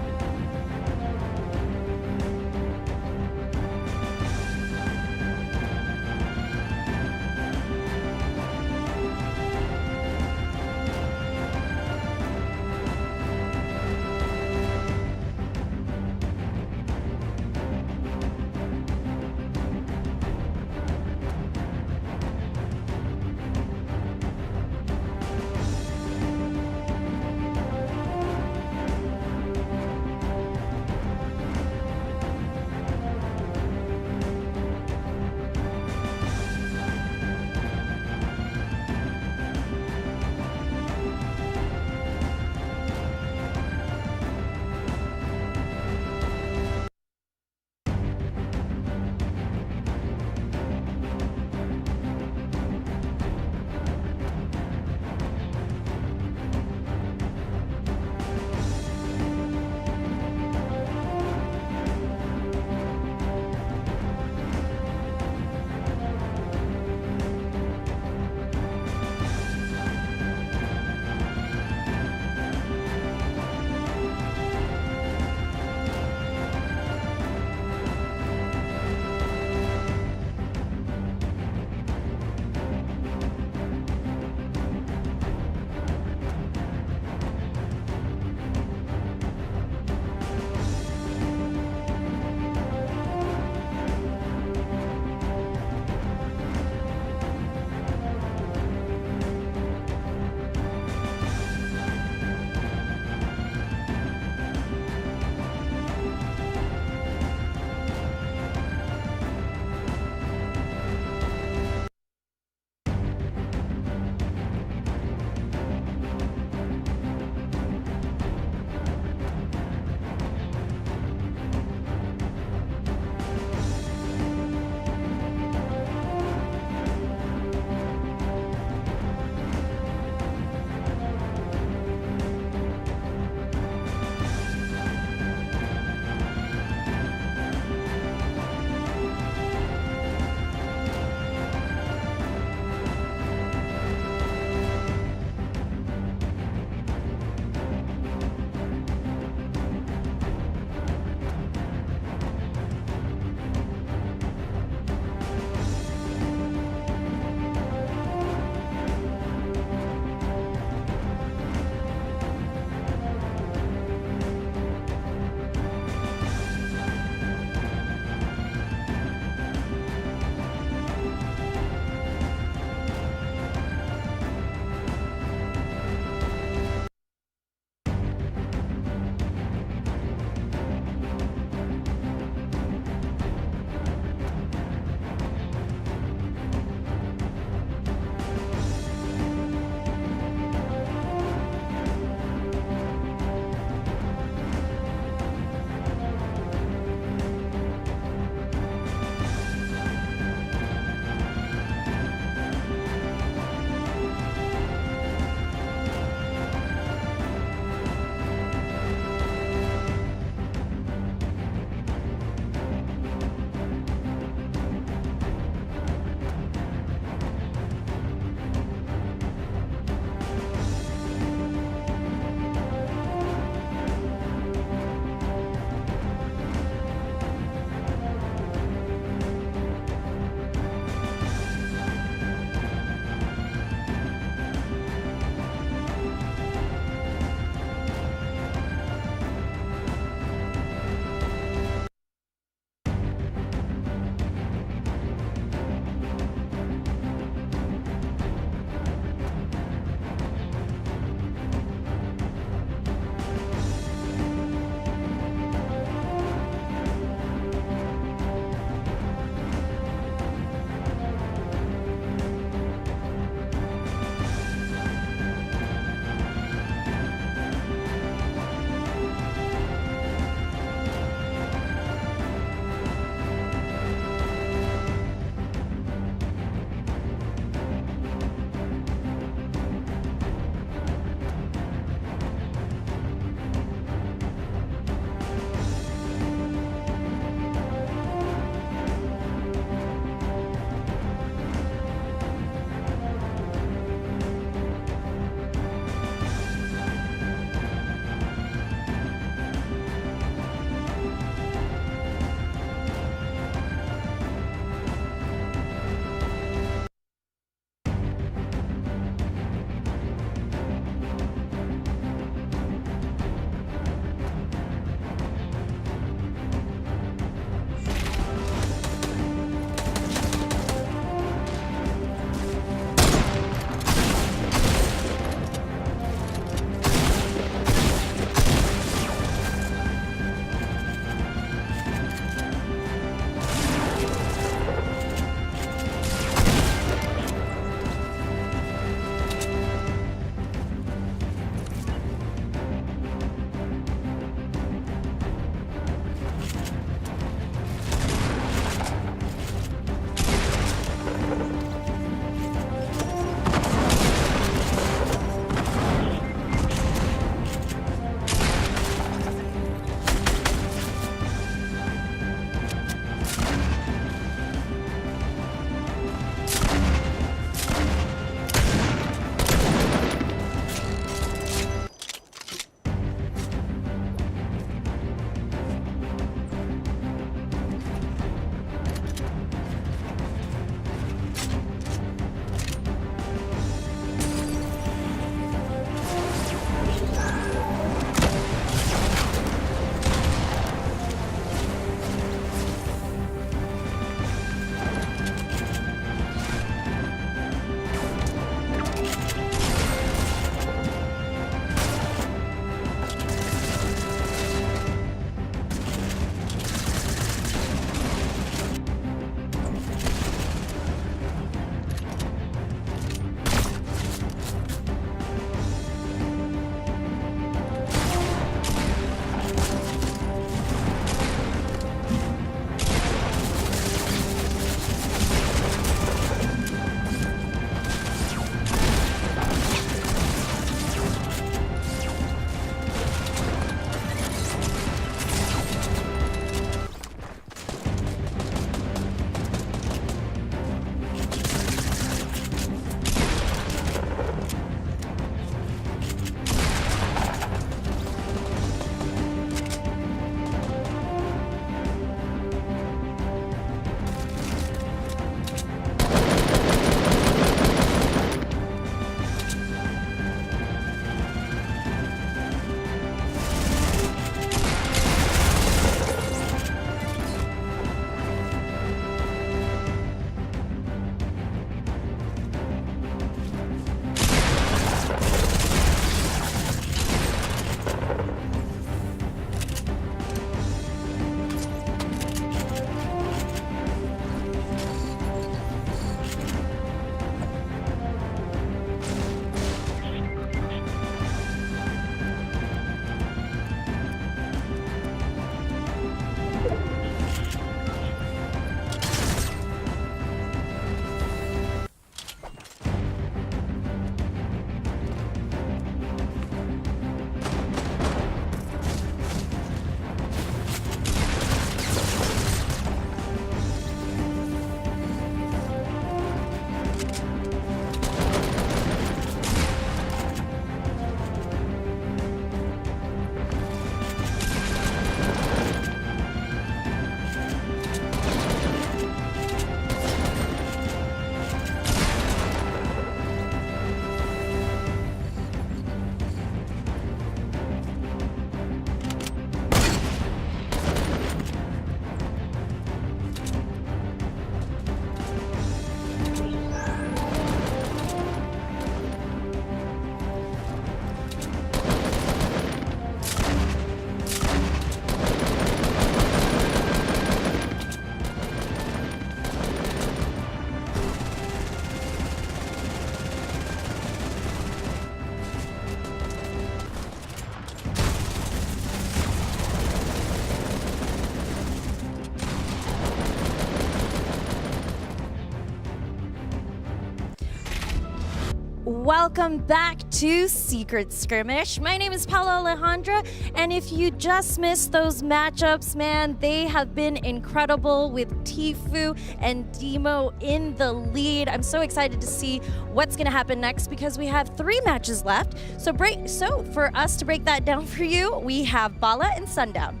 Welcome back to Secret Skirmish. My name is Paula Alejandra, and if you just missed those matchups, man, they have been incredible with Tfue and Demo in the lead. I'm so excited to see what's going to happen next because we have 3 matches left. So for us to break that down for you, we have Bala and Sundown.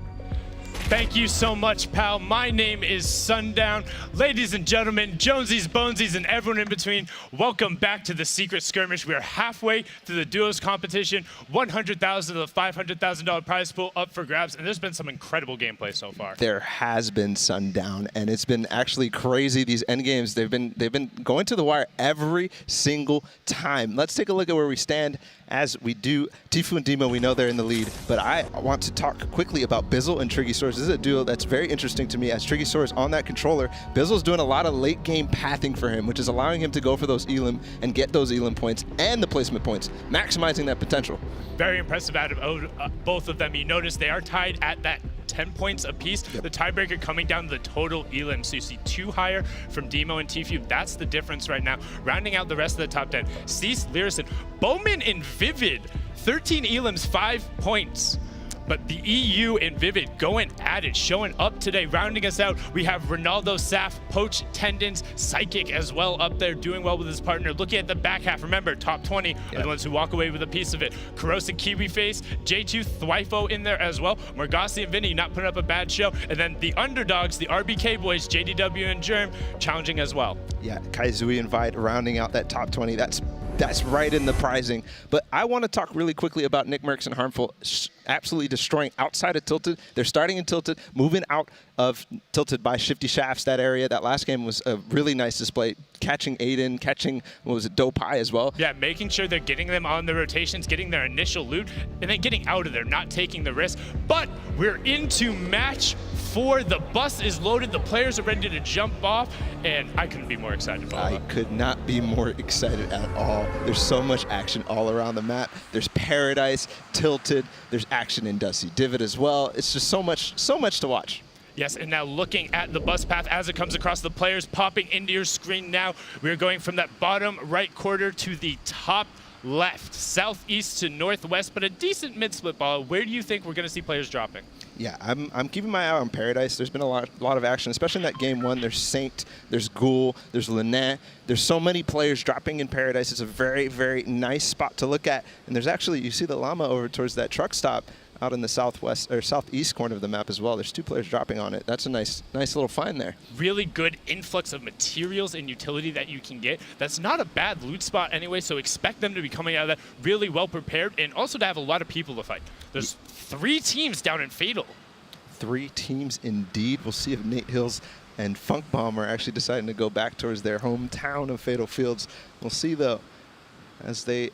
Thank you so much, pal. My name is Sundown. Ladies and gentlemen, Jonesies, Bonesies, and everyone in between, welcome back to the Secret Skirmish. We are halfway through the duos competition. $100,000 to the $500,000 prize pool up for grabs, and there's been some incredible gameplay so far. There has been Sundown, and it's been actually crazy. These end games, they've been going to the wire every single time. Let's take a look at where we stand as we do. Tfue and Demo, we know they're in the lead, but I want to talk quickly about Bizzle and Triggysaurus. This is a duo that's very interesting to me as Triggysaurus on that controller. Bizzle's doing a lot of late game pathing for him, which is allowing him to go for those elim and get those elim points and the placement points, maximizing that potential. Very impressive out of both of them. You notice they are tied at that 10 points apiece. Yep. The tiebreaker coming down to the total elim. So you see 2 higher from Demo and Tfue. That's the difference right now. Rounding out the rest of the top 10. Cease, Lyrison, Bowman, and Vivid. 13 elims, 5 points. But the EU and Vivid going at it, showing up today. Rounding us out, we have Ronaldo, Saf, Poach, Tendons, Psychic as well up there, doing well with his partner. Looking at the back half, remember, top 20 are the ones who walk away with a piece of it. Corrosive, Kiwi Face, J2, Thwifo in there as well. Morgassi and Vinny not putting up a bad show. And then the underdogs, the RBK boys, JDW and Germ, challenging as well. Yeah, Kaizui and Vide rounding out that top 20. That's right in the prizing. But I want to talk really quickly about Nick Mercs and Harmful absolutely destroying outside of Tilted. They're starting in Tilted, moving out of Tilted by Shifty Shafts, that area. That last game was a really nice display. Catching Aiden, catching, what was it, Dopai as well. Yeah, making sure they're getting them on the rotations, getting their initial loot, and then getting out of there, not taking the risk. But we're into match 4. The bus is loaded. The players are ready to jump off, and I couldn't be more excited about it. I could not be more excited at all. There's so much action all around the map. There's Paradise, Tilted, there's action in Dusty Divot as well. It's just so much to watch. Yes, and now looking at the bus path as it comes across the players, popping into your screen now. We're going from that bottom right quarter to the top left, southeast to northwest, but a decent mid-split ball. Where do you think we're going to see players dropping? Yeah, I'm keeping my eye on Paradise. There's been a lot of action, especially in that game 1. There's Saint, there's Ghoul, there's Lynette. There's so many players dropping in Paradise. It's a very, very nice spot to look at. And there's actually, you see the llama over towards that truck stop out in the southwest or southeast corner of the map as well. There's 2 players dropping on it. That's a nice little find there. Really good influx of materials and utility that you can get. That's not a bad loot spot anyway, so expect them to be coming out of that really well prepared and also to have a lot of people to fight. There's 3 teams down in Fatal. 3 teams indeed. We'll see if Nate Hills and Funk Bomb are actually deciding to go back towards their hometown of Fatal Fields. We'll see though, as they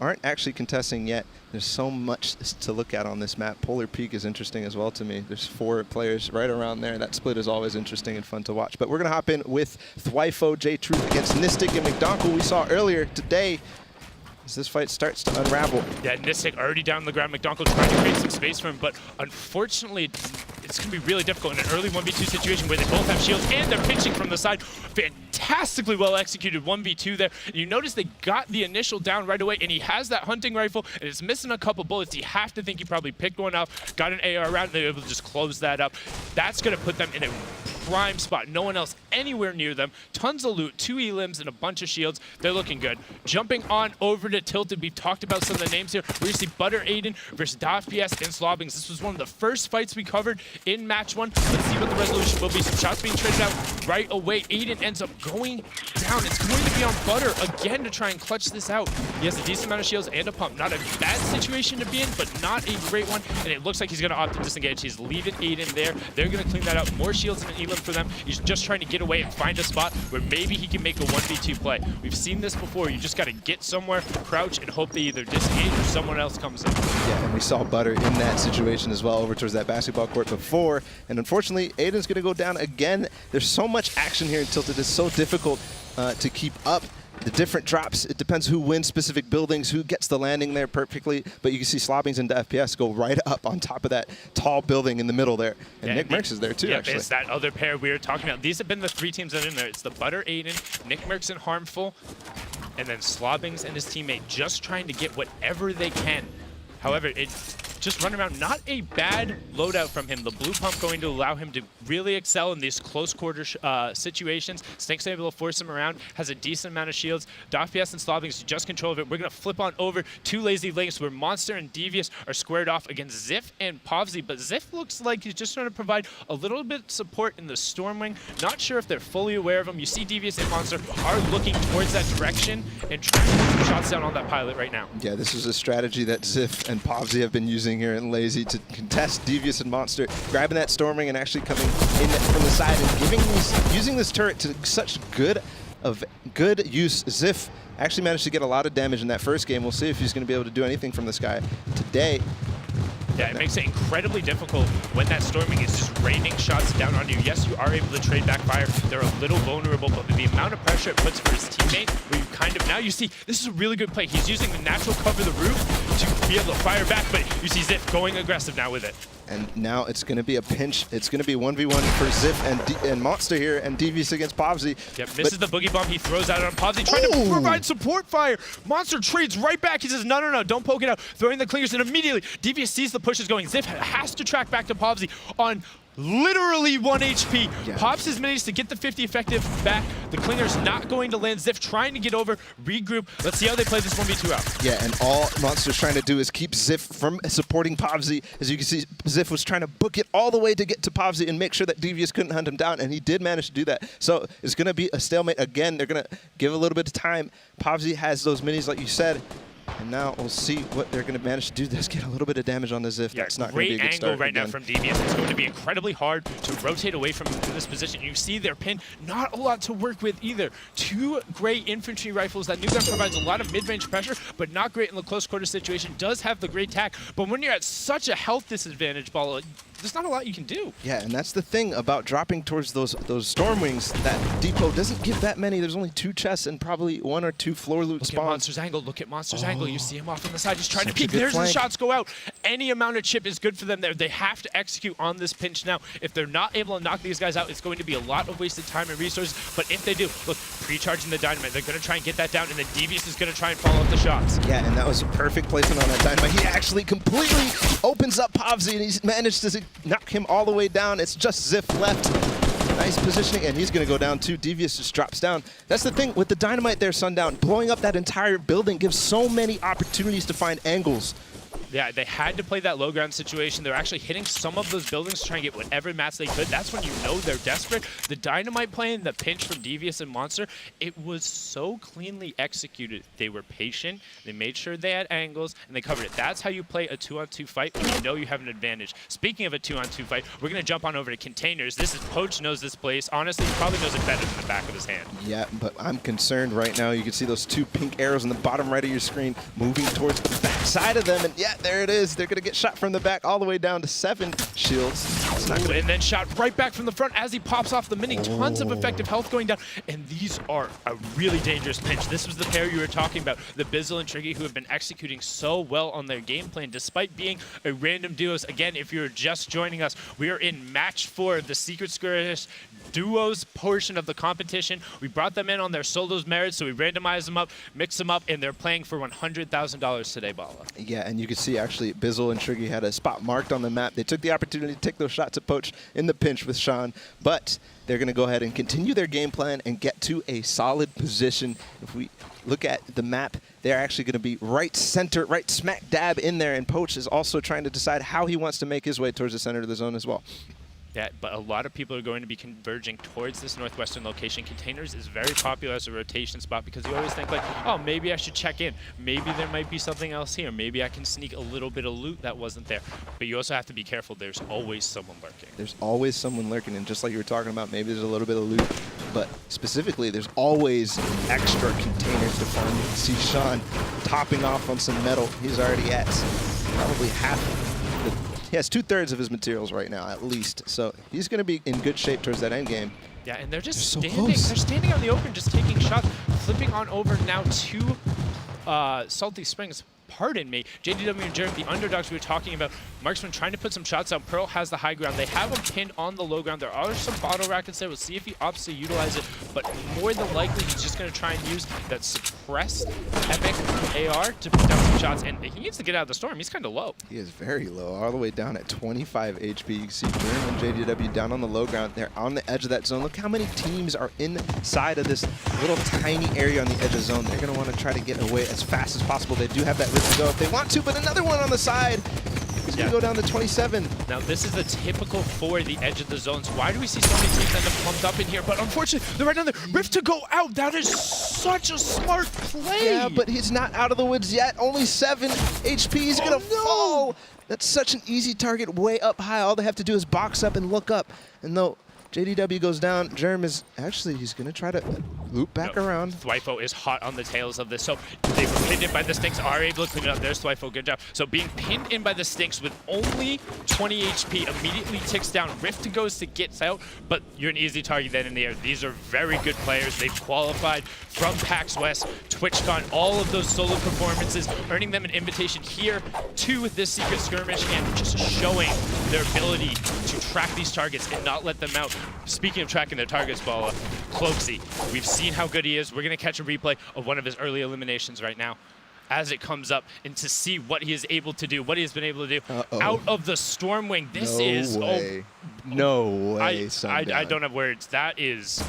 aren't actually contesting yet. There's so much to look at on this map. Polar Peak is interesting as well to me. There's 4 players right around there. That split is always interesting and fun to watch. But we're going to hop in with Thwifo, J-Truth against Nistic and McDonald we saw earlier today as this fight starts to unravel. Yeah, Nistic already down on the ground. McDonald trying to create some space for him, but unfortunately, it's going to be really difficult in an early 1v2 situation where they both have shields and they're pitching from the side. Fantastically well executed 1v2 there. And you notice they got the initial down right away, and he has that hunting rifle, and it's missing a couple bullets. You have to think he probably picked one up, got an AR round, and they were able to just close that up. That's going to put them in a prime spot. No one else anywhere near them. Tons of loot, 2 elims, and a bunch of shields. They're looking good. Jumping on over to Tilted, we've talked about some of the names here. We see Butter Aiden versus DofPS and Slobbings. This was one of the first fights we covered in match 1. Let's see what the resolution will be. Some shots being traded out right away. Aiden ends up going down. It's going to be on Butter again to try and clutch this out. He has a decent amount of shields and a pump. Not a bad situation to be in, but not a great one. And it looks like he's going to opt to disengage. He's leaving Aiden there. They're going to clean that out. More shields and an elim for them. He's just trying to get away and find a spot where maybe he can make a 1v2 play. We've seen this before. You just got to get somewhere, crouch, and hope they either disengage or someone else comes in. Yeah, and we saw Butter in that situation as well over towards that basketball court before. And unfortunately, Aiden's going to go down again. There's so much action here in Tilted. It's so difficult to keep up. The different drops, it depends who wins specific buildings, who gets the landing there perfectly. But you can see Slobbings and FPS go right up on top of that tall building in the middle there. And Nick Mercs is there too, actually. It's that other pair we were talking about. These have been the 3 teams that are in there. It's the Butter Aiden, Nick Mercs and Harmful. and then Slobbings and his teammate just trying to get whatever they can. However, it's just running around. Not a bad loadout from him. The blue pump going to allow him to really excel in these close quarter situations. Snake's able to force him around, has a decent amount of shields. DocPS and Slobbings just control of it. We're going to flip on over to Lazy Links where Monster and Devious are squared off against Ziff and Povzy. But Ziff looks like he's just trying to provide a little bit of support in the Stormwing. Not sure if they're fully aware of him. You see Devious and Monster are looking towards that direction and trying to put shots down on that pilot right now. Yeah, this is a strategy that Ziff and Povzy have been using here in Lazy to contest Devious and Monster, grabbing that Stormwing and actually coming in from the side and using this turret to such good use. Ziff actually managed to get a lot of damage in that first game. We'll see if he's going to be able to do anything from this guy today. Yeah, it makes it incredibly difficult when that Storming is just raining shots down on you. Yes, you are able to trade back fire. They're a little vulnerable, but the amount of pressure it puts for his teammate, where you kind of, now you see, this is a really good play. He's using the natural cover of the roof to be able to fire back, but you see Ziff going aggressive now with it. And now it's going to be a pinch. It's going to be 1v1 for Ziff and Monster here, and Devious against Povzy. Yep, misses the boogie bomb. He throws out on Povzy, trying to provide support fire. Monster trades right back. He says, no, no, no, don't poke it out. Throwing the clingers, and immediately Devious sees the pushes going. Ziff has to track back to Povzy on literally 1 HP. Yeah. Pops his minis to get the 50 effective back. The clinger's not going to land. Ziff trying to get over, regroup. Let's see how they play this 1v2 out. Yeah, and all Monster's trying to do is keep Ziff from supporting Povzy. As you can see, Ziff was trying to book it all the way to get to Povzy and make sure that Devious couldn't hunt him down, and he did manage to do that. So it's going to be a stalemate again. They're going to give a little bit of time. Povzy has those minis, like you said. And now we'll see what they're going to manage to do. Let's get a little bit of damage on the Ziff. Yeah, that's not going to be a good start. Great angle right now from Devious. It's going to be incredibly hard to rotate away from this position. You see their pin, not a lot to work with either. Two great infantry rifles. That new gun provides a lot of mid-range pressure, but not great in the close quarter situation. Does have the great tack, but when you're at such a health disadvantage, Bala, there's not a lot you can do. Yeah, and that's the thing about dropping towards those Stormwings. That depot doesn't give that many. There's only 2 chests and probably 1 or 2 floor loot spawns. Look at Monster's angle. Look at Monster's angle. You see him off on the side. He's trying to peek. There's the shots go out. Any amount of chip is good for them there. They have to execute on this pinch now. If they're not able to knock these guys out, it's going to be a lot of wasted time and resources. But if they do, look, pre-charging the dynamite. They're going to try and get that down, and then Devious is going to try and follow up the shots. Yeah, and that was a perfect placement on that dynamite. He actually completely opens up Povzy, and he's managed to knock him all the way down. It's just Ziff left. Nice positioning, and he's going to go down too. Devious just drops down. That's the thing with the dynamite there, Sundown. Blowing up that entire building gives so many opportunities to find angles. Yeah, they had to play that low ground situation. They're actually hitting some of those buildings to try and get whatever mats they could. That's when you know they're desperate. The dynamite play and the pinch from Devious and Monster, it was so cleanly executed. They were patient, they made sure they had angles, and they covered it. That's how you play a 2-on-2 fight when you know you have an advantage. Speaking of a 2-on-2 fight, we're going to jump on over to containers. This is Poach knows this place. Honestly, he probably knows it better than the back of his hand. Yeah, but I'm concerned right now. You can see those 2 pink arrows in the bottom right of your screen moving towards the back side of them, and yeah, there it is. They're going to get shot from the back all the way down to 7 shields. And then shot right back from the front as he pops off the mini. Tons of effective health going down, and these are a really dangerous pinch. This was the pair you were talking about, the Bizzle and Triggy, who have been executing so well on their game plan, despite being a random duos. Again, if you're just joining us, we are in match 4 of the Secret Skirmish duos portion of the competition. We brought them in on their solos merits, so we randomized them up, mixed them up, and they're playing for $100,000 today, Bala. Yeah, and you can see actually Bizzle and Triggy had a spot marked on the map. They took the opportunity to take those shots at Poach in the pinch with Sean, but they're going to go ahead and continue their game plan and get to a solid position. If we look at the map, they're actually going to be right center, right smack dab in there, and Poach is also trying to decide how he wants to make his way towards the center of the zone as well. Yeah, but a lot of people are going to be converging towards this northwestern location. Containers is very popular as a rotation spot because you always think like, oh, maybe I should check in. Maybe there might be something else here. Maybe I can sneak a little bit of loot that wasn't there. But you also have to be careful. There's always someone lurking. There's always someone lurking, and just like you were talking about, maybe there's a little bit of loot. But specifically, there's always extra containers to farm. You can see Sean topping off on some metal. He's already at probably half. He has 2/3 of his materials right now, at least. So he's going to be in good shape towards that end game. Yeah, and they're just so standing. close. They're standing out in the open, just taking shots, flipping on over now to Salty Springs. pardon me. JDW and Jerem, the underdogs we were talking about. Marksman trying to put some shots out. Pearl has the high ground. They have him pinned on the low ground. There are some bottle rockets there. We'll see if he opts to utilize it, but more than likely he's just going to try and use that suppressed Epic AR to put down some shots, and he needs to get out of the storm. He's kind of low. He is very low, all the way down at 25 HP. You can see Jerem and JDW down on the low ground. They're on the edge of that zone. Look how many teams are inside of this little tiny area on the edge of the zone. They're going to want to try to get away as fast as possible. They do have that risk to go if they want to, but another one on the side. He's going to go down to 27. Now, this is the typical for the edge of the zones. Why do we see so many teams end up pumped up in here? But unfortunately, they're right down there. Rift to go out. That is such a smart play. Yeah, but he's not out of the woods yet. Only 7 HP. He's going to fall. That's such an easy target way up high. All they have to do is box up and look up. And though JDW goes down, Jerem is actually, he's going to try to loop back around. Thwyfo is hot on the tails of this. So they were pinned in by the Stinks, are able to clean it up. There's Thwyfo, good job. So being pinned in by the Stinks with only 20 HP immediately ticks down. Rift goes to get out, but you're an easy target then in the air. These are very good players. They've qualified from PAX West, TwitchCon, all of those solo performances, earning them an invitation here to this Secret Skirmish and just showing their ability to track these targets and not let them out. Speaking of tracking their targets, Bala, Cloaksy, we've seen how good he is. We're going to catch a replay of one of his early eliminations right now as it comes up and to see what he is able to do, what he has been able to do out of the Stormwing. This is... No way, I don't have words. That is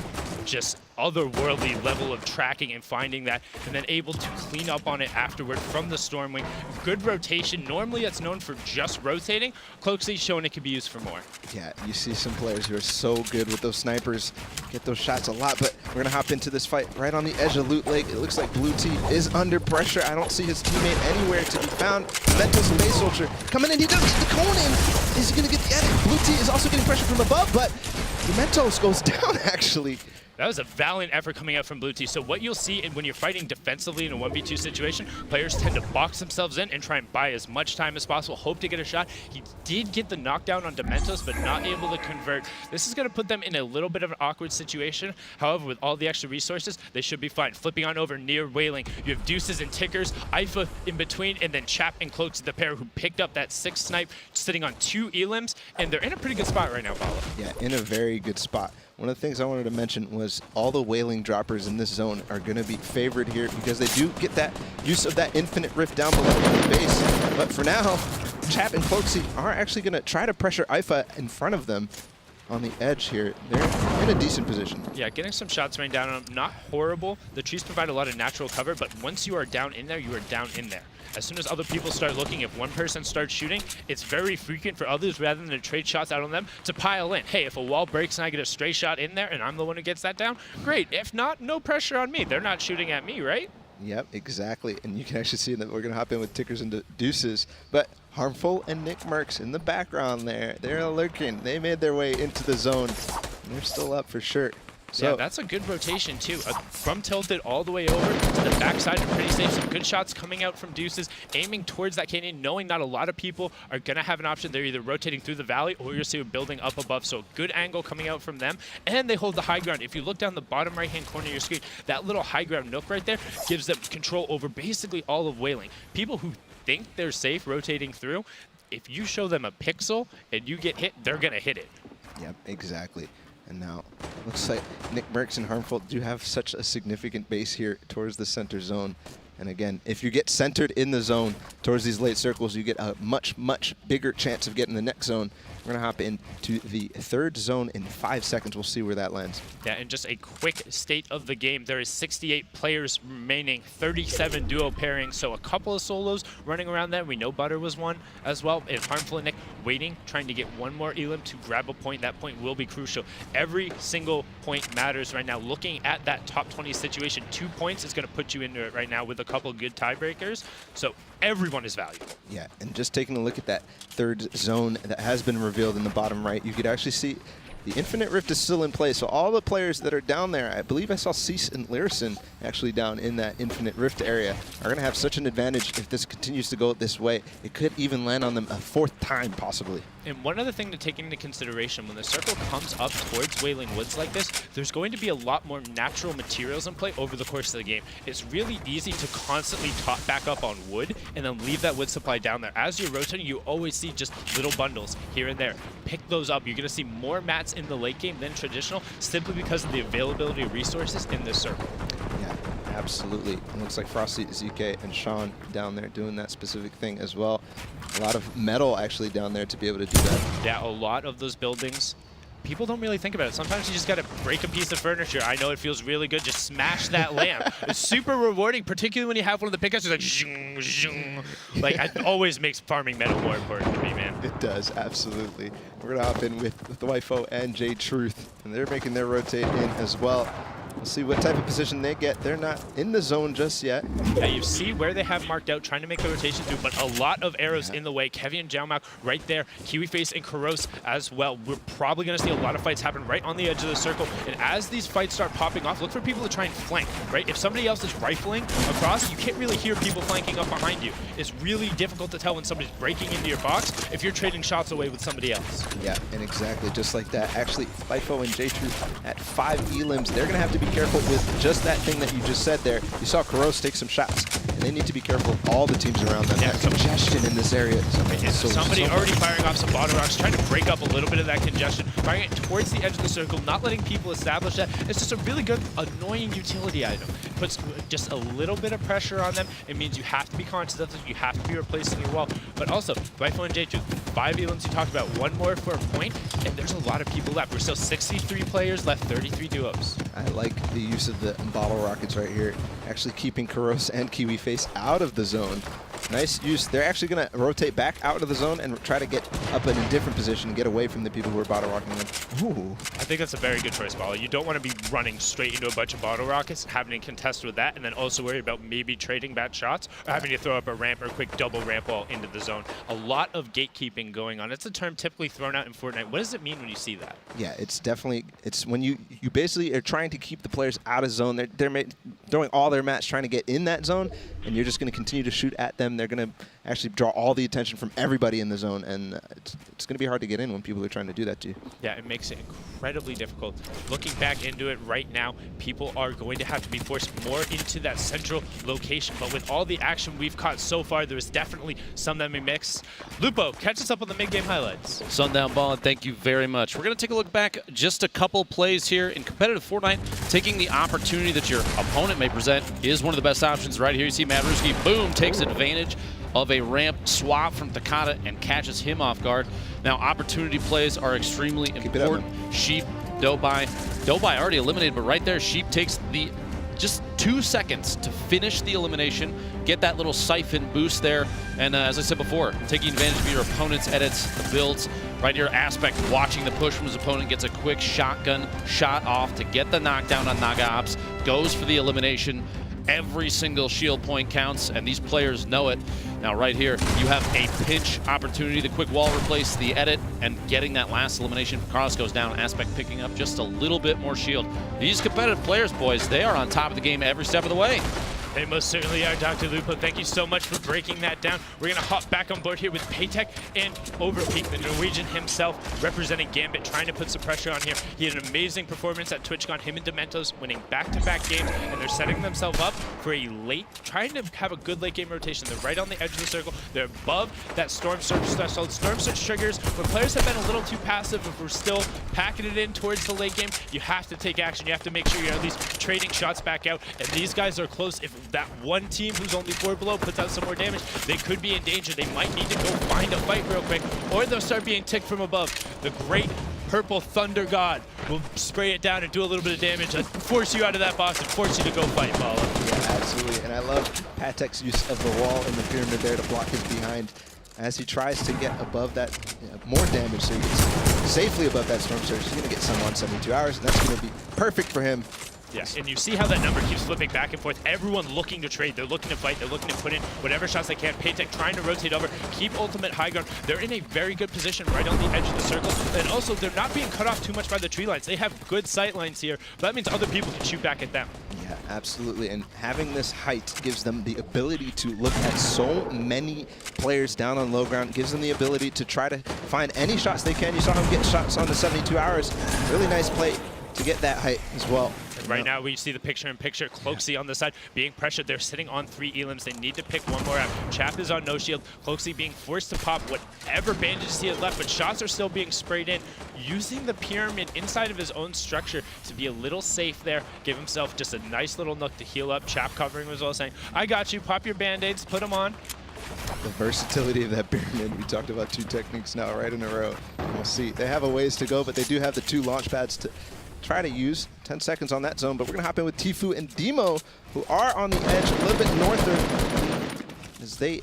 just otherworldly level of tracking and finding that, and then able to clean up on it afterward from the Stormwing. Good rotation. Normally it's known for just rotating. Cloaksy's showing it can be used for more. Yeah, you see some players who are so good with those snipers, get those shots a lot, but we're going to hop into this fight right on the edge of Loot Lake. It looks like Blue Team is under pressure. I don't see his teammate anywhere to be found. Mentos Base Soldier coming in. He does get the cone in. Is he going to get the edit? Blue Team is also getting pressure from above, but the Mentos goes down actually. That was a valiant effort coming out from Blue Team. So what you'll see when you're fighting defensively in a 1v2 situation, players tend to box themselves in and try and buy as much time as possible, hope to get a shot. He did get the knockdown on Dementos, but not able to convert. This is going to put them in a little bit of an awkward situation. However, with all the extra resources, they should be fine. Flipping on over near Wailing, you have Deuces and Tickers, Ifa in between, and then Chap and Cloaks, the pair who picked up that 6th snipe, sitting on 2 elims, and they're in a pretty good spot right now, Paolo. Yeah, in a very good spot. One of the things I wanted to mention was all the Wailing droppers in this zone are going to be favored here because they do get that use of that infinite rift down below the base. But for now, Chap and Cloaksy are actually going to try to pressure Ifa in front of them on the edge here. They're in a decent position. Yeah, getting some shots rained down on them, not horrible. The trees provide a lot of natural cover, but once you are down in there, you are down in there. As soon as other people start looking, if one person starts shooting, it's very frequent for others, rather than to trade shots out on them, to pile in. Hey, if a wall breaks and I get a stray shot in there and I'm the one who gets that down, great. If not, no pressure on me. They're not shooting at me, right? Yep, exactly. And you can actually see that we're going to hop in with Tickers and Deuces. But Harmful and Nick Mercs in the background there. They're lurking. They made their way into the zone. And they're still up for sure. So yeah, that's a good rotation too. From Tilted all the way over to the backside, pretty safe. Some good shots coming out from Deuces, aiming towards that canyon, knowing not a lot of people are going to have an option. They're either rotating through the valley or you'll see them building up above. So good angle coming out from them, and they hold the high ground. If you look down the bottom right-hand corner of your screen, that little high ground nook right there gives them control over basically all of Wailing. People who think they're safe rotating through, if you show them a pixel and you get hit, they're going to hit it. Yep, exactly. And now, looks like Nick Mercs and Harmful do have such a significant base here towards the center zone. And again, if you get centered in the zone towards these late circles, you get a much, much bigger chance of getting the next zone. We're going to hop into the 3rd zone in 5 seconds. We'll see where that lands. Yeah, and just a quick state of the game. There is 68 players remaining, 37 duo pairings, so a couple of solos running around there. We know Butter was one as well. And Harmful and Nick waiting, trying to get one more elim to grab a point. That point will be crucial. Every single point matters right now. Looking at that top 20 situation, 2 points is going to put you into it right now with a couple of good tiebreakers. So everyone is valuable. Yeah, and just taking a look at that 3rd zone that has been revealed in the bottom right, you could actually see the Infinite Rift is still in place. So all the players that are down there, I believe I saw Cease and Lyrison actually down in that Infinite Rift area, are going to have such an advantage if this continues to go this way. It could even land on them a 4th time, possibly. And one other thing to take into consideration, when the circle comes up towards Wailing Woods like this, there's going to be a lot more natural materials in play over the course of the game. It's really easy to constantly top back up on wood and then leave that wood supply down there. As you're rotating, you always see just little bundles here and there. Pick those up. You're going to see more mats in the late game than traditional, simply because of the availability of resources in this circle. Yeah, absolutely. It looks like Frosty, ZK, and Sean down there doing that specific thing as well. A lot of metal actually down there to be able to do that. Yeah, a lot of those buildings, people don't really think about it. Sometimes you just got to break a piece of furniture. I know it feels really good. Just smash that lamp. It's super rewarding, particularly when you have one of the pickups. It's like, zhung, zhung. Like, it always makes farming metal more important to me, man. It does, absolutely. We're going to hop in with the Wifo and J Truth, and they're making their rotate in as well. We'll see what type of position they get. They're not in the zone just yet. Yeah, you see where they have marked out, trying to make the rotation through, but a lot of arrows in the way. Kevy and Jaomak right there. KiwiFace and Karos as well. We're probably going to see a lot of fights happen right on the edge of the circle. And as these fights start popping off, look for people to try and flank, right? If somebody else is rifling across, you can't really hear people flanking up behind you. It's really difficult to tell when somebody's breaking into your box if you're trading shots away with somebody else. Yeah, and exactly just like that. Actually, Wifo and J Truth at 5 elims, they're going to have to be careful with just that thing that you just said there. You saw Karos take some shots, and they need to be careful of all the teams around them. Yeah, that congestion in this area. Somebody already firing off some bottle rocks, trying to break up a little bit of that congestion, firing it towards the edge of the circle, not letting people establish that. It's just a really good, annoying utility item. It puts just a little bit of pressure on them. It means you have to be conscious of it. You have to be replacing your wall. But also, Wifo and J2, 5 elims you talked about, one more for a point, and there's a lot of people left. We're still 63 players left, 33 duos. I like the use of the bottle rockets right here, actually keeping Karos and KiwiFace out of the zone. Nice use. They're actually going to rotate back out of the zone and try to get up in a different position and get away from the people who are bottle rocking them. Ooh. I think that's a very good choice, Paula. You don't want to be running straight into a bunch of bottle rockets, having to contest with that, and then also worry about maybe trading bad shots or having to throw up a ramp or a quick double ramp wall into the zone. A lot of gatekeeping going on. It's a term typically thrown out in Fortnite. What does it mean when you see that? Yeah, it's definitely, it's when you basically are trying to keep the players out of zone. They're throwing all their mats trying to get in that zone, and you're just going to continue to shoot at them. They're going to actually draw all the attention from everybody in the zone, and it's going to be hard to get in when people are trying to do that to you. Yeah, it makes it incredibly difficult. Looking back into it right now, people are going to have to be forced more into that central location, but with all the action we've caught so far, there's definitely some that may mix. Lupo, catch us up on the mid-game highlights. Sundown Ball, and thank you very much. We're going to take a look back just a couple plays here in competitive Fortnite. Taking the opportunity that your opponent may present is one of the best options right here. You see Matt Ruski, boom, takes advantage of a ramp swap from Takata and catches him off guard. Now, opportunity plays are extremely important. Sheep, Dobai already eliminated, but right there, Sheep takes the just 2 seconds to finish the elimination, get that little siphon boost there, and as I said before, taking advantage of your opponent's edits, the builds. Right here, Aspect watching the push from his opponent, gets a quick shotgun shot off to get the knockdown on Naga Ops, goes for the elimination. Every single shield point counts, and these players know it. Now right here, you have a pinch opportunity, the quick wall replace, the edit, and getting that last elimination. Carlos goes down, Aspect picking up just a little bit more shield. These competitive players, boys, they are on top of the game every step of the way. They most certainly are, Dr. Lupo. Thank you so much for breaking that down. We're going to hop back on board here with Paytech and Overpeak, the Norwegian himself, representing Gambit, trying to put some pressure on here. He had an amazing performance at TwitchCon, him and Dementos winning back-to-back games, and they're setting themselves up for a late, trying to have a good late game rotation. They're right on the edge of the circle. They're above that Storm Surge threshold. Storm Surge triggers, when players have been a little too passive, if we're still packing it in towards the late game, you have to take action. You have to make sure you're at least trading shots back out, and these guys are close. If that one team who's only 4 below puts out some more damage, they could be in danger. They might need to go find a fight real quick, or they'll start being ticked from above. The great purple thunder god will spray it down and do a little bit of damage and force you out of that box and force you to go fight, Paula. Yeah, absolutely. And I love Patek's use of the wall in the pyramid there to block his behind as he tries to get above that, more damage, so he gets safely above that Storm Surge. He's going to get some on 72 hours, and that's going to be perfect for him. Yeah, and you see how that number keeps flipping back and forth. Everyone looking to trade. They're looking to fight. They're looking to put in whatever shots they can. Paytech trying to rotate over, keep ultimate high ground. They're in a very good position right on the edge of the circle. And also, they're not being cut off too much by the tree lines. They have good sight lines here, but that means other people can shoot back at them. Yeah, Yeah, absolutely. And having this height gives them the ability to look at so many players down on low ground, gives them the ability to try to find any shots they can. You saw him get shots on the 72 hours. Really nice play to get that height as well. Right now, we see the picture-in-picture. Cloaksy on the side being pressured. They're sitting on 3 elims. They need to pick one more out. Chap is on no shield. Cloaksy being forced to pop whatever bandages he had left, but shots are still being sprayed in. Using the pyramid inside of his own structure to be a little safe there. Give himself just a nice little nook to heal up. Chap covering as well, saying, I got you. Pop your band-aids. Put them on. The versatility of that pyramid. We talked about 2 techniques now right in a row. We'll see. They have a ways to go, but they do have the 2 launch pads to try to use. 10 seconds on that zone, but we're going to hop in with Tfue and Demo, who are on the edge a little bit north as they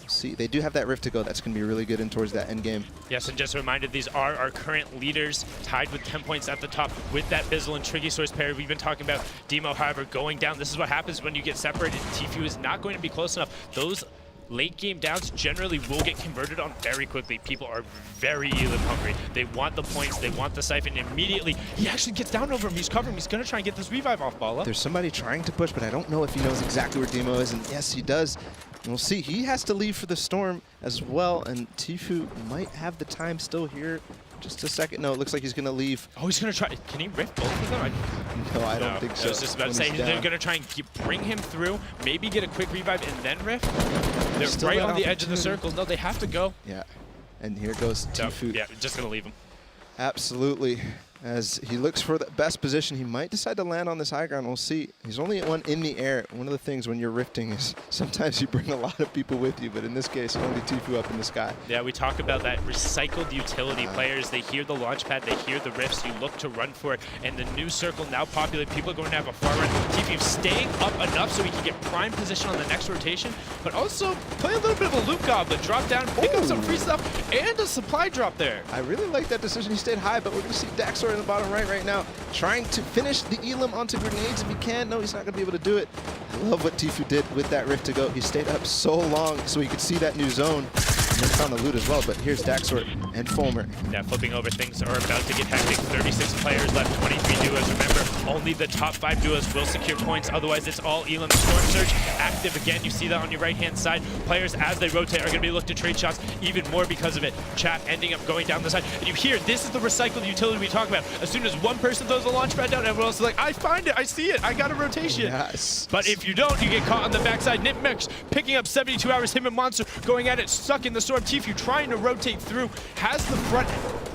see. They do have that rift to go. That's going to be really good in towards that end game. Yes, and just a reminder, these are our current leaders, tied with 10 points at the top with that Bizzle and Trigisaurus pair we've been talking about. Demo, however, going down. This is what happens when you get separated. Tfue is not going to be close enough. Those late game downs generally will get converted on very quickly. People are very elim hungry. They want the points, they want the siphon immediately. He actually gets down over him, he's covering him, he's gonna try and get this revive off Bala. There's somebody trying to push, but I don't know if he knows exactly where Demo is, and yes, he does. And we'll see, he has to leave for the storm as well, and Tfue might have the time still here. Just a second. No, it looks like he's going to leave. Oh, he's going to try. Can he rift both of them? No, I don't think so. I was just about to say, they're going to try and bring him through, maybe get a quick revive and then rift. They're still right on the edge of the circle. No, they have to go. Yeah, and here goes Tfue. Yeah, just going to leave him. Absolutely. As he looks for the best position, he might decide to land on this high ground. We'll see. He's only at 1 in the air. One of the things when you're rifting is sometimes you bring a lot of people with you, but in this case, only Tfue up in the sky. Yeah, we talk about that recycled utility players. They hear the launch pad, they hear the rifts, you look to run for it, and the new circle now populated. People are going to have a far run. Tfue staying up enough so he can get prime position on the next rotation, but also play a little bit of a loop goblin, drop down, pick up some free stuff, and a supply drop there. I really like that decision. He stayed high, but we're going to see Daxor in the bottom right now, trying to finish the elim onto grenades if he can. No, he's not going to be able to do it. I love what Tfue did with that rift to go. He stayed up so long so he could see that new zone. And then found the loot as well, but here's Daxor and Fulmer. Yeah, flipping over, things are about to get hectic. 36 players left, 23 duos. Remember, only the top 5 duos will secure points. Otherwise, it's all elim. Storm Surge active again. You see that on your right-hand side. Players, as they rotate, are going to be looking to trade shots even more because of it. Chap ending up going down the side. And you hear, this is the recycled utility we talk about. As soon as one person throws a launch pad down, everyone else is like, I find it, I see it, I got a rotation. Yes. But if you don't, you get caught on the backside. Nitmix picking up 72 hours, him and Monster going at it, stuck in the storm. Tfue trying to rotate through, has the front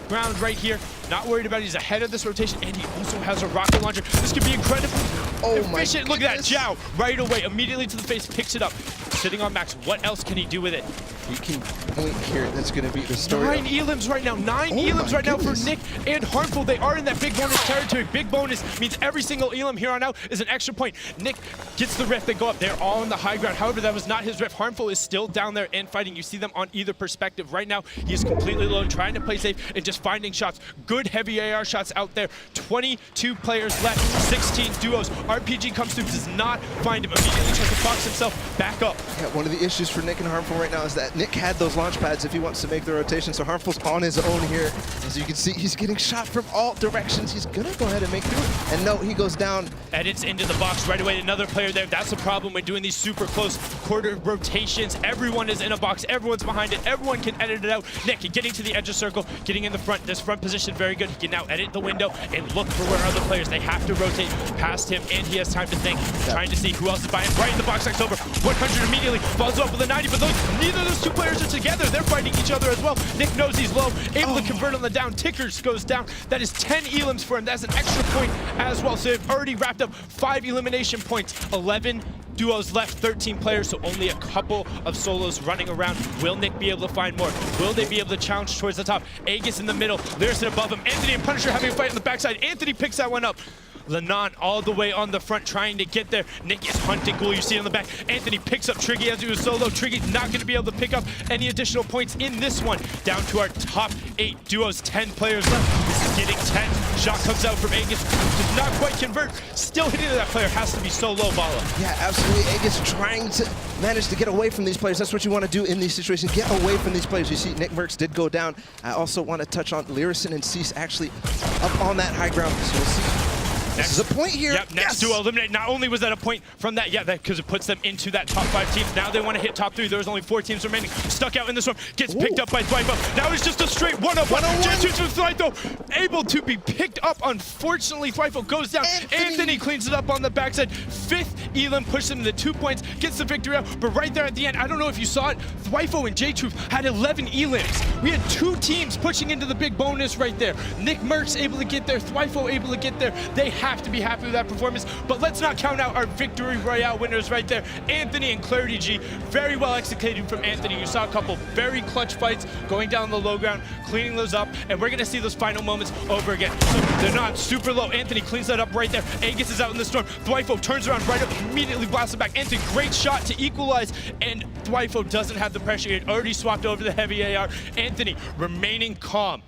ground right here. Not worried about it, he's ahead of this rotation, and he also has a rocket launcher. This could be incredibly efficient. Look at that, Zhao, right away, immediately to the face, picks it up. Sitting on max, what else can he do with it? He can point here, that's going to be the story. 9 elims right now, 9 elims right now for Nick and Harmful. They are in that big bonus territory. Big bonus means every single elim here on out is an extra point. Nick gets the rift, they go up, they're all on the high ground. However, that was not his rift. Harmful is still down there and fighting. You see them on either perspective. Right now, he is completely alone, trying to play safe and just finding shots. Good heavy AR shots out there. 22 players left, 16 duos. RPG comes through, does not find him. Immediately tries to box himself back up. Yeah, one of the issues for Nick and Harmful right now is that Nick had those launch pads if he wants to make the rotation, so Harmful's on his own here. As you can see, he's getting shot from all directions. He's gonna go ahead and make through it. And no, he goes down. Edits into the box right away. Another player there. That's the problem when doing these super close quarter rotations. Everyone is in a box. Everyone's behind it. Everyone can edit it out. Nick getting to the edge of circle, getting in the front. This front position very good. He can now edit the window and look for where other players. They have to rotate past him, and he has time to think. Trying to see who else is buying. Right in the box. Next over. 100 immediately. Falls up with a 90, but neither of those two players are together. They're fighting each other as well. Nick knows he's low. Able to convert on the down. Tickers goes down. That is 10 elims for him. That's an extra point as well. So they've already wrapped up 5 elimination points. 11 duos left, 13 players, so only a couple of solos running around. Will Nick be able to find more? Will they be able to challenge towards the top? Aegis in the middle, Lyrison above him. Anthony and Punisher having a fight on the backside. Anthony picks that one up. Lenon all the way on the front trying to get there. Nick is hunting Ghoul, you see it on the back. Anthony picks up Triggy as he was solo. Triggy's not going to be able to pick up any additional points in this one. Down to our top 8 duos, 10 players left. This is getting 10. Shot comes out from Aegis, does not quite convert. Still hitting that player, has to be so low, Bala. Yeah, absolutely. Aegis trying to manage to get away from these players. That's what you want to do in these situations. Get away from these players. You see Nick Merckx did go down. I also want to touch on Lyrison and Cease actually up on that high ground. So we'll see This is a point here. Yep, next duo eliminate. Not only was that a point from that, because it puts them into that top 5 teams. Now they want to hit top 3. There's only 4 teams remaining. Stuck out in the storm. Gets picked up by Thwyfo. Now it's just a straight 1-on-1. J2's with Thwyfo. Able to be picked up. Unfortunately, Thwyfo goes down. Anthony cleans it up on the backside. 5th Elim pushes him to 2 points. Gets the victory out. But right there at the end, I don't know if you saw it, Thwyfo and J2 had 11 Elims. We had 2 teams pushing into the big bonus right there. Nick Merckx able to get there. Thwyfo able to get there. They have to be happy with that performance. But let's not count out our Victory Royale winners right there. Anthony and Clarity G. Very well executed from Anthony. You saw a couple very clutch fights going down the low ground, cleaning those up, and we're going to see those final moments over again. So they're not super low. Anthony cleans that up right there. Aegis is out in the storm. Thwyfo turns around right up, immediately blasts it back. Anthony, great shot to equalize, and Thwyfo doesn't have the pressure. He had already swapped over the heavy AR. Anthony remaining calm,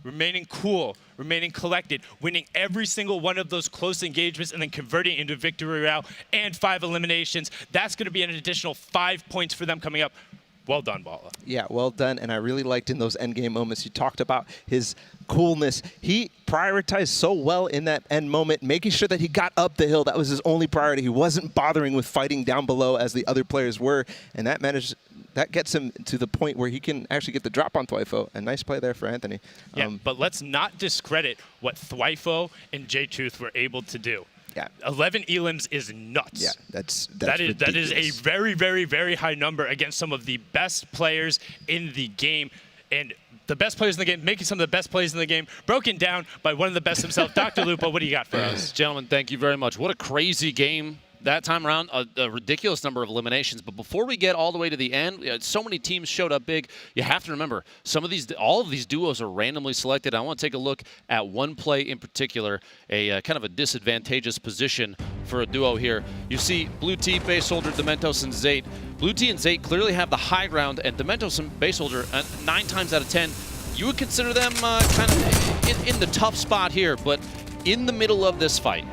remaining cool, remaining collected, winning every single one of those close engagements and then converting into Victory Royale and 5 eliminations. That's going to be an additional 5 points for them coming up. Well done, Bala. Yeah, well done. And I really liked in those endgame moments, you talked about his coolness. He prioritized so well in that end moment, making sure that he got up the hill. That was his only priority. He wasn't bothering with fighting down below as the other players were. And that gets him to the point where he can actually get the drop on Thwyfo. A nice play there for Anthony. Yeah, but let's not discredit what Thwyfo and J2 were able to do. Yeah. 11 Elims is nuts. Yeah, that is a very, very, very high number against some of the best players in the game. And the best players in the game, making some of the best plays in the game, broken down by one of the best himself. Dr. Lupo, what do you got for us? Gentlemen, thank you very much. What a crazy game. That time around, a ridiculous number of eliminations. But before we get all the way to the end, so many teams showed up big. You have to remember, all of these duos are randomly selected. I want to take a look at one play in particular, a kind of a disadvantageous position for a duo here. You see Blue T, Base Soldier, Dementos, and Zate. Blue T and Zate clearly have the high ground, and Dementos and Base Soldier, 9 times out of 10, you would consider them kind of in the tough spot here. But in the middle of this fight,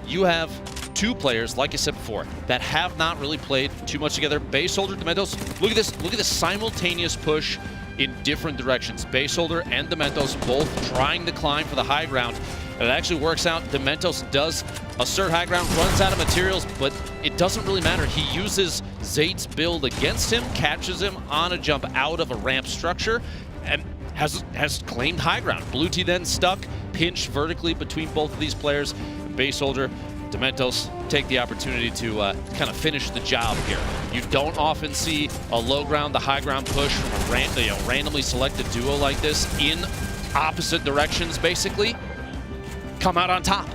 you have 2 players, like I said before, that have not really played too much together. Base Soldier, Dementos, look at this simultaneous push in different directions. Base Soldier and Dementos both trying to climb for the high ground. And it actually works out. Dementos does assert high ground, runs out of materials, but it doesn't really matter. He uses Zate's build against him, catches him on a jump out of a ramp structure, and has claimed high ground. Blue T then stuck, pinched vertically between both of these players. Base Soldier, Dementos take the opportunity to kind of finish the job here. You don't often see a low ground to high ground push from a randomly selected duo like this in opposite directions, basically, come out on top.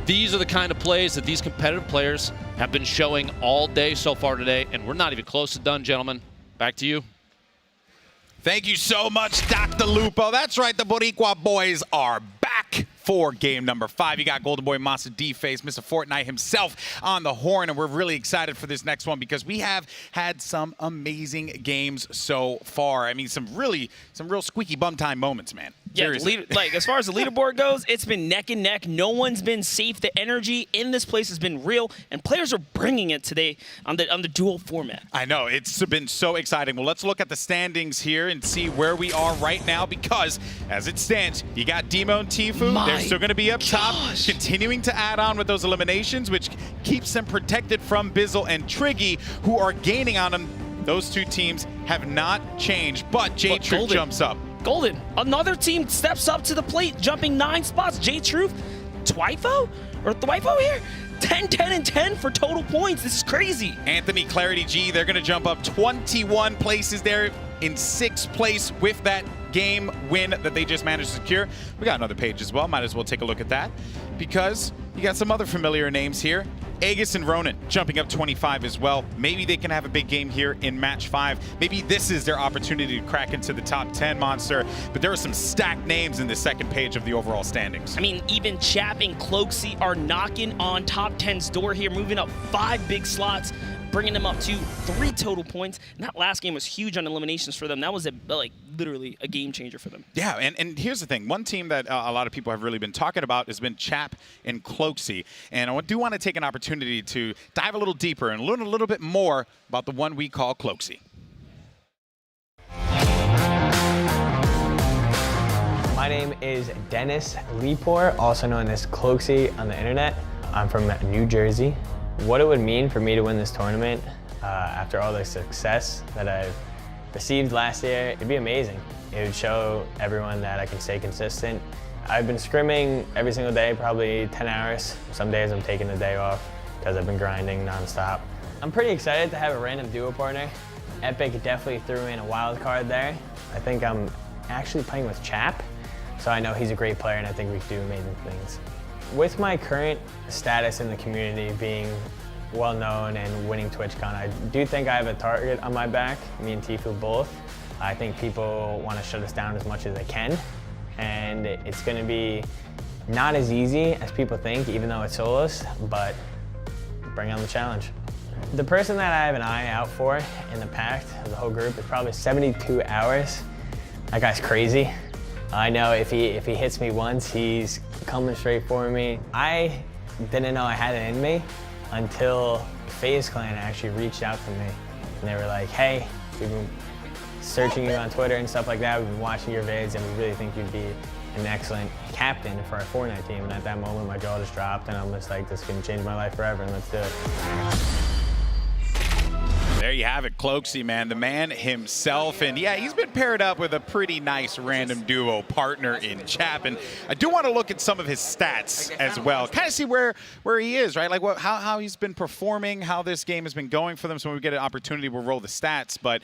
These are the kind of plays that these competitive players have been showing all day so far today, and we're not even close to done, gentlemen. Back to you. Thank you so much, Dr. Lupo. That's right, the Boricua boys are back for game number 5. You got Golden Boy Monster D-Face, Mr. Fortnite himself on the horn, and we're really excited for this next one because we have had some amazing games so far. I mean, some real squeaky bum time moments, man. Yeah, as far as the leaderboard goes, it's been neck and neck. No one's been safe. The energy in this place has been real, and players are bringing it today on the dual format. I know, it's been so exciting. Well, let's look at the standings here and see where we are right now because, as it stands, you got Demo and Tfue. They're still going to be up top, continuing to add on with those eliminations, which keeps them protected from Bizzle and Triggy, who are gaining on them. Those 2 teams have not changed, but J-Truth jumps up. Golden, another team steps up to the plate, jumping 9 spots. J-Truth, Thwyfo here? 10, 10, and 10 for total points. This is crazy. Anthony, Clarity G, they're going to jump up 21 places there in 6th place with that game win that they just managed to secure. We got another page as well. Might as well take a look at that because you got some other familiar names here. Aegis and Ronan jumping up 25 as well. Maybe they can have a big game here in match 5. Maybe this is their opportunity to crack into the top 10, Monster. But there are some stacked names in the second page of the overall standings. I mean, even Chap and Cloaksy are knocking on top 10's door here, moving up 5 big slots, bringing them up to 3 total points. And that last game was huge on eliminations for them. That was literally a game changer for them. Yeah, and here's the thing. One team that a lot of people have really been talking about has been Chap and Cloaksy. And I do want to take an opportunity to dive a little deeper and learn a little bit more about the one we call Cloaksy. My name is Dennis Lepore, also known as Cloaksy on the internet. I'm from New Jersey. What it would mean for me to win this tournament after all the success that I've received last year, it'd be amazing. It would show everyone that I can stay consistent. I've been scrimming every single day, probably 10 hours. Some days I'm taking the day off because I've been grinding nonstop. I'm pretty excited to have a random duo partner. Epic definitely threw in a wild card there. I think I'm actually playing with Chap, so I know he's a great player and I think we can do amazing things. With my current status in the community being well known and winning TwitchCon, I do think I have a target on my back, me and Tfue both. I think people want to shut us down as much as they can, and it's going to be not as easy as people think, even though it's solos, but bring on the challenge. The person that I have an eye out for in the pack of the whole group is probably 72 hours. That guy's crazy. I know if he hits me once, he's coming straight for me. I didn't know I had it in me until FaZe Clan actually reached out to me. And they were like, hey, we've been searching you on Twitter and stuff like that. We've been watching your vids and we really think you'd be an excellent captain for our Fortnite team. And at that moment, my jaw just dropped and I'm just like, this is gonna change my life forever and let's do it. There you have it, Cloaksy, man, the man himself. And yeah, he's been paired up with a pretty nice random duo partner in Chap. And I do want to look at some of his stats as well, kind of see where he is, right? Like how he's been performing, how this game has been going for them. So when we get an opportunity, we'll roll the stats. But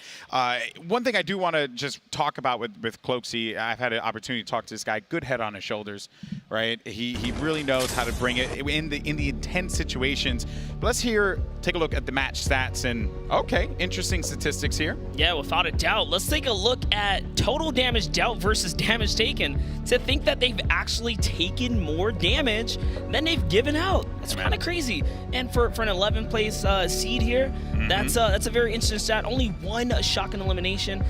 one thing I do want to just talk about with Cloaksy, I've had an opportunity to talk to this guy, good head on his shoulders, right? He really knows how to bring it in the intense situations. But let's take a look at the match stats and okay, interesting statistics here. Yeah, without a doubt. Let's take a look at total damage dealt versus damage taken. To think that they've actually taken more damage than they've given out. That's kind of crazy. And for an 11th place seed here, that's a very interesting stat. Only one shotgun elimination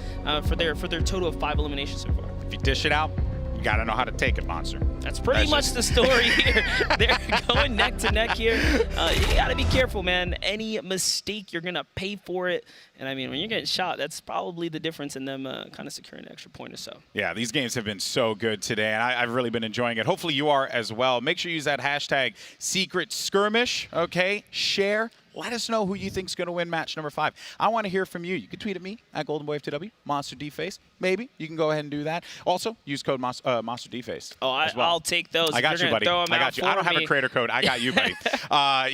for their total of 5 eliminations so far. If you dish it out, you gotta know how to take it, Monster. That's pretty much the story here. They're going neck to neck here. You gotta be careful, man. Any mistake, you're gonna pay for it. And I mean, when you're getting shot, that's probably the difference in them kind of securing an extra point or so. Yeah, these games have been so good today, and I've really been enjoying it. Hopefully you are as well. Make sure you use that hashtag Secret Skirmish, okay? Share. Let us know who you think is going to win match number 5. I want to hear from you. You can tweet at me at GoldenBoyFTW, MonsterDFace. Maybe you can go ahead and do that. Also, use code MonsterDFace. Oh, I'll take those. I got you, buddy. I got you. I don't have a creator code. I got you, buddy.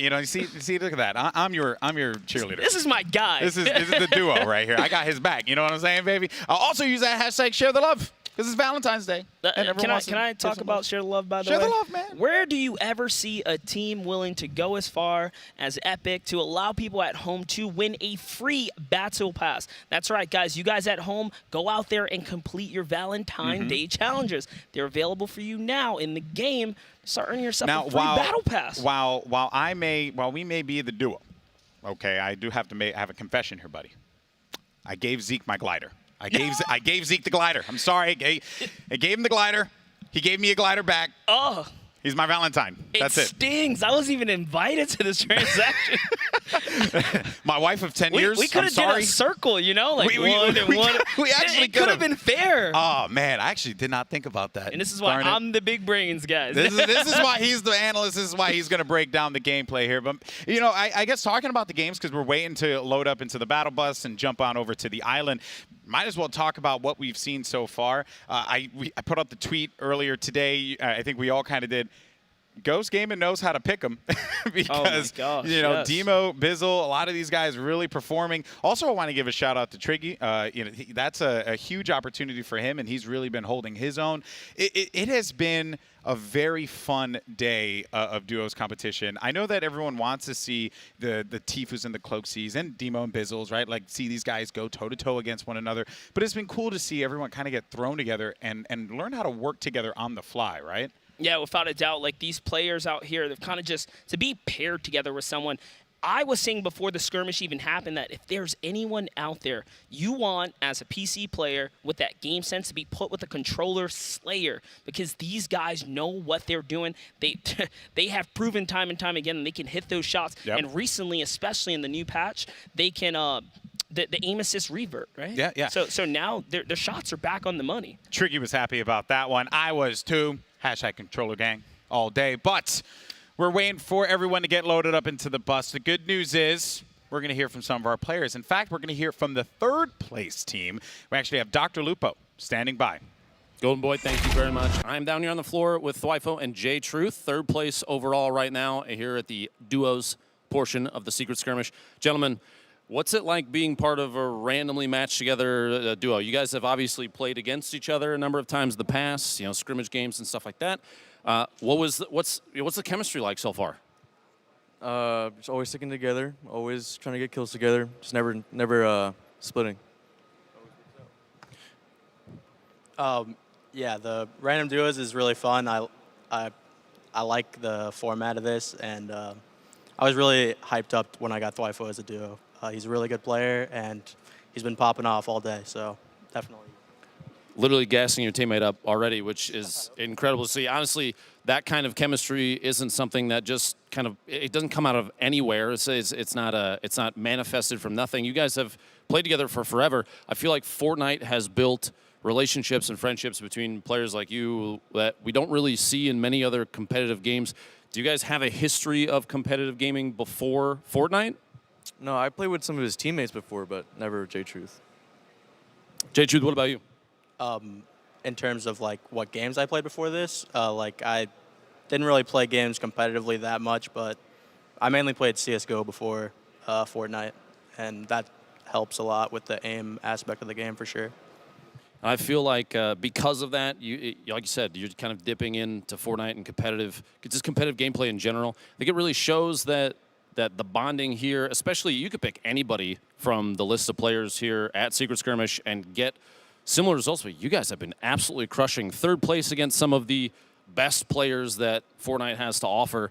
You know, you see, look at that. I'm your cheerleader. This is my guy. This is the duo right here. I got his back. You know what I'm saying, baby? I'll also use that hashtag Share the Love. Because it's Valentine's Day. Can I talk about Share the Love, by the way? Share the love, man. Where do you ever see a team willing to go as far as Epic to allow people at home to win a free Battle Pass? That's right, guys. You guys at home, go out there and complete your Valentine's Day challenges. They're available for you now in the game. Start earning yourself a free Battle Pass. While we may be the duo, okay, I do have to have a confession here, buddy. I gave Zeke my glider. I gave Zeke the glider. I'm sorry. I gave him the glider. He gave me a glider back. Oh. He's my Valentine. That's it. It stings. I wasn't even invited to this transaction. My wife of 10 years. We could have done a circle, you know, like one and one. We actually could have been fair. Oh man, I actually did not think about that. And this is why I'm the big brains, guys. This is why he's the analyst. This is why he's going to break down the gameplay here. But you know, I guess talking about the games because we're waiting to load up into the battle bus and jump on over to the island. Might as well talk about what we've seen so far. I put up the tweet earlier today. I think we all kind of did. Ghost Gaming knows how to pick them because, you know, Demo, Bizzle, a lot of these guys really performing. Also, I want to give a shout out to Triggy. You know, that's a huge opportunity for him, and he's really been holding his own. It has been a very fun day of duos competition. I know that everyone wants to see the Tfus and the Cloaksies and Demo and Bizzles, right? Like see these guys go toe-to-toe against one another. But it's been cool to see everyone kind of get thrown together and learn how to work together on the fly, right? Yeah, without a doubt. Like these players out here, they've kind of just to be paired together with someone. I was saying before the skirmish even happened that if there's anyone out there you want as a PC player with that game sense to be put with a controller slayer, because these guys know what they're doing. They have proven time and time again that they can hit those shots. Yep. And recently, especially in the new patch, they can the aim assist revert, right? Yeah, yeah. So now their shots are back on the money. Tricky was happy about that one. I was too. Hashtag controller gang all day. But we're waiting for everyone to get loaded up into the bus. The good news is we're going to hear from some of our players. In fact, we're going to hear from the third place team. We actually have Dr. Lupo standing by. Golden Boy, thank you very much. I'm down here on the floor with Thwifo and J Truth, third place overall right now here at the duos portion of the Secret Skirmish. Gentlemen, what's it like being part of a randomly matched together duo? You guys have obviously played against each other a number of times in the past, you know, scrimmage games and stuff like that. What's the chemistry like so far? Just always sticking together, always trying to get kills together, just never splitting. Yeah, the random duos is really fun. I like the format of this, and I was really hyped up when I got Thwifo as a duo. He's a really good player, and he's been popping off all day, so definitely. Literally gassing your teammate up already, which is incredible to see. Honestly, that kind of chemistry isn't something that just kind of, it doesn't come out of anywhere. It's not manifested from nothing. You guys have played together for forever. I feel like Fortnite has built relationships and friendships between players like you that we don't really see in many other competitive games. Do you guys have a history of competitive gaming before Fortnite? No, I played with some of his teammates before, but never J-Truth. J-Truth, what about you? In terms of like what games I played before this, like I didn't really play games competitively that much, but I mainly played CSGO before Fortnite, and that helps a lot with the aim aspect of the game for sure. I feel like because of that, like you said, you're kind of dipping into Fortnite and competitive gameplay in general. I think it really shows that the bonding here, especially you could pick anybody from the list of players here at Secret Skirmish and get similar results. But you guys have been absolutely crushing third place against some of the best players that Fortnite has to offer.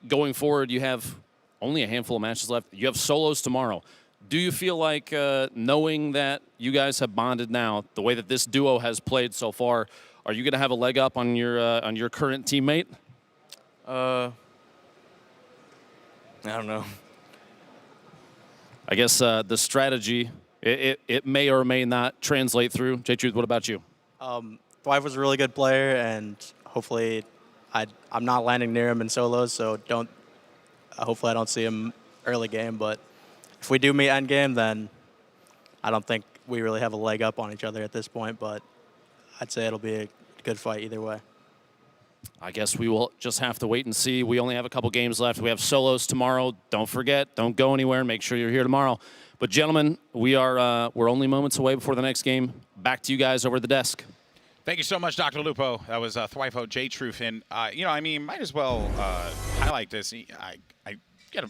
Going forward, you have only a handful of matches left. You have solos tomorrow. Do you feel like knowing that you guys have bonded now, the way that this duo has played so far, are you going to have a leg up on your current teammate? I don't know. I guess the strategy, it may or may not translate through. J-Truth, what about you? Thwife was a really good player, and hopefully I'm not landing near him in solos, so hopefully I don't see him early game, but if we do meet end game, then I don't think we really have a leg up on each other at this point, but I'd say it'll be a good fight either way. I guess we will just have to wait and see. We only have a couple games left. We have solos tomorrow. Don't forget, don't go anywhere. Make sure you're here tomorrow. But gentlemen, we're only moments away before the next game. Back to you guys over the desk. Thank you so much, Dr. Lupo. That was Thwifo J-Truth. And, I mean, might as well highlight this. I gotta,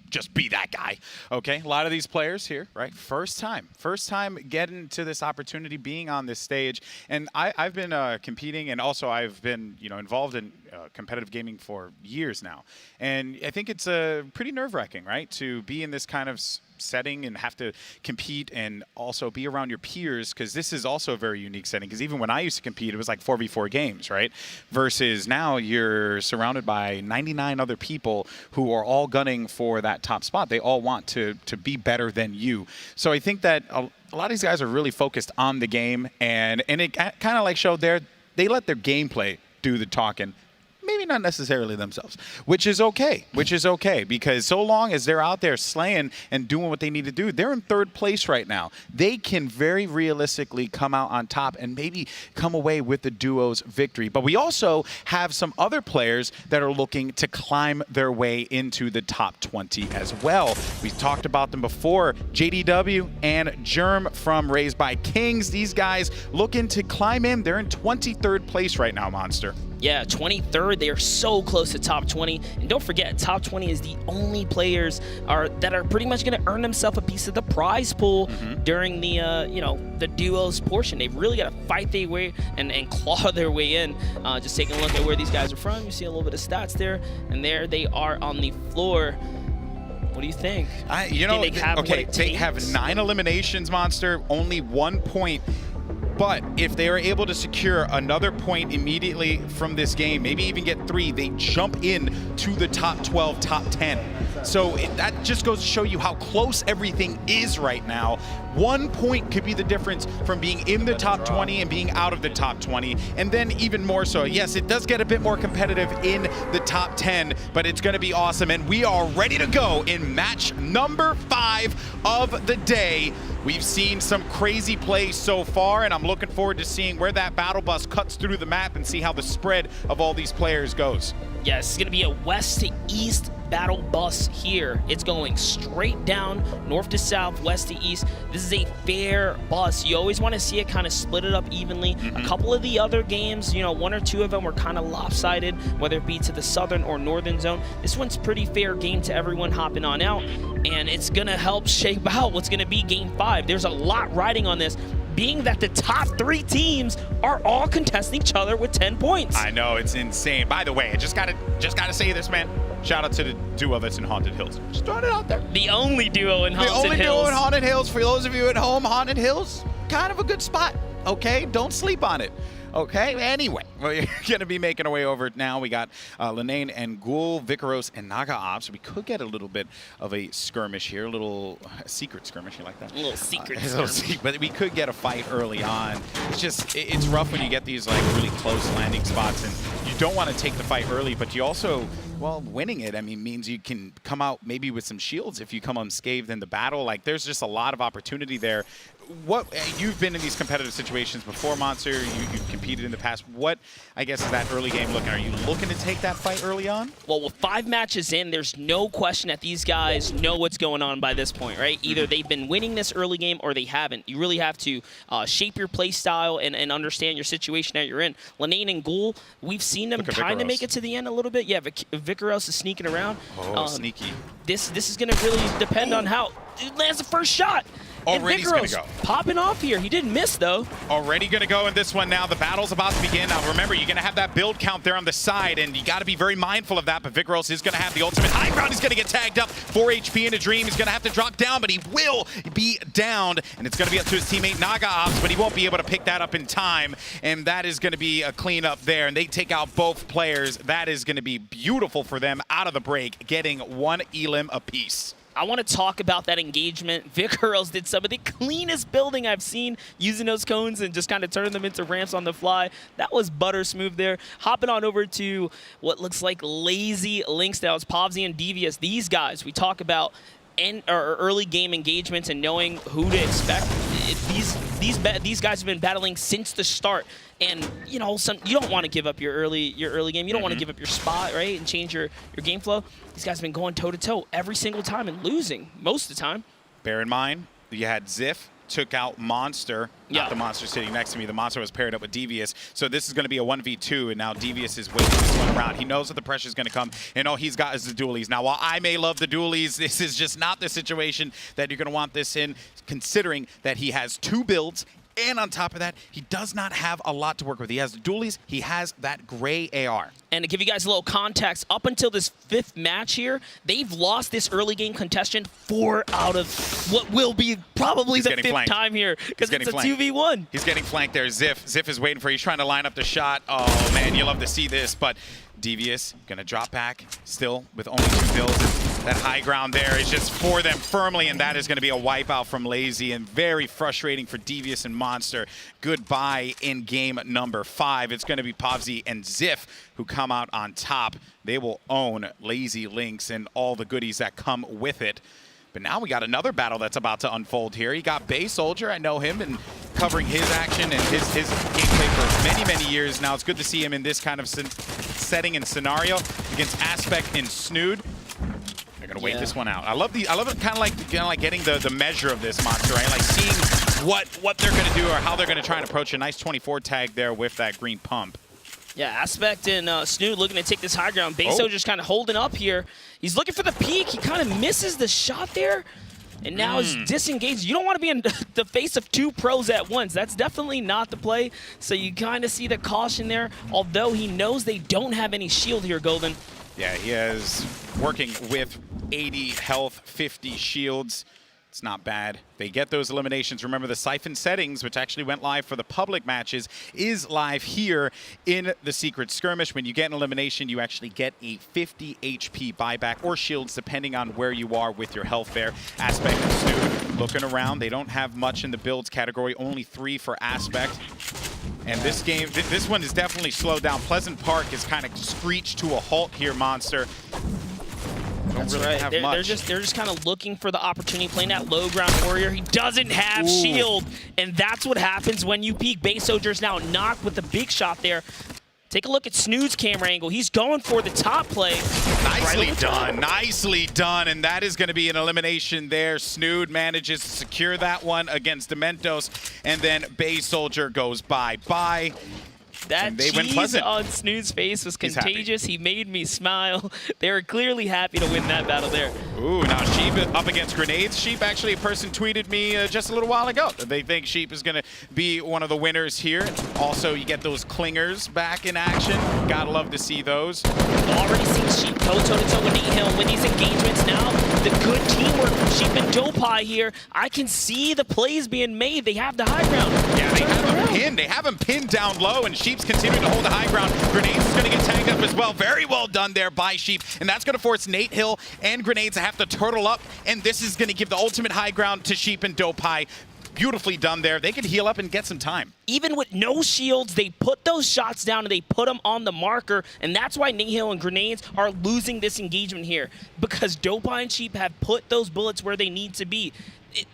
just be that guy, okay? A lot of these players here, right? First time getting to this opportunity, being on this stage. And I've been competing, and also I've been, involved in competitive gaming for years now. And I think it's pretty nerve-wracking, right? To be in this kind of setting and have to compete and also be around your peers, because this is also a very unique setting, because even when I used to compete, it was like 4v4 games, right? Versus now you're surrounded by 99 other people who are all gunning for that top spot. They all want to be better than you. So I think that a lot of these guys are really focused on the game, and it kind of like showed there, they let their gameplay do the talking. Maybe not necessarily themselves, which is okay, because so long as they're out there slaying and doing what they need to do, they're in third place right now. They can very realistically come out on top and maybe come away with the duo's victory. But we also have some other players that are looking to climb their way into the top 20 as well. We talked about them before, JDW and Germ from Raised by Kings. These guys looking to climb in. They're in 23rd place right now, Monster. Yeah, 23rd. They are so close to top 20. And don't forget, top 20 is the only players that are pretty much going to earn themselves a piece of the prize pool during the, the duos portion. They've really got to fight their way and claw their way in. Just taking a look at where these guys are from, you see a little bit of stats there. And there they are on the floor. What do you think? They have 9 eliminations, Monster. Only 1 point But if they are able to secure another point immediately from this game, maybe even get 3, they jump in to the top 12, top 10. So that just goes to show you how close everything is right now. 1 point could be the difference from being in the top 20 and being out of the top 20. And then even more so, yes, it does get a bit more competitive in the top 10, but it's going to be awesome. And we are ready to go in match number 5 of the day. We've seen some crazy plays so far, and I'm looking forward to seeing where that battle bus cuts through the map and see how the spread of all these players goes. Yeah, it's going to be a west to east battle bus here. It's going straight down, north to south, west to east. This is a fair bus. You always want to see it kind of split it up evenly. A couple of the other games, you know, 1 or 2 of them were kind of lopsided, whether it be to the southern or northern zone. This one's pretty fair game to everyone hopping on out, and it's going to help shape out what's going to be game 5. There's a lot riding on this, being that the top 3 teams are all contesting each other with 10 points. I know, it's insane. By the way, I just gotta say this, man. Shout out to the duo that's in Haunted Hills. Just throwing it out there. The only duo in Haunted Hills. The only duo in Haunted Hills. For those of you at home, Haunted Hills, kind of a good spot, okay? Don't sleep on it. Okay, anyway, we're going to be making our way over now. We got Linane and Ghoul, Vicaros, and Naga Ops. We could get a little bit of a skirmish here, a little secret skirmish, you like that? A little secret skirmish. But we could get a fight early on. It's just, it's rough when you get these like really close landing spots, and you don't want to take the fight early, but you also, well, winning it, I mean, means you can come out maybe with some shields if you come unscathed in the battle. Like, there's just a lot of opportunity there. What you've been in these competitive situations before, Monster. You've competed in the past. What, I guess, is that early game looking? Are you looking to take that fight early on? Well, with 5 matches in, there's no question that these guys know what's going on by this point, right? Either they've been winning this early game or they haven't. You really have to shape your play style and understand your situation that you're in. Linane and Ghoul, we've seen them kind of make it to the end a little bit. Yeah, Vicaros is sneaking around. Oh, sneaky. This is going to really depend on how it lands the first shot. Already he's going to go. Popping off here. He didn't miss, though. Already going to go in this one now. The battle's about to begin. Now, remember, you're going to have that build count there on the side, and you got to be very mindful of that. But Vicaros is going to have the ultimate high ground. He's going to get tagged up. 4 HP in a dream. He's going to have to drop down, but he will be downed. And it's going to be up to his teammate Naga Ops, but he won't be able to pick that up in time. And that is going to be a cleanup there. And they take out both players. That is going to be beautiful for them out of the break, getting 1 elim apiece. I want to talk about that engagement. Vicaros did some of the cleanest building I've seen, using those cones and just kind of turning them into ramps on the fly. That was butter smooth there. Hopping on over to what looks like Lazy Lynx now. It's Povzy and Devious. These guys, we talk about early game engagements and knowing who to expect. These guys have been battling since the start, and you know, you don't want to give up your early game. You don't want to give up your spot, right, and change your game flow. These guys have been going toe to toe every single time and losing most of the time. Bear in mind, you had Ziff took out Monster. Not the Monster sitting next to me. The Monster was paired up with Devious. So this is going to be a 1v2, and now Devious is waiting this one around. He knows that the pressure is going to come, and all he's got is the dualies. Now, while I may love the dualies, this is just not the situation that you're going to want this in, considering that he has 2 builds. And on top of that, he does not have a lot to work with. He has the dualies. He has that gray AR. And to give you guys a little context, up until this 5th match here, they've lost this early game contestant 4 out of what will be probably the 5th time here, because it's a 2v1. He's getting flanked there. Ziff is waiting for. He's trying to line up the shot. Oh man, you love to see this, but Devious gonna drop back still with only 2 builds. That high ground there is just for them firmly, and that is going to be a wipeout from Lazy, and very frustrating for Devious and Monster. Goodbye in game number 5. It's going to be Povzy and Ziff who come out on top. They will own Lazy Lynx and all the goodies that come with it. But now we got another battle that's about to unfold here. You got Bay Soldier. I know him and covering his action and his gameplay for many, many years now. It's good to see him in this kind of setting and scenario against Aspect and Snood. They're gonna wait this one out. I love it, kind of like getting the measure of this Monster, right? Like seeing what they're gonna do or how they're gonna try and approach a nice 24 tag there with that green pump. Yeah, Aspect and Snood looking to take this high ground. Beso just kind of holding up here. He's looking for the peak. He kind of misses the shot there, and now is disengaged. You don't want to be in the face of 2 pros at once. That's definitely not the play. So you kind of see the caution there, although he knows they don't have any shield here, Golden. Yeah, he is working with 80 health, 50 shields. It's not bad. They get those eliminations. Remember, the Siphon settings, which actually went live for the public matches, is live here in the Secret Skirmish. When you get an elimination, you actually get a 50 HP buyback or shields, depending on where you are with your health there. Aspect and Snood looking around. They don't have much in the builds category, only 3 for Aspect. And this game, this one is definitely slowed down. Pleasant Park is kind of screeched to a halt here, Monster. That's really right. have They're much. just kind of looking for the opportunity, playing that low ground warrior. He doesn't have shield, and that's what happens when you peek. Base Soldier's now knocked with the big shot there. Take a look at Snood's camera angle. He's going for the top play. Nicely done, nicely done, and that is going to be an elimination there. Snood manages to secure that one against Dementos, and then Base Soldier goes bye-bye. That they win cheese Pleasant. on Snood's face was He's happy. contagious. He made me smile. They were clearly happy to win that battle there. Ooh, now Sheep up against Grenades. Sheep, actually, a person tweeted me just a little while ago that they think Sheep is going to be one of the winners here. Also, you get those clingers back in action. Gotta love to see those. Already seen Sheep go toe-to-toe with Neathill. Win these engagements now. The good teamwork from Sheep and Dopai here. I can see the plays being made. They have the high ground. Yeah, they have him pinned. They have him pinned down low, and Sheep's continuing to hold the high ground. Grenades is going to get tagged up as well. Very well done there by Sheep, and that's going to force Nate Hill and Grenades to have to turtle up, and this is going to give the ultimate high ground to Sheep and Dopai. Beautifully done there. They can heal up and get some time. Even with no shields, they put those shots down and they put them on the marker, and that's why Neathill and Grenades are losing this engagement here, because Dopai and Sheep have put those bullets where they need to be.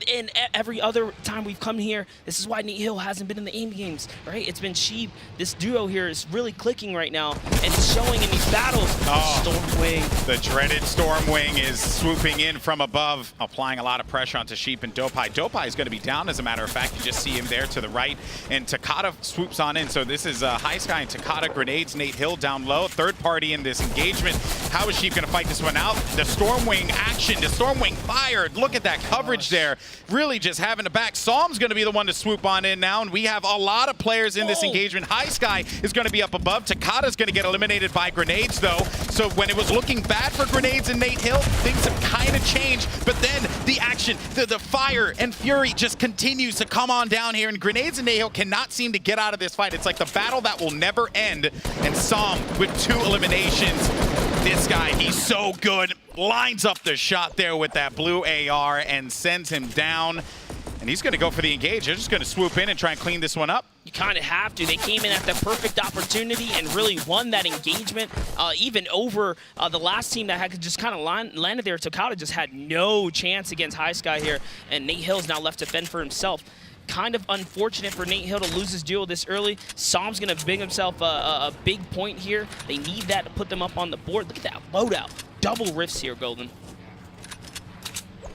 And every other time we've come here, this is why Neathill hasn't been in the aim games, right? It's been Sheep. This duo here is really clicking right now, and it's showing in these battles. Stormwing. The dreaded Stormwing is swooping in from above, applying a lot of pressure onto Sheep and Dopai. Dopai is going to be down, as a matter of fact. You just see him there to the right, and Takata swoops on in. So this is High Sky and Takata, Grenades, Nate Hill down low. Third party in this engagement. How is Sheep going to fight this one out? The Stormwing action, the Stormwing fired. Look at that coverage there. Really just having to back. Psalm's going to be the one to swoop on in now, and we have a lot of players in this engagement. High Sky is going to be up above. Takata's going to get eliminated by Grenades, though. So when it was looking bad for Grenades and Nate Hill, things have kind of changed. But then the action, the fire and fury just continues to come on down here, and Grenades and Nate Hill cannot seem to get out of this fight. It's like the battle that will never end, and Psalm with 2 eliminations. This guy, he's so good. Lines up the shot there with that blue AR and sends him down. And he's going to go for the engage. They're just going to swoop in and try and clean this one up. You kind of have to. They came in at the perfect opportunity and really won that engagement, even over the last team that had just kind of landed there. Takata just had no chance against High Sky here, and Nate Hill's now left to fend for himself. Kind of unfortunate for Nate Hill to lose his duel this early. Psalm's going to bring himself a big point here. They need that to put them up on the board. Look at that loadout. Double rifts here, Golden.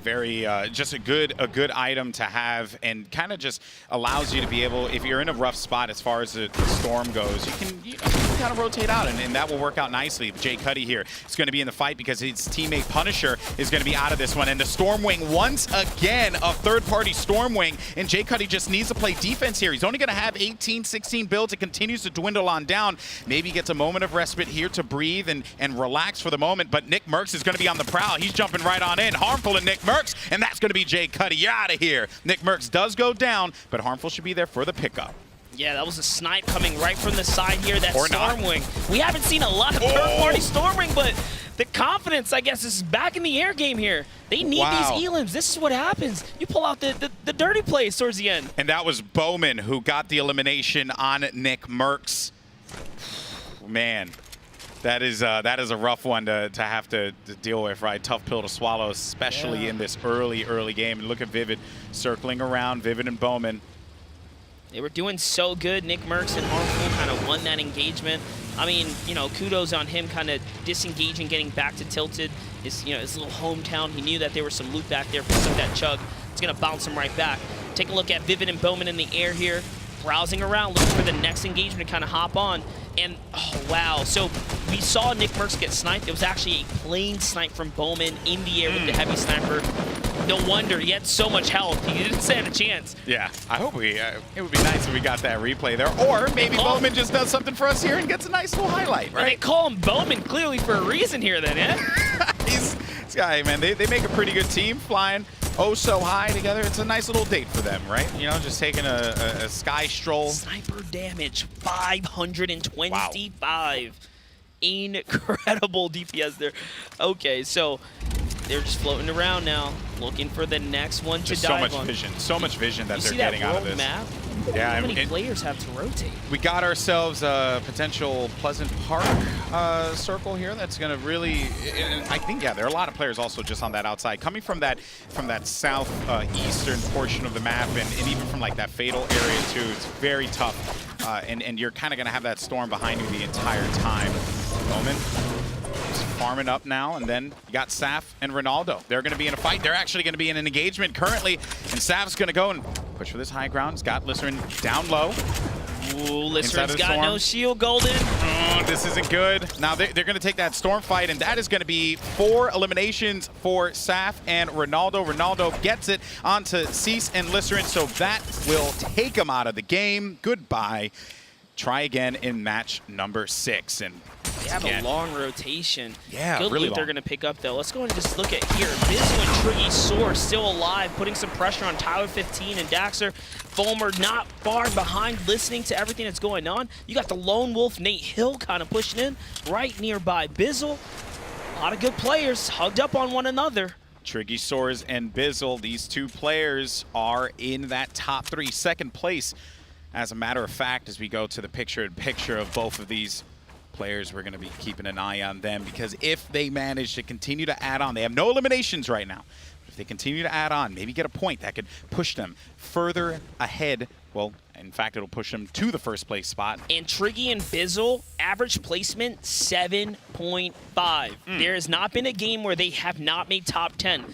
Very, just a good item to have, and kind of just allows you to be able, if you're in a rough spot as far as the storm goes, you can kind of rotate out, and that will work out nicely. Jay Cuddy here is going to be in the fight because his teammate Punisher is going to be out of this one, and the Stormwing, once again, a third-party Stormwing, and Jay Cuddy just needs to play defense here. He's only going to have 18, 16 builds. It continues to dwindle on down. Maybe gets a moment of respite here to breathe and relax for the moment, but Nick Merckx is going to be on the prowl. He's jumping right on in. Harmful and Nick Merckx, and that's going to be Jay Cuddy. You're out of here. Nick Merckx does go down, but Harmful should be there for the pickup. Yeah, that was a snipe coming right from the side here. That Or not. Stormwing. We haven't seen a lot of third-party Stormwing, but the confidence, I guess, is back in the air game here. They need these elims. This is what happens. You pull out the dirty plays towards the end. And that was Bowman who got the elimination on Nick Merckx. Man, that is a rough one to have to deal with, right? Tough pill to swallow, especially in this early game. And look at Vivid circling around, Vivid and Bowman. They were doing so good. Nick Merckx and Harmful kind of won that engagement. I mean, you know, kudos on him kind of disengaging, getting back to Tilted. His little hometown. He knew that there was some loot back there. Picks up that chug. It's going to bounce him right back. Take a look at Vivid and Bowman in the air here. Browsing around, looking for the next engagement to kind of hop on. And, oh, wow. So we saw Nick Merckx get sniped. It was actually a plain snipe from Bowman in the air with the heavy sniper. No wonder. He had so much health. He didn't stand a chance. Yeah, I hope it would be nice if we got that replay there. Or maybe Bowman just does something for us here and gets a nice little highlight, right? They call him Bowman clearly for a reason here then, eh? This guy, man, they make a pretty good team flying oh so high together. It's a nice little date for them, right? You know, just taking a sky stroll. Sniper damage, 525. Wow. Incredible DPS there. Okay, so they're just floating around now, looking for the next one to dive on. So much vision that they're getting out of this. Map? Yeah, how many players have to rotate? We got ourselves a potential Pleasant Park circle here. That's going to really, I think, yeah, there are a lot of players also just on that outside, coming from that south eastern portion of the map, and even from like that fatal area too. It's very tough, and you're kind of going to have that storm behind you the entire time. Moment. Farming up now, and then you got Saf and Ronaldo. They're going to be in a fight. They're actually going to be in an engagement currently, and Saf's going to go and push for this high ground. He's got Listerin down low. Ooh, Listerin's got no shield, Golden. Oh, this isn't good. Now they're going to take that storm fight, and that is going to be 4 eliminations for Saf and Ronaldo. Ronaldo gets it onto Cease and Listerin, so that will take him out of the game. Goodbye. Try again in match number 6, and they have a long rotation. Yeah, good really loot they're going to pick up, though. Let's go and just look at here. Bizzle and Triggy Soar still alive, putting some pressure on Tyler 15 and Daxter. Foamer not far behind, listening to everything that's going on. You got the Lone Wolf, Nate Hill, kind of pushing in right nearby. Bizzle, a lot of good players hugged up on one another. Triggy Soars and Bizzle, these two players are in that top 3, second place. As a matter of fact, as we go to the picture-in-picture of both of these players, we're going to be keeping an eye on them, because if they manage to continue to add on, they have no eliminations right now. If they continue to add on, maybe get a point that could push them further ahead. Well, in fact, it'll push them to the first place spot. And Triggy and Bizzle, average placement 7.5. There has not been a game where they have not made top 10.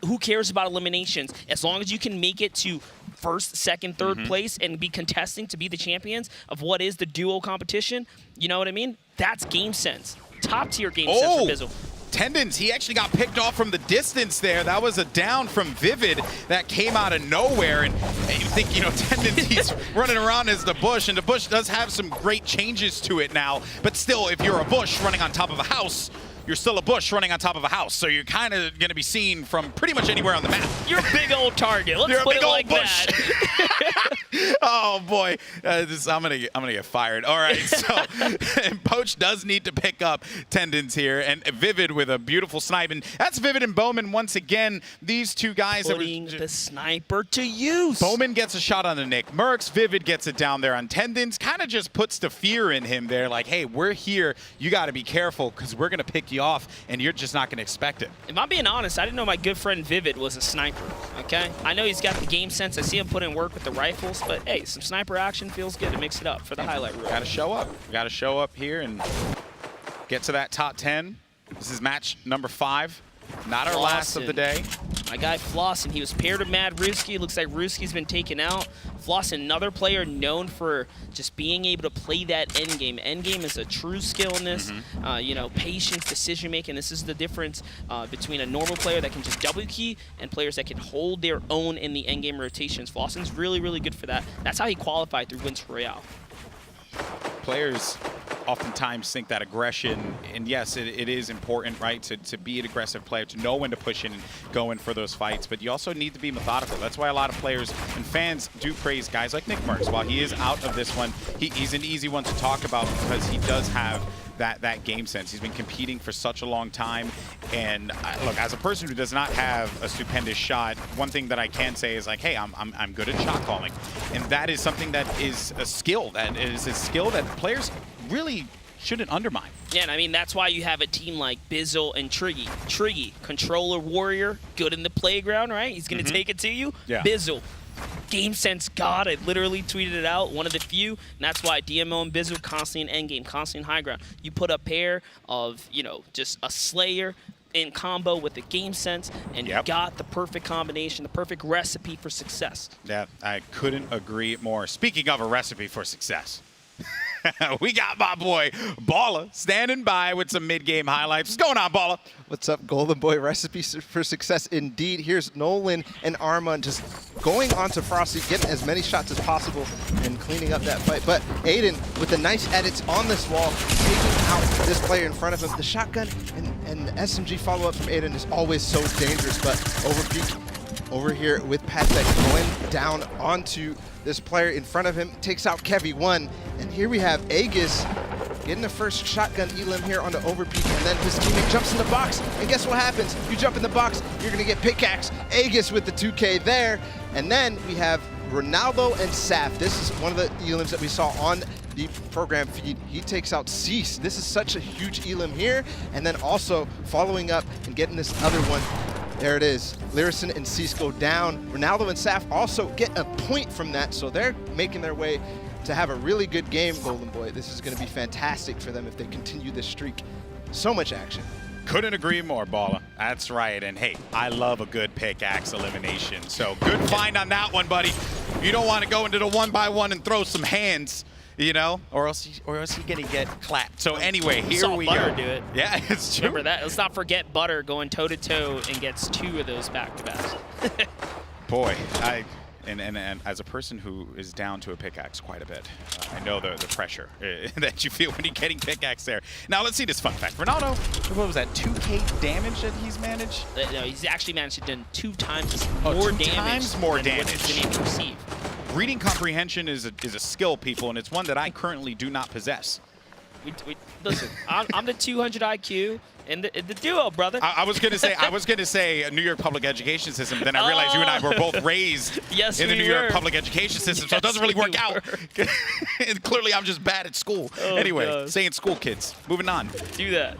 Who cares about eliminations? As long as you can make it to first, second, third place and be contesting to be the champions of what is the duo competition, you know what I mean? That's game sense. Top tier game sense for Bizzle. Tendons, he actually got picked off from the distance there. That was a down from Vivid that came out of nowhere. And you think, you know, Tendons, he's running around as the Bush, and the Bush does have some great changes to it now. But still, if you're a Bush running on top of a house, you're still a Bush running on top of a house, so you're kind of going to be seen from pretty much anywhere on the map. You're a big old target. Let's put it like that. Oh boy, I'm gonna get fired. All right, so Poach does need to pick up Tendons here, and Vivid with a beautiful snipe, and that's Vivid and Bowman once again. These two guys putting the sniper to use. Bowman gets a shot on the Nick Mercs. Vivid gets it down there on Tendons. Kind of just puts the fear in him there, like, hey, we're here. You got to be careful, because we're gonna pick you off, and you're just not gonna expect it. If I'm being honest, I didn't know my good friend Vivid was a sniper. Okay, I know he's got the game sense. I see him put in work with the rifles, but hey, some sniper action feels good to mix it up for the highlight reel. Got to show up. Got to show up here and get to that top 10. This is match number 5. Not our last of the day. My guy Flossin, he was paired with Mad Ruski. Looks like Ruski's been taken out. Flossin, another player known for just being able to play that endgame. Endgame is a true skill in this. You know, patience, decision making. This is the difference between a normal player that can just double key and players that can hold their own in the endgame rotations. Flossin's really, really good for that. That's how he qualified through Winter Royale. Players oftentimes think that aggression, and yes, it is important, right, to be an aggressive player, to know when to push in and go in for those fights, but you also need to be methodical. That's why a lot of players and fans do praise guys like Nick Mercs. While he is out of this one, he's an easy one to talk about, because he does have that game sense. He's been competing for such a long time, and look, as a person who does not have a stupendous shot, one thing that I can say is like, hey, I'm good at shot calling, and that is something that is a skill. That is a skill that players really shouldn't undermine. Yeah, and I mean, that's why you have a team like Bizzle and Triggy. Triggy, controller warrior, good in the playground, right? He's going to take it to you. Yeah. Bizzle, game sense god. I literally tweeted it out, one of the few, and that's why DMO and Bizzle constantly in endgame, constantly in high ground. You put a pair of, you know, just a Slayer in combo with the game sense, and you got the perfect combination, the perfect recipe for success. Yeah, I couldn't agree more. Speaking of a recipe for success, we got my boy Balla standing by with some mid-game highlights. What's going on, Balla? What's up, Golden Boy? Recipes for success indeed. Here's Nolan and Arma just going on to Frosty, getting as many shots as possible and cleaning up that fight. But Aiden, with the nice edits on this wall, taking out this player in front of him. The shotgun and the SMG follow-up from Aiden is always so dangerous, but over peak over here with Patek going down onto this player in front of him, takes out Kevy1, and here we have Aegis getting the first shotgun elim here onto Overpeak, and then his teammate jumps in the box, and guess what happens? You jump in the box, you're gonna get pickaxe. Aegis with the 2K there, and then we have Ronaldo and Saf. This is one of the elims that we saw on the program feed. He takes out Cease. This is such a huge elim here, and then also following up and getting this other one. There it is. Lyrison and Cease go down. Ronaldo and Saf also get a point from that, so they're making their way to have a really good game, Golden Boy. This is going to be fantastic for them if they continue this streak. So much action. Couldn't agree more, Balla. That's right. And hey, I love a good pickaxe elimination. So good find on that one, buddy. You don't want to go into the 1x1 and throw some hands, you know, or else you're gonna get clapped. So anyway, here we go. Butter do it. Yeah, it's true. Remember that. Let's not forget Butter going toe to toe and gets 2 of those back-to-backs. Boy, and as a person who is down to a pickaxe quite a bit, I know the pressure that you feel when you're getting pickaxe there. Now let's see this fun fact. Ronaldo, what was that, 2K damage that he's managed? No, he's actually managed to do 2 times more more damage. 2 times more than damage. what he's been able to receive. Reading comprehension is a skill, people, and it's one that I currently do not possess. Listen, I'm the 200 IQ in the duo, brother. I was gonna say a New York public education system, but then I realized you and I were both raised in the New York public education system, so it doesn't really work out. And clearly, I'm just bad at school. Anyway, saying school kids. Moving on. Do that.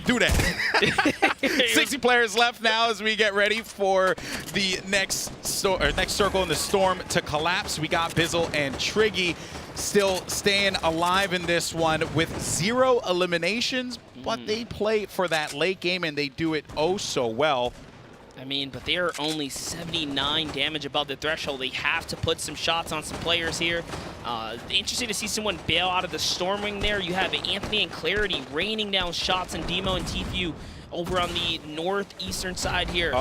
Do that. 60 players left now as we get ready for the next circle in the storm to collapse. We got Bizzle and Triggy still staying alive in this one with 0 eliminations, but they play for that late game and they do it oh so well. I mean, but they are only 79 damage above the threshold. They have to put some shots on some players here. Interesting to see someone bail out of the Stormwing there. You have Anthony and Clarity raining down shots on Demo and Tfue over on the northeastern side here.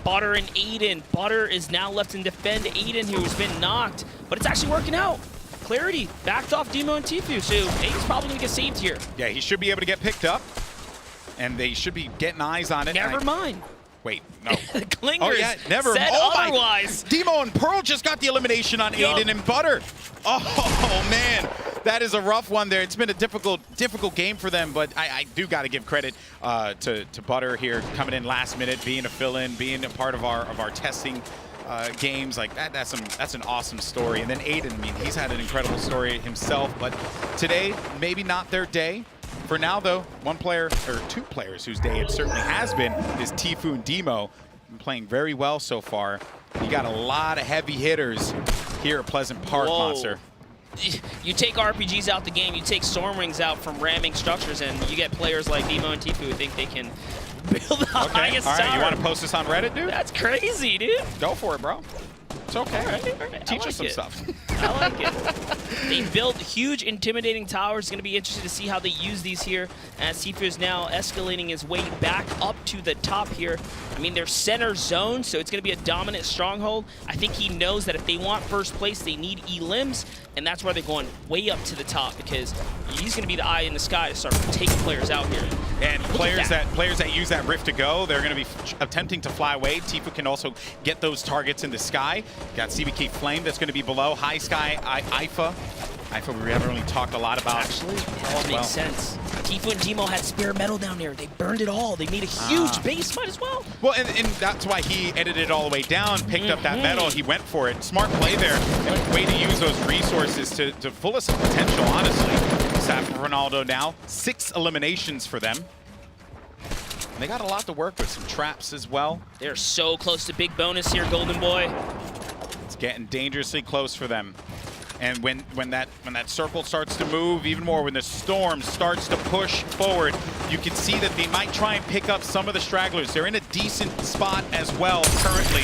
Butter and Aiden. Butter is now left in defend Aiden, who's been knocked, but it's actually working out. Clarity backed off Demo and Tfue, so Aiden's probably going to get saved here. Yeah, he should be able to get picked up, and they should be getting eyes on it. Never mind. Wait, no. Clingers said otherwise. Demo and Pearl just got the elimination on Aiden and Butter. Oh, man. That is a rough one there. It's been a difficult game for them, but I do got to give credit to Butter here, coming in last minute, being a fill-in, being a part of our testing games. Like that's an awesome story. And then Aiden, I mean, he's had an incredible story himself, but today, maybe not their day. For now, though, 1 player, or 2 players whose day it certainly has been, is Tfue and Demo. Been playing very well so far. You got a lot of heavy hitters here at Pleasant Park, Monster. You take RPGs out the game, you take Stormwings out from ramming structures, and you get players like Demo and Tfue who think they can build the highest tower. All right, you want to post this on Reddit, dude? That's crazy, dude. Go for it, bro. It's okay. All right. Teach us some stuff. I like it. They built huge, intimidating towers. It's going to be interesting to see how they use these here, as Tfue is now escalating his way back up to the top here. I mean, they're center zone, so it's going to be a dominant stronghold. I think he knows that if they want first place, they need elims, and that's why they're going way up to the top, because he's going to be the eye in the sky to start taking players out here. And players that use that Rift to go, they're going to be attempting to fly away. Tfue can also get those targets in the sky. Got CBK Flame that's going to be below. High Sky, IFA. IFA we haven't really talked a lot about. Actually, that makes sense. Tfue and Demo had Spirit Metal down there. They burned it all. They made a huge base. Might as well. Well, and that's why he edited it all the way down, picked up that metal. He went for it. Smart play there. And way to use those resources to fullest potential, honestly. Saf and Ronaldo now. 6 eliminations for them. They got a lot to work with. Some traps as well. They're so close to big bonus here, Golden Boy. It's getting dangerously close for them. And when that circle starts to move even more, when the storm starts to push forward, you can see that they might try and pick up some of the stragglers. They're in a decent spot as well currently.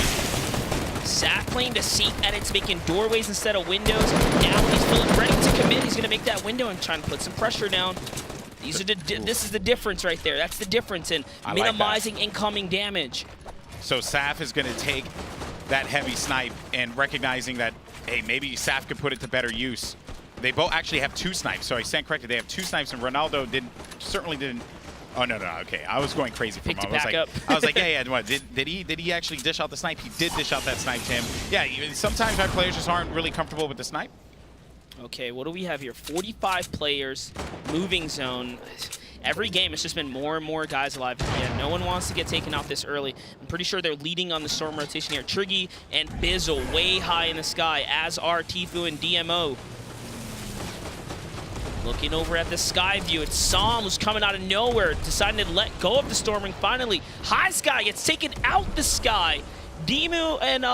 Saf playing to seek edits, making doorways instead of windows. Now when he's feeling ready to commit, he's going to make that window and trying to put some pressure down. This is the difference right there. That's the difference in minimizing incoming damage. So Saf is going to take that heavy snipe and recognizing that, hey, maybe Saf could put it to better use. They both actually have 2 snipes, so I stand corrected. They have 2 snipes, and Ronaldo certainly didn't Oh, no, okay. I was going crazy for a moment. I was like, yeah, what, did he actually dish out the snipe? He did dish out that snipe to him. Yeah, sometimes our players just aren't really comfortable with the snipe. Okay, what do we have here? 45 players, moving zone. Every game, it's just been more and more guys alive. Yeah, no one wants to get taken out this early. I'm pretty sure they're leading on the storm rotation here. Triggy and Bizzle way high in the sky, as are Tfue and DMO. Looking over at the sky view, it's Sam who's coming out of nowhere, deciding to let go of the storming finally. High Sky gets taken out the sky. Demu and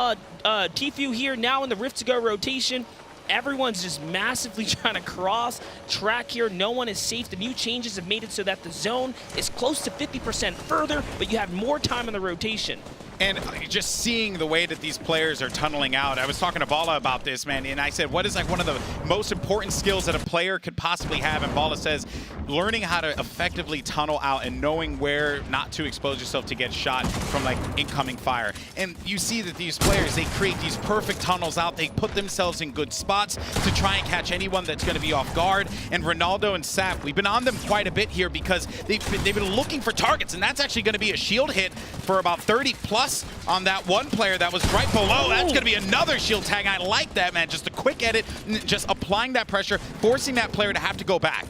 Tfue here now in the Rift to Go rotation. Everyone's just massively trying to cross track here. No one is safe. The new changes have made it so that the zone is close to 50% further, but you have more time in the rotation. And just seeing the way that these players are tunneling out, I was talking to Bala about this, man, and I said, what is like one of the most important skills that a player could possibly have? And Bala says, learning how to effectively tunnel out and knowing where not to expose yourself to get shot from like incoming fire. And you see that these players, they create these perfect tunnels out. They put themselves in good spots to try and catch anyone that's going to be off guard. And Ronaldo and Sap, we've been on them quite a bit here because they've been looking for targets, and that's actually going to be a shield hit for about 30 plus on that one player that was right below. That's going to be another shield tag. I like that, man. Just a quick edit, just applying that pressure, forcing that player to have to go back.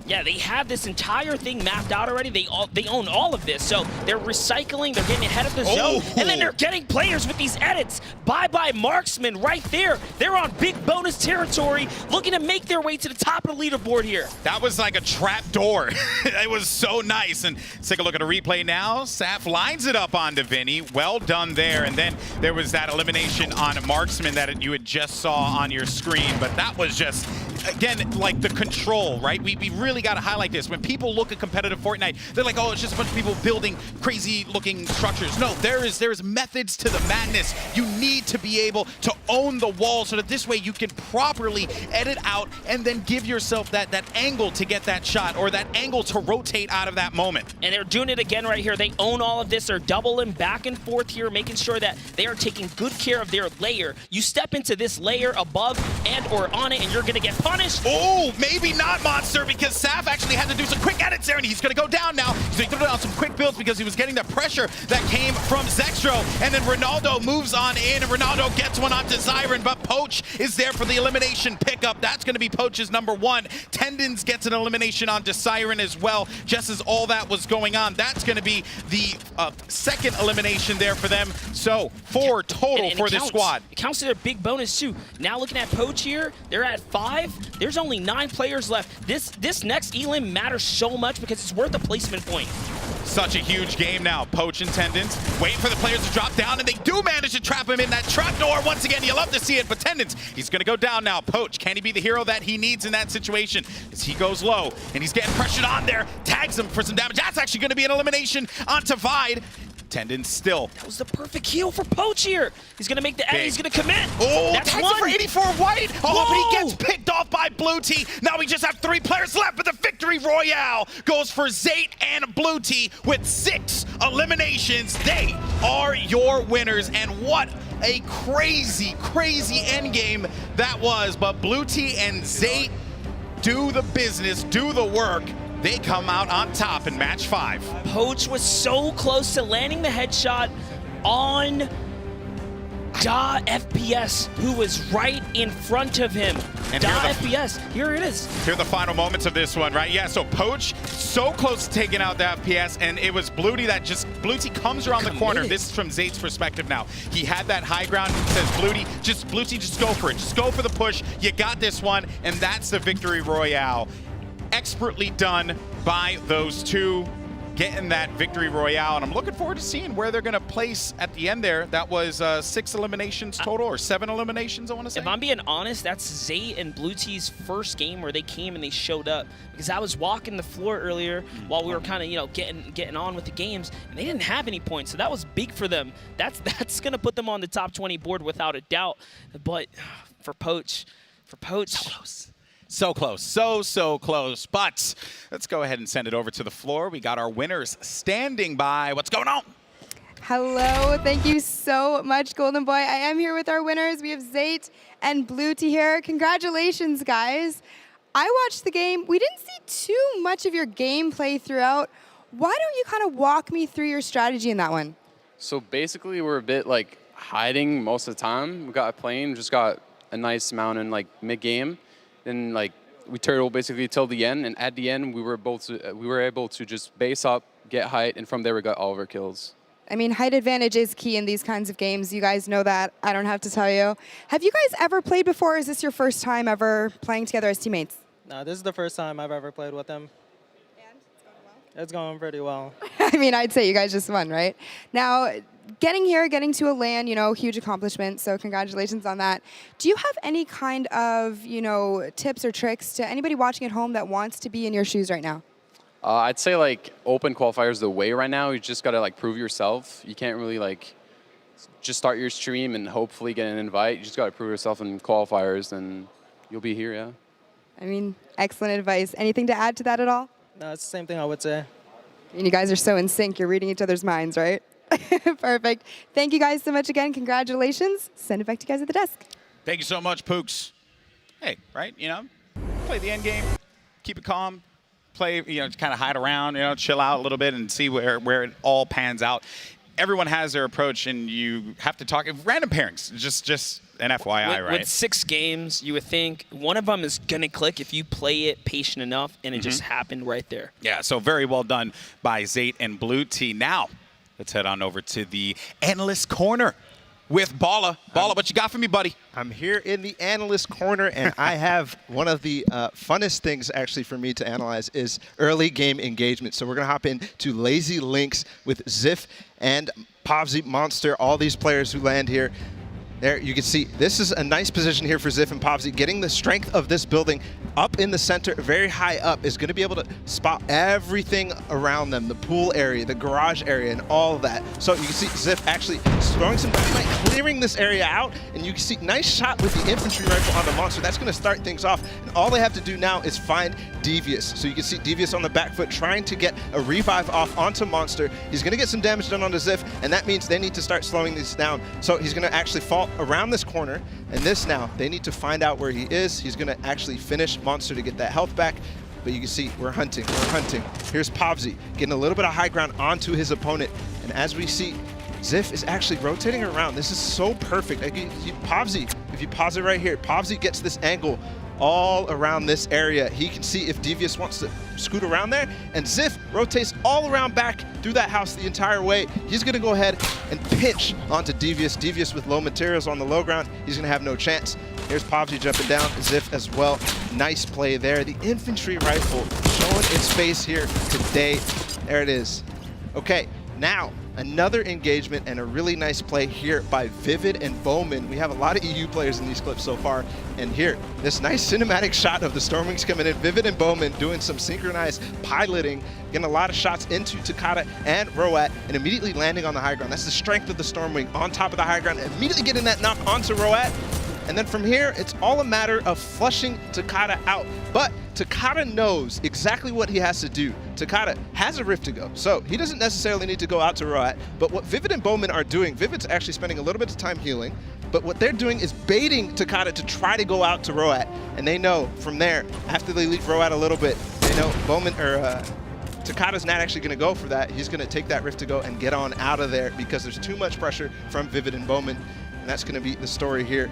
Yeah, they have this entire thing mapped out already. They own all of this, so they're recycling, they're getting ahead of the zone, and then they're getting players with these edits. Bye-bye Marksman right there. They're on big bonus territory, looking to make their way to the top of the leaderboard here. That was like a trap door. It was so nice. And let's take a look at a replay now. Saf lines it up onto Vinny. Well done there. And then there was that elimination on Marksman that you had just saw on your screen, but that was just, again, like the control, right? We really got to highlight this. When people look at competitive Fortnite, they're like, oh, it's just a bunch of people building crazy looking structures. No, there is methods to the madness. You need to be able to own the wall so that this way you can properly edit out and then give yourself that angle to get that shot or that angle to rotate out of that moment. And they're doing it again right here. They own all of this. They're doubling back and forth here, making sure that they are taking good care of their layer. You step into this layer above and or on it and you're going to get punished. Oh, maybe not, Monster, because Saf actually had to do some quick edits there, and he's going to go down now. So he threw down some quick builds because he was getting the pressure that came from Zextro, and then Ronaldo moves on in, and Ronaldo gets one onto Zyron, but Poach is there for the elimination pickup. That's going to be Poach's #1. Tendons gets an elimination onto Siren as well, just as all that was going on. That's going to be the second elimination there for them. So 4 total for this squad. It counts to their big bonus too. Now looking at Poach here, they're at 5. There's only 9 players left. This next elim matters so much because it's worth a placement point. Such a huge game now. Poach and Tendons wait for the players to drop down, and they do manage to trap him in that trapdoor. Once again, you love to see it, but Tendons, he's going to go down now. Poach, can he be the hero that he needs in that situation? As he goes low, and he's getting pressured on there, tags him for some damage. That's actually going to be an elimination onto Vide. Tendons still. That was the perfect heal for Poach here. He's going to make the edit. He's going to commit. Oh, that's tags one. it for 84 white. Oh, but he gets picked off by Blue T. Now we just have 3 players left, but the victory royale goes for Zate and Blue T with 6 eliminations. They are your winners, and what a crazy, crazy endgame that was. But Blue T and Zate do the business, do the work. They come out on top in match 5. Poach was so close to landing the headshot on Da FPS, who was right in front of him. And Da FPS, here it is. Here are the final moments of this one, right? Yeah, so Poach so close to taking out the FPS, and it was Blue T that just, Blue T comes around the corner. This is from Zate's perspective now. He had that high ground. He says, Blue T, just go for it. Just go for the push. You got this one, and that's the victory royale. Expertly done by those two, getting that victory royale, and I'm looking forward to seeing where they're going to place at the end there. That was 6 eliminations total, or 7 eliminations, I want to say. If I'm being honest, that's Zate and Blue T's first game where they came and they showed up, because I was walking the floor earlier while we were kind of, getting on with the games, and they didn't have any points, so that was big for them. That's going to put them on the top 20 board without a doubt. But for Poach, so close. So close, so close. But let's go ahead and send it over to the floor. We got our winners standing by. What's going on? Hello, thank you so much, Golden Boy. I am here with our winners. We have Zate and Blue T here. Congratulations, guys. I watched the game. We didn't see too much of your gameplay throughout. Why don't you kind of walk me through your strategy in that one? So basically, we're a bit like hiding most of the time. We got a plane, just got a nice mountain like mid-game, then like we turtle basically till the end, and at the end we were able to just base up, get height, and from there we got all of our kills. I mean, height advantage is key in these kinds of games. You guys know that. I don't have to tell you. Have you guys ever played before? Or is this your first time ever playing together as teammates? No, this is the first time I've ever played with him. And it's going well? It's going pretty well. I mean, I'd say you guys just won, right? Now, getting here, getting to a LAN, you know, huge accomplishment, so congratulations on that. Do you have any kind of, you know, tips or tricks to anybody watching at home that wants to be in your shoes right now? I'd say like open qualifiers the way right now. You just gotta like prove yourself. You can't really like just start your stream and hopefully get an invite. You just gotta prove yourself in qualifiers, and you'll be here. Yeah. I mean, excellent advice. Anything to add to that at all? No, it's the same thing I would say. I mean, you guys are so in sync. You're reading each other's minds, right? Perfect. Thank you guys so much again. Congratulations. Send it back to you guys at the desk. Thank you so much, Pooks. Hey, right? You know, play the end game, keep it calm. Play, you know, kind of hide around, you know, chill out a little bit and see where it all pans out. Everyone has their approach, and you have to talk random pairings. Just an FYI, right? With 6 games, you would think one of them is gonna click if you play it patient enough, and it just happened right there. Yeah, so very well done by Zate and Blue T. Now, let's head on over to the analyst corner with Balla. Balla, what you got for me, buddy? I'm here in the analyst corner, and I have one of the funnest things actually for me to analyze is early game engagement. So we're going to hop into Lazy Links with Ziff and Povzy Monster, all these players who land here. There, you can see this is a nice position here for Ziff and Povzy. Getting the strength of this building up in the center, very high up, is going to be able to spot everything around them, the pool area, the garage area, and all of that. So you can see Ziff actually throwing some dynamite, clearing this area out, and you can see nice shot with the infantry rifle on the monster. That's going to start things off, and all they have to do now is find Devious. So you can see Devious on the back foot trying to get a revive off onto Monster. He's going to get some damage done onto Ziff, and that means they need to start slowing these down. So he's going to actually fall around this corner, and this now, they need to find out where he is. He's going to actually finish Monster to get that health back. But you can see we're hunting. Here's Povzy getting a little bit of high ground onto his opponent. And as we see, Ziff is actually rotating around. This is so perfect. Povzy, if you pause it right here, Povzy gets this angle all around this area. He can see if Devious wants to scoot around there, and Ziff rotates all around back through that house the entire way. He's gonna go ahead and pinch onto Devious. Devious with low materials on the low ground, he's gonna have no chance. Here's Povzy jumping down, Ziff as well. Nice play there. The infantry rifle showing its face here today. There it is. Okay, now another engagement and a really nice play here by Vivid and Bowman. We have a lot of EU players in these clips so far. And here, this nice cinematic shot of the Stormwings coming in. Vivid and Bowman doing some synchronized piloting, getting a lot of shots into Takata and Roat, and immediately landing on the high ground. That's the strength of the Stormwing on top of the high ground, immediately getting that knock onto Roat. And then from here, it's all a matter of flushing Takata out. But Takata knows exactly what he has to do. Takata has a rift to go, so he doesn't necessarily need to go out to Roat. But what Vivid and Bowman are doing, Vivid's actually spending a little bit of time healing, but what they're doing is baiting Takata to try to go out to Roat. And they know from there, after they leave Roat a little bit, they know Takata's not actually going to go for that. He's going to take that rift to go and get on out of there because there's too much pressure from Vivid and Bowman. And that's going to be the story here.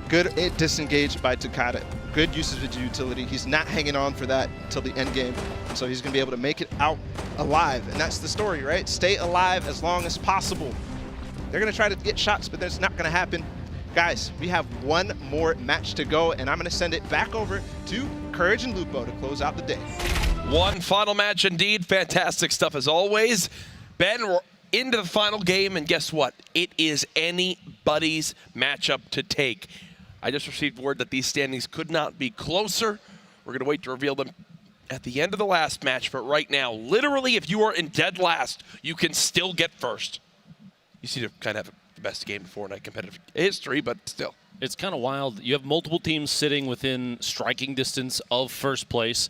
Good disengaged by Takata. Good use of his utility. He's not hanging on for that until the end game. So he's going to be able to make it out alive. And that's the story, right? Stay alive as long as possible. They're going to try to get shots, but that's not going to happen. Guys, we have one more match to go, and I'm going to send it back over to Courage and Lupo to close out the day. One final match indeed. Fantastic stuff as always. Ben, we're into the final game, and guess what? It is anybody's matchup to take. I just received word that these standings could not be closer. We're going to wait to reveal them at the end of the last match, but right now, literally, if you are in dead last, you can still get first. You seem to kind of have the best game in Fortnite competitive history, but still. It's kind of wild. You have multiple teams sitting within striking distance of first place,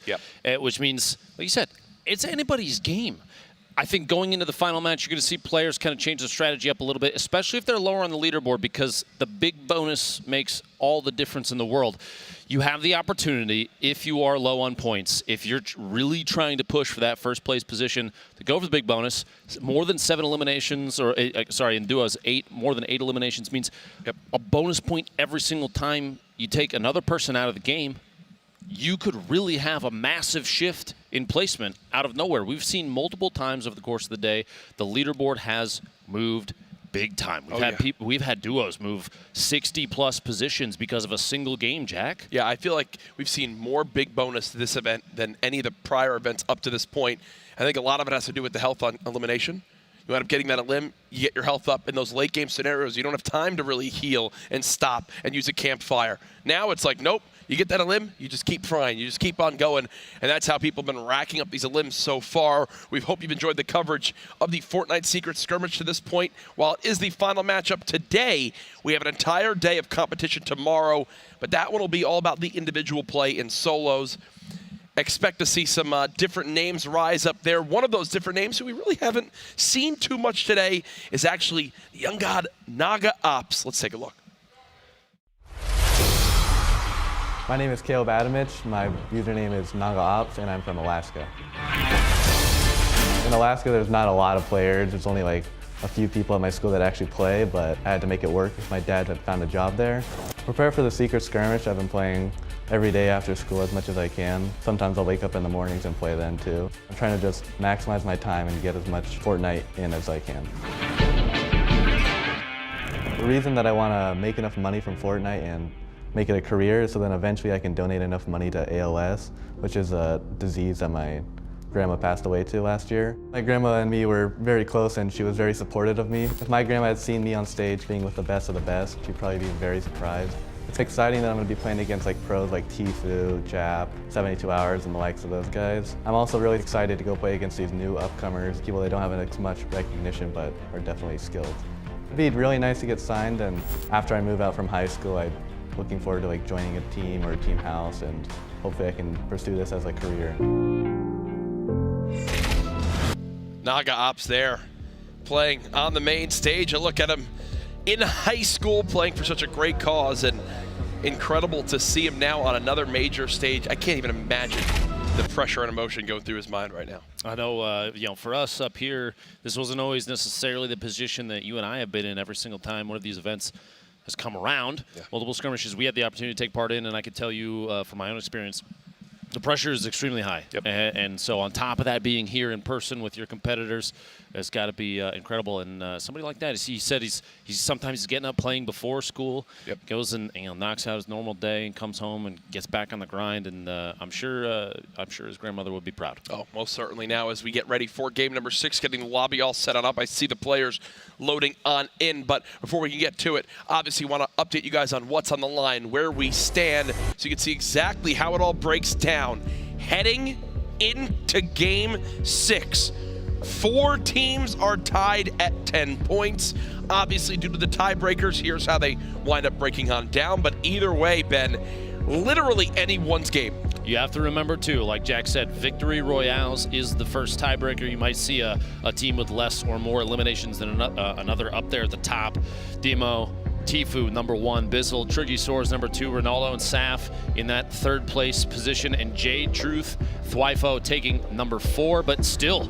which means, like you said, it's anybody's game. I think going into the final match, you're going to see players kind of change the strategy up a little bit, especially if they're lower on the leaderboard, because the big bonus makes all the difference in the world. You have the opportunity, if you are low on points, if you're really trying to push for that first place position, to go for the big bonus. More than 7 eliminations, or in duos, more than 8 eliminations means a bonus point every single time you take another person out of the game. You could really have a massive shift in placement out of nowhere. We've seen multiple times over the course of the day, the leaderboard has moved big time. We've had duos move 60+ positions because of a single game, Jack. Yeah, I feel like we've seen more big bonus to this event than any of the prior events up to this point. I think a lot of it has to do with the health on elimination. You end up getting that elim, you get your health up in those late game scenarios. You don't have time to really heal and stop and use a campfire. Now it's like, nope, you get that elim, you just keep trying, you just keep on going, and that's how people have been racking up these elims so far. We hope you've enjoyed the coverage of the Fortnite Secret Skirmish to this point. While it is the final matchup today, we have an entire day of competition tomorrow, but that one will be all about the individual play in solos. Expect to see some different names rise up there. One of those different names who we really haven't seen too much today is actually the young god Naga Ops. Let's take a look. My name is Caleb Adamich. My username is Naga Ops, and I'm from Alaska. In Alaska, there's not a lot of players. There's only like a few people at my school that actually play, but I had to make it work because my dad had found a job there. Prepare for the Secret Skirmish. I've been playing every day after school as much as I can. Sometimes I'll wake up in the mornings and play then too. I'm trying to just maximize my time and get as much Fortnite in as I can. The reason that I want to make enough money from Fortnite and make it a career is so then eventually I can donate enough money to ALS, which is a disease that my grandma passed away to last year. My grandma and me were very close and she was very supportive of me. If my grandma had seen me on stage being with the best of the best, she'd probably be very surprised. It's exciting that I'm going to be playing against like pros like Tfue, Jap, 72 Hours, and the likes of those guys. I'm also really excited to go play against these new upcomers, people that don't have as much recognition but are definitely skilled. It'd be really nice to get signed, and after I move out from high school, I'm looking forward to like joining a team or a team house, and hopefully I can pursue this as a career. Naga Ops there, playing on the main stage. A look at him in high school playing for such a great cause, and incredible to see him now on another major stage. I can't even imagine the pressure and emotion going through his mind right now. I know, for us up here, this wasn't always necessarily the position that you and I have been in every single time one of these events has come around. Yeah. Multiple skirmishes we had the opportunity to take part in, and I can tell you from my own experience, the pressure is extremely high. Yep. And so on top of that, being here in person with your competitors has got to be incredible. And somebody like that, he said he's sometimes getting up playing before school, goes and knocks out his normal day and comes home and gets back on the grind. And I'm sure his grandmother would be proud. Oh, most certainly. Now as we get ready for game number 6, getting the lobby all set on up, I see the players loading on in. But before we can get to it, obviously want to update you guys on what's on the line, where we stand, so you can see exactly how it all breaks down. Heading into game 6. 4 teams are tied at 10 points. Obviously, due to the tiebreakers, here's how they wind up breaking on down. But either way, Ben, literally anyone's game. You have to remember, too, like Jack said, Victory Royales is the first tiebreaker. You might see a team with less or more eliminations than another up there at the top. Demo, Tfue, number 1, Bizzle, Triggy Soars, number 2, Ronaldo and Saf in that 3rd place position, and Jade Truth, Thwifo taking number 4, but still,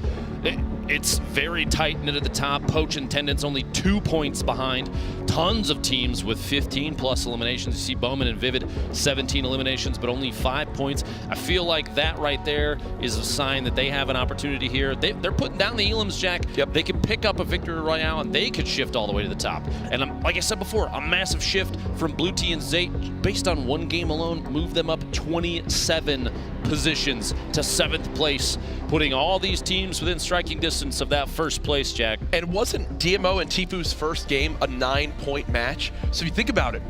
it's very tight-knit at the top. Poach and Tendance only 2 points behind. Tons of teams with 15+ eliminations. You see Bowman and Vivid, 17 eliminations, but only 5 points. I feel like that right there is a sign that they have an opportunity here. They're putting down the elims, Jack. Yep. They could pick up a Victory Royale, and they could shift all the way to the top. And like I said before, a massive shift from Blue T and Zate, based on one game alone, moved them up 27 positions to 7th place, putting all these teams within striking distance of that 1st place, Jack. And wasn't DMO and Tfue's first game a 9-point match? So if you think about it,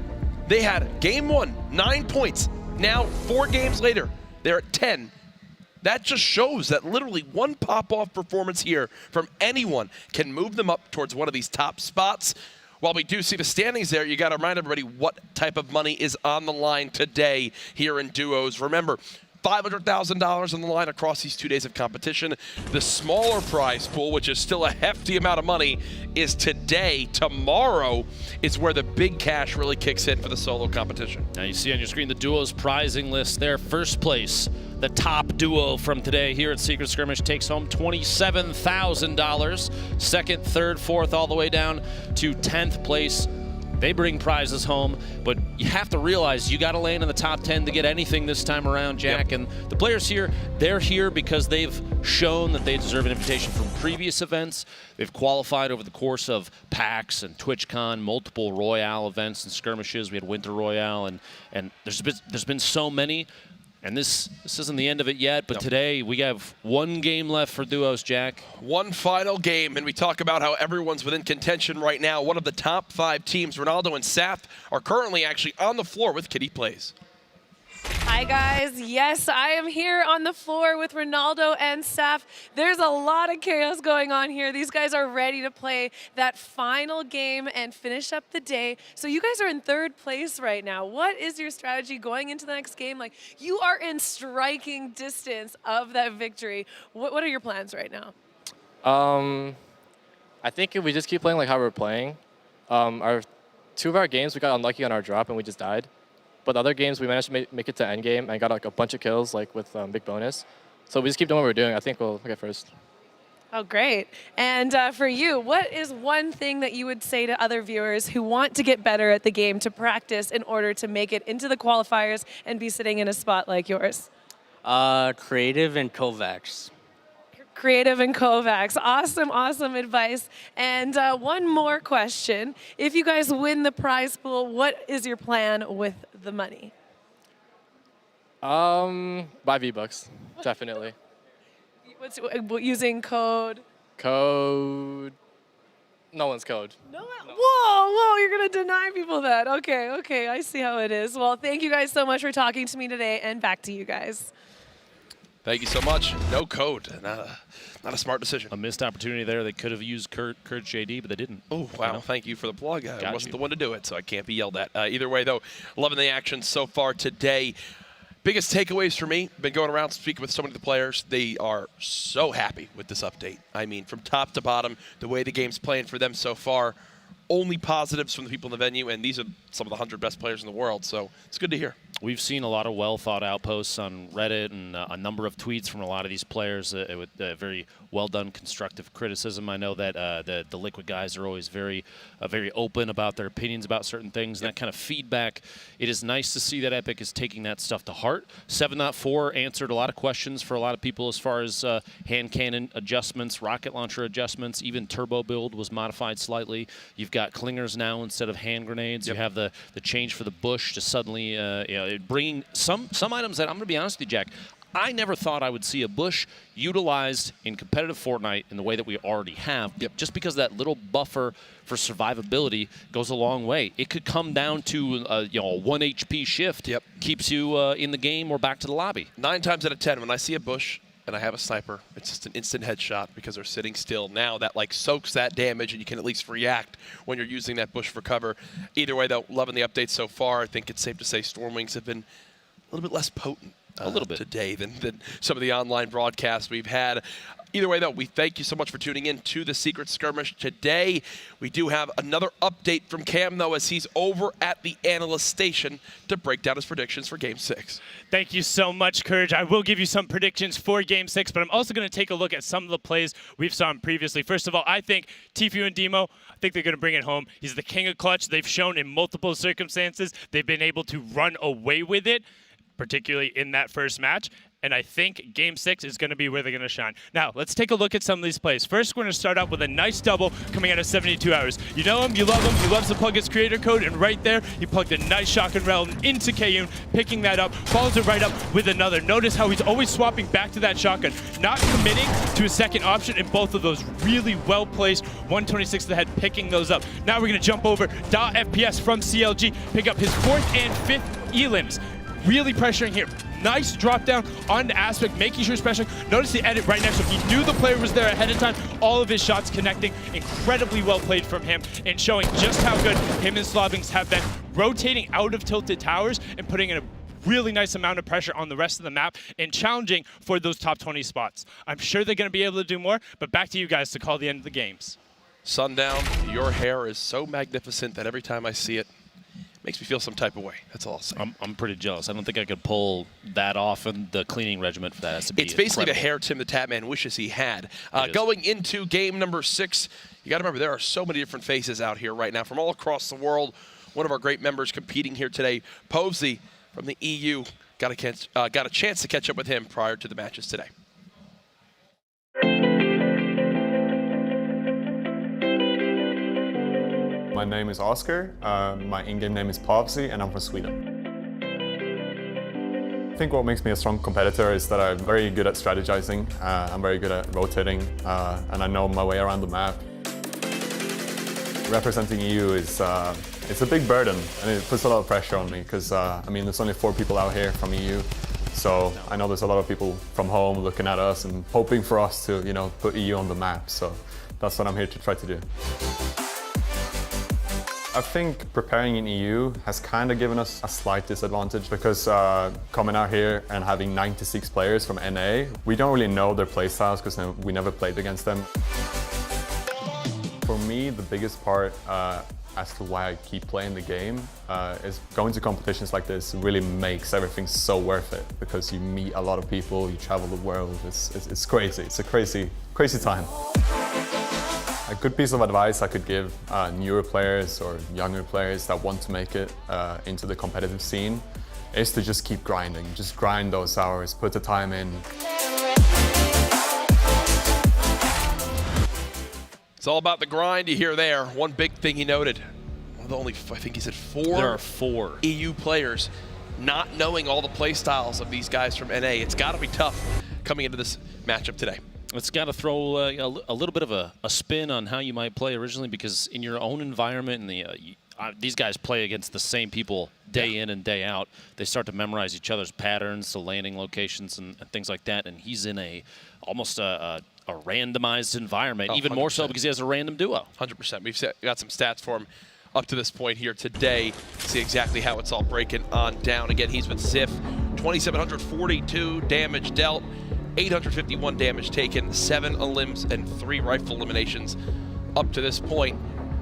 they had game 1, 9 points. Now, 4 games later, they're at 10. That just shows that literally one pop-off performance here from anyone can move them up towards one of these top spots. While we do see the standings there, you got to remind everybody what type of money is on the line today here in duos. Remember, $500,000 on the line across these 2 days of competition. The smaller prize pool, which is still a hefty amount of money, is today. Tomorrow is where the big cash really kicks in for the solo competition. Now you see on your screen the duos prizing list there. First place, the top duo from today here at Secret Skirmish takes home $27,000. Second, third, fourth, all the way down to 10th place. They bring prizes home, but you have to realize you got to land in the top 10 to get anything this time around, Jack. And the players here, they're here because they've shown that they deserve an invitation from previous events. They've qualified over the course of PAX and TwitchCon, multiple Royale events and skirmishes. We had Winter Royale, and there's been so many. And this isn't the end of it yet, but today we have one game left for duos, Jack. One final game, and we talk about how everyone's within contention right now. One of the top 5 teams, Ronaldo and Saf, are currently actually on the floor with Kitty Plays. Hi guys, yes, I am here on the floor with Ronaldo and Saf. There's a lot of chaos going on here. These guys are ready to play that final game and finish up the day. So you guys are in 3rd place right now. What is your strategy going into the next game? Like, you are in striking distance of that victory. What are your plans right now? I think if we just keep playing like how we're playing, 2 of our games we got unlucky on our drop and we just died. But the other games, we managed to make it to end game and got like a bunch of kills, like with big bonus. So we just keep doing what we're doing. I think we'll get first. Oh, great. And for you, what is one thing that you would say to other viewers who want to get better at the game to practice in order to make it into the qualifiers and be sitting in a spot like yours? Creative and Kovacs. Creative and Kovacs. Awesome, awesome advice. And one more question. If you guys win the prize pool, what is your plan with the money? Buy V-Bucks, definitely. Using code? Code. No one's code. Whoa, you're going to deny people that. Okay, I see how it is. Well, thank you guys so much for talking to me today, and back to you guys. Thank you so much. No code. Not a smart decision. A missed opportunity there. They could have used Courage JD, but they didn't. Oh, wow. Thank you for the plug. I wasn't the one to do it, so I can't be yelled at. Either way, though, loving the action so far today. Biggest takeaways for me, been going around speaking with so many of the players. They are so happy with this update. I mean, from top to bottom, the way the game's playing for them so far, only positives from the people in the venue, and these are some of the 100 best players in the world, so it's good to hear. We've seen a lot of well-thought-out posts on Reddit and a number of tweets from a lot of these players with very well-done constructive criticism. I know that the Liquid guys are always very open about their opinions about certain things, and that kind of feedback. It is nice to see that Epic is taking that stuff to heart. 7.4 answered a lot of questions for a lot of people as far as hand cannon adjustments, rocket launcher adjustments, even turbo build was modified slightly. You've got clingers now instead of hand grenades. You have the change for the bush to suddenly bringing some items that I'm going to be honest with you, Jack. I never thought I would see a bush utilized in competitive Fortnite in the way that we already have. Just because that little buffer for survivability goes a long way. It could come down to a 1 HP shift. Keeps you in the game or back to the lobby. 9 times out of 10, when I see a bush and I have a sniper, it's just an instant headshot because they're sitting still. Now that soaks that damage, and you can at least react when you're using that bush for cover. Either way, though, loving the updates so far. I think it's safe to say Stormwings have been a little bit less potent today than some of the online broadcasts we've had. Either way, though, we thank you so much for tuning in to the Secret Skirmish today. We do have another update from Cam, though, as he's over at the analyst station to break down his predictions for Game 6. Thank you so much, Courage. I will give you some predictions for Game 6, but I'm also going to take a look at some of the plays we've saw previously. First of all, I think Tfue and Demo, I think they're going to bring it home. He's the king of clutch. They've shown in multiple circumstances they've been able to run away with it, particularly in that first match. And I think Game 6 is going to be where they're going to shine. Now, let's take a look at some of these plays. First, we're going to start out with a nice double coming out of 72 hours. You know him, you love him, he loves to plug his creator code, and right there, he plugged a nice shotgun round into Kayun, picking that up, follows it right up with another. Notice how he's always swapping back to that shotgun, not committing to a second option, and both of those really well-placed 126 to the head, picking those up. Now we're going to jump over .FPS from CLG, pick up his 4th and 5th elims. Really pressuring here. Nice drop down on the aspect, making sure special. Notice the edit right next to him. He knew the player was there ahead of time. All of his shots connecting. Incredibly well played from him and showing just how good him and Slavings have been rotating out of tilted towers and putting in a really nice amount of pressure on the rest of the map and challenging for those top 20 spots. I'm sure they're going to be able to do more, but back to you guys to call the end of the games. Sundown, your hair is so magnificent that every time I see it, makes me feel some type of way. That's all I'll say. I'm pretty jealous. I don't think I could pull that off, and the cleaning regimen for that has to be It's basically incredible. the hair Tim the Tatman wishes he had. Going into game number 6, you got to remember there are so many different faces out here right now from all across the world. One of our great members competing here today, Povsey from the EU, got a chance to catch up with him prior to the matches today. My name is Oscar, my in-game name is Povsey, and I'm from Sweden. I think what makes me a strong competitor is that I'm very good at strategizing, I'm very good at rotating, and I know my way around the map. Representing EU is it's a big burden, and it puts a lot of pressure on me, because I mean, there's only 4 people out here from EU, so I know there's a lot of people from home looking at us and hoping for us to, you know, put EU on the map, so that's what I'm here to try to do. I think preparing in EU has kind of given us a slight disadvantage because coming out here and having 96 players from NA, we don't really know their playstyles because we never played against them. For me, the biggest part as to why I keep playing the game is going to competitions like this really makes everything so worth it because you meet a lot of people, you travel the world, it's crazy. It's a crazy time. A good piece of advice I could give newer players or younger players that want to make it into the competitive scene is to just keep grinding. Just grind those hours, put the time in. It's all about the grind you hear there. One big thing he noted, one of the only, I think he said 4. There are 4 EU players not knowing all the play styles of these guys from NA. It's got to be tough coming into this matchup today. It's got to throw a little bit of a spin on how you might play originally because in your own environment, and these guys play against the same people day in and day out. They start to memorize each other's patterns, so landing locations and things like that, and he's in almost a randomized environment, even 100%. More so because he has a random duo. 100%. We've got some stats for him up to this point here today. See exactly how it's all breaking on down. Again, he's with Ziff, 2,742 damage dealt, 851 damage taken, 7 elims and 3 rifle eliminations up to this point.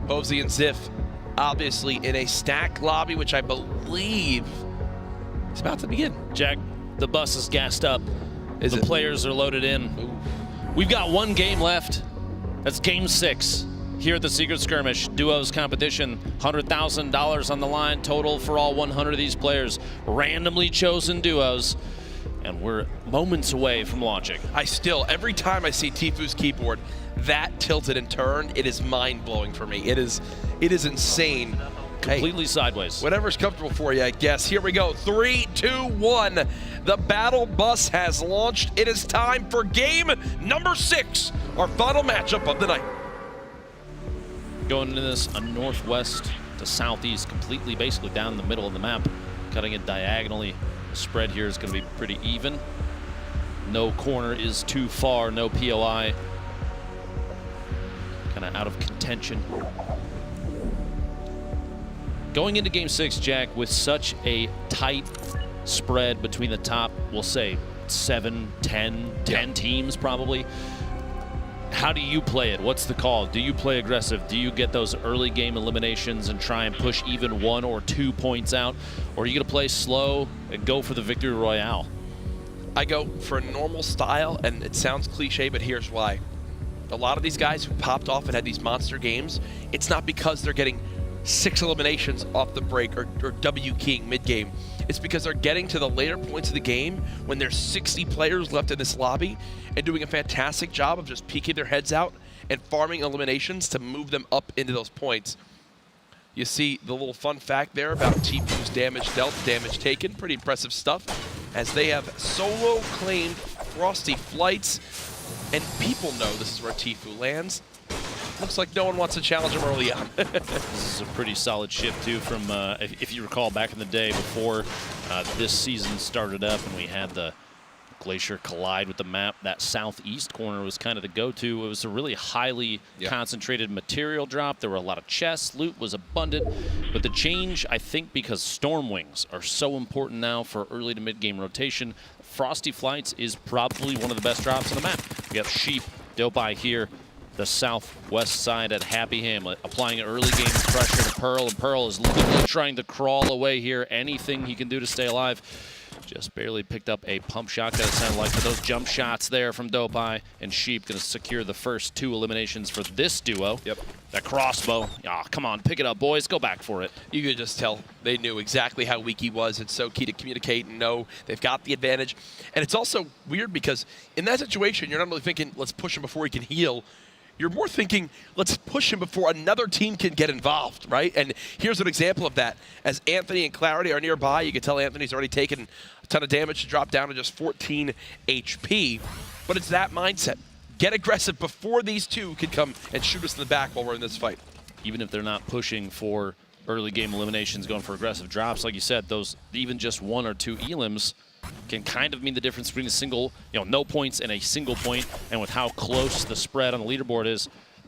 Povsey and Ziff obviously in a stack lobby, which I believe is about to begin. Jack, the bus is gassed up. The players are loaded in. Ooh. We've got 1 game left. That's game 6 here at the Secret Skirmish. Duos competition, $100,000 on the line total for all 100 of these players. Randomly chosen duos. And we're moments away from launching. Every time I see Tifu's keyboard, that tilted and turned, it is mind-blowing for me. It is insane. Completely sideways. Whatever's comfortable for you, I guess. Here we go. 3, 2, 1. The battle bus has launched. It is time for game number 6, our final matchup of the night. Going into this a northwest to southeast, completely basically down the middle of the map, cutting it diagonally. The spread here is going to be pretty even. No corner is too far, no POI. Kind of out of contention. Going into game 6, Jack, with such a tight spread between the top, we'll say 7, 10 teams probably. How do you play it? What's the call? Do you play aggressive? Do you get those early game eliminations and try and push even 1 or 2 points out? Or are you going to play slow and go for the victory royale? I go for a normal style, and it sounds cliche, but here's why. A lot of these guys who popped off and had these monster games, it's not because they're getting 6 eliminations off the break or W keying mid-game. It's because they're getting to the later points of the game when there's 60 players left in this lobby and doing a fantastic job of just peeking their heads out and farming eliminations to move them up into those points. You see the little fun fact there about Tifu's damage dealt, damage taken. Pretty impressive stuff as they have solo claimed Frosty Flights, and people know this is where Tifu lands. Looks like no one wants to challenge him early on. This is a pretty solid shift, too, from, if you recall, back in the day before this season started up and we had the Glacier collide with the map. That southeast corner was kind of the go-to. It was a really highly concentrated material drop. There were a lot of chests. Loot was abundant. But the change, I think, because Storm Wings are so important now for early to mid-game rotation, Frosty Flights is probably one of the best drops on the map. We have Sheep, Dopai here, the southwest side at Happy Hamlet, applying early game pressure to Pearl, and Pearl is literally trying to crawl away here. Anything he can do to stay alive. Just barely picked up a pump shotgun, it sounded like, for those jump shots there from Dopai, and Sheep going to secure the first 2 eliminations for this duo. Yep. That crossbow, come on, pick it up, boys, go back for it. You could just tell they knew exactly how weak he was. It's so key to communicate and know they've got the advantage. And it's also weird because in that situation, you're not really thinking, let's push him before he can heal. You're more thinking, let's push him before another team can get involved, right? And here's an example of that. As Anthony and Clarity are nearby, you can tell Anthony's already taken a ton of damage to drop down to just 14 HP. But it's that mindset. Get aggressive before these two can come and shoot us in the back while we're in this fight. Even if they're not pushing for early game eliminations, going for aggressive drops, like you said, those even just 1 or 2 elims can kind of mean the difference between a single, no points and a single point. And with how close the spread on the leaderboard is,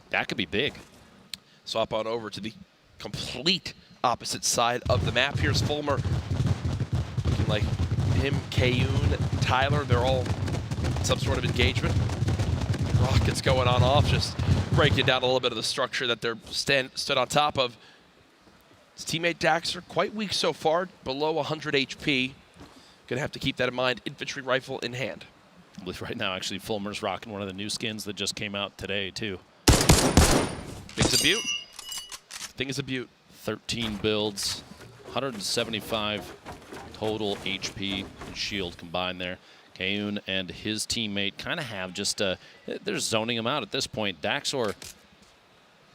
that could be big. Swap on over to the complete opposite side of the map. Here's Fulmer. Looking like him, Kayun, Tyler, they're all in some sort of engagement. Rockets going on off, just breaking down a little bit of the structure that they're stood on top of. His teammate Daxter, quite weak so far, below 100 HP. Gonna have to keep that in mind. Infantry rifle in hand. With right now, actually, Fulmer's rocking one of the new skins that just came out today, too. Thing's a beaut. Thing is a beaut. 13 builds, 175 total HP and shield combined there. Kayun and his teammate kind of have just, they're zoning him out at this point. Daxor,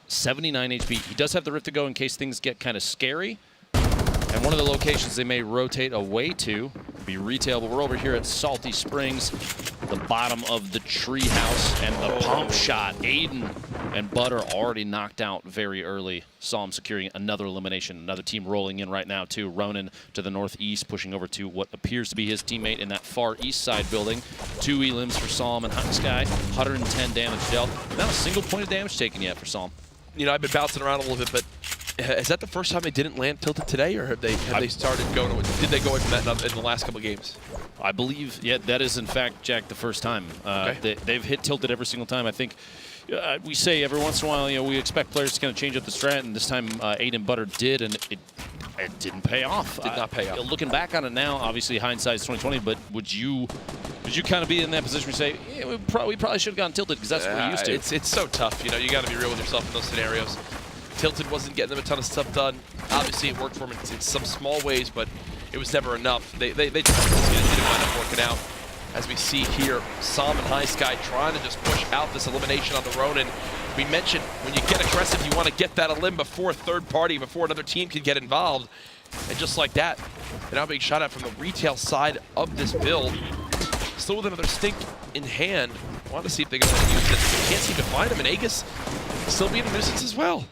79 HP. He does have the Rift to go in case things get kind of scary. And one of the locations they may rotate away to be retail, but we're over here at Salty Springs, the bottom of the treehouse, and the pump shot. Aiden and Butter already knocked out very early. Saw him securing another elimination. Another team rolling in right now, too. Ronan to the northeast, pushing over to what appears to be his teammate in that far east side building. 2 elims for Psalm and Hot Sky. 110 damage dealt. Not a single point of damage taken yet for Psalm. I've been bouncing around a little bit, but is that the first time they didn't land tilted today, or have they started going? Did they go away from that in the last couple of games? I believe, that is in fact, Jack, the first time. They've hit tilted every single time. I think we say every once in a while, we expect players to kind of change up the strat, and this time Aiden Butter did, and it didn't pay off. Did not pay off. Looking back on it now, obviously hindsight's 2020, but would you kind of be in that position where you say, we probably should have gotten tilted because that's what we're used to? It's so tough. You got to be real with yourself in those scenarios. Tilted wasn't getting them a ton of stuff done. Obviously, it worked for them in some small ways, but it was never enough. They tried to see it, didn't wind up working out. As we see here, Psalm and High Sky trying to just push out this elimination on the Ronin. We mentioned when you get aggressive, you want to get that elim before third party, before another team can get involved. And just like that, they're now being shot at from the retail side of this build. Still with another stink in hand. Want to see if they're going to use this. They can't seem to find him, and Aegis still being a nuisance as well.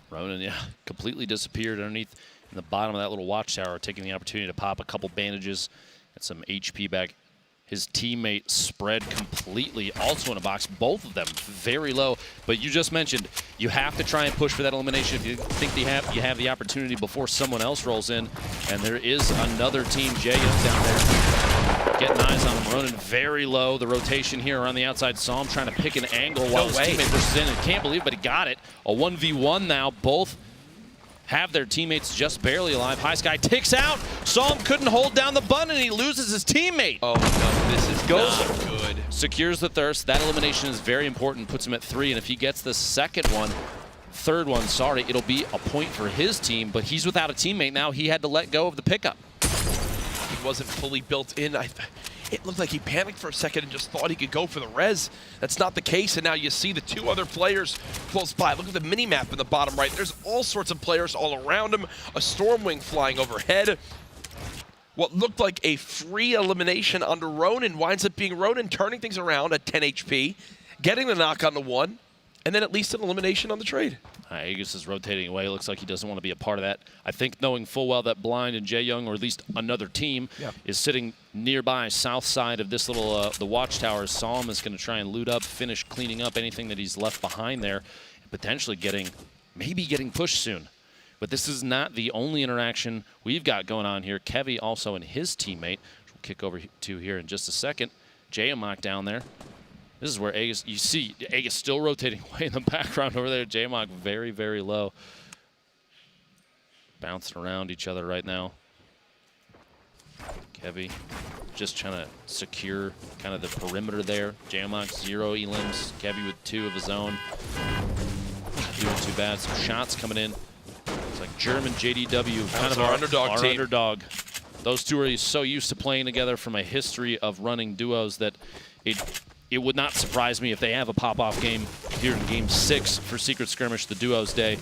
Ronan, completely disappeared underneath in the bottom of that little watchtower, taking the opportunity to pop a couple bandages and some HP back. His teammate spread completely, also in a box, both of them very low. But you just mentioned you have to try and push for that elimination if you think you have the opportunity before someone else rolls in. And there is another team, Jay Young down there, getting eyes on him. Ronan very low. The rotation here around the outside. Saw him trying to pick an angle while his teammate pushes in, and can't believe it, but he got it. A 1v1 now. Both have their teammates just barely alive. High Sky ticks out. Psalm couldn't hold down the button, and he loses his teammate. Oh no, this is not good. Secures the thirst. That elimination is very important, puts him at 3, and if he gets the third one, sorry, it'll be a point for his team, but he's without a teammate now. He had to let go of the pickup. He wasn't fully built in. It looked like he panicked for a second and just thought he could go for the res. That's not the case, and now you see the 2 other players close by. Look at the mini-map in the bottom right. There's all sorts of players all around him. A Stormwing flying overhead. What looked like a free elimination under Ronan winds up being Ronan turning things around at 10 HP, getting the knock on the 1, and then at least an elimination on the trade. Aegis is rotating away. Looks like he doesn't want to be a part of that. I think knowing full well that Blind and Jae Young, or at least another team, is sitting nearby south side of this little the watchtower. Psalm is going to try and loot up, finish cleaning up anything that he's left behind there, and potentially maybe getting pushed soon. But this is not the only interaction we've got going on here. Kevy also and his teammate, which we'll kick over to here in just a second. Jaemok down there. This is where Aegis, you see Aegis still rotating away in the background over there. Jaemok very, very low. Bouncing around each other right now. Kevy just trying to secure kind of the perimeter there. Jaemok 0 elims. Kevy with 2 of his own. Not doing too bad. Some shots coming in. It's like German JDW, kind of our underdog team. Underdog. Those two are so used to playing together from a history of running duos that it would not surprise me if they have a pop-off game here in Game 6 for Secret Skirmish, the Duos Day.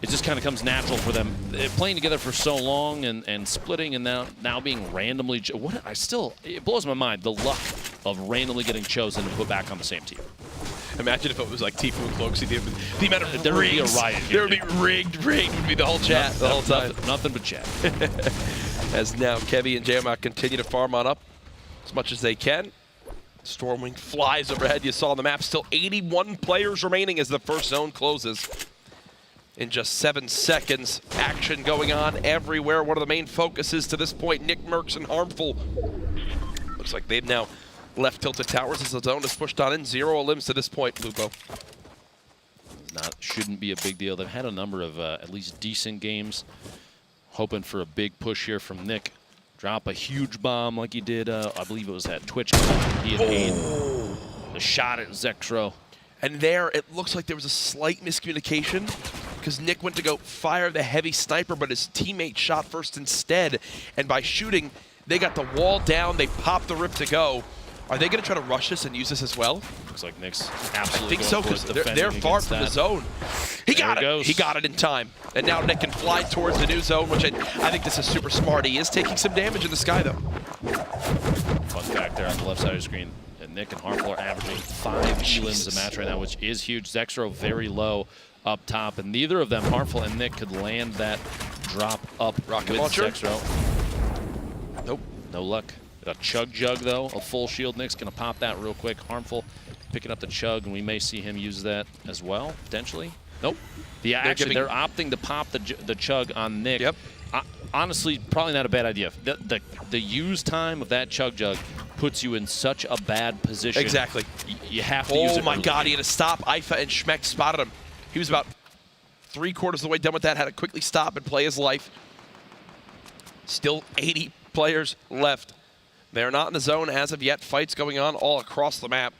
It just kind of comes natural for them. Playing together for so long and splitting and now being randomly... It blows my mind, the luck of randomly getting chosen and put back on the same team. Imagine if it was like Tfue and Cloaksy. The amount of there would be a riot here. There would be rigged would be the whole chat the whole time. Nothing but chat. As now Kevy and Jaemok continue to farm on up as much as they can. Stormwing flies overhead. You saw on the map, still 81 players remaining as the first zone closes. In just 7 seconds, action going on everywhere. One of the main focuses to this point, Nick Mercs and Harmful. Looks like they've now left Tilted Towers as the zone is pushed on in. 0 elims to this point, Lupo. Shouldn't be a big deal. They've had a number of at least decent games. Hoping for a big push here from Nick. Drop a huge bomb like he did, I believe it was at Twitch. He had made the shot at Zexro. And there, it looks like there was a slight miscommunication because Nick went to go fire the heavy sniper, but his teammate shot first instead. And by shooting, they got the wall down. They popped the rip to go. Are they going to try to rush this and use this as well? Looks like Nick's absolutely I think so, because they're far from the zone. He got it. He got it in time. And now Nick can fly towards the new zone, which I think this is super smart. He is taking some damage in the sky, though. Fun fact there on the left side of the screen. And Nick and Harmful are averaging 5 elims a match right now, which is huge. Zexro very low up top, and neither of them, Harmful and Nick, could land that drop up rocket launcher. Zexro. Nope. No luck. A Chug Jug, though, a full shield. Nick's going to pop that real quick. Harmful picking up the Chug, and we may see him use that as well, potentially. Nope. They're opting to pop the Chug on Nick. Yep. Honestly, probably not a bad idea. The use time of that Chug Jug puts you in such a bad position. Exactly. You have to use it. Oh, my God. He had to stop. Ifa and Schmeck spotted him. He was about 3/4 of the way done with that. Had to quickly stop and play his life. Still 80 players left. They're not in the zone as of yet. Fights going on all across the map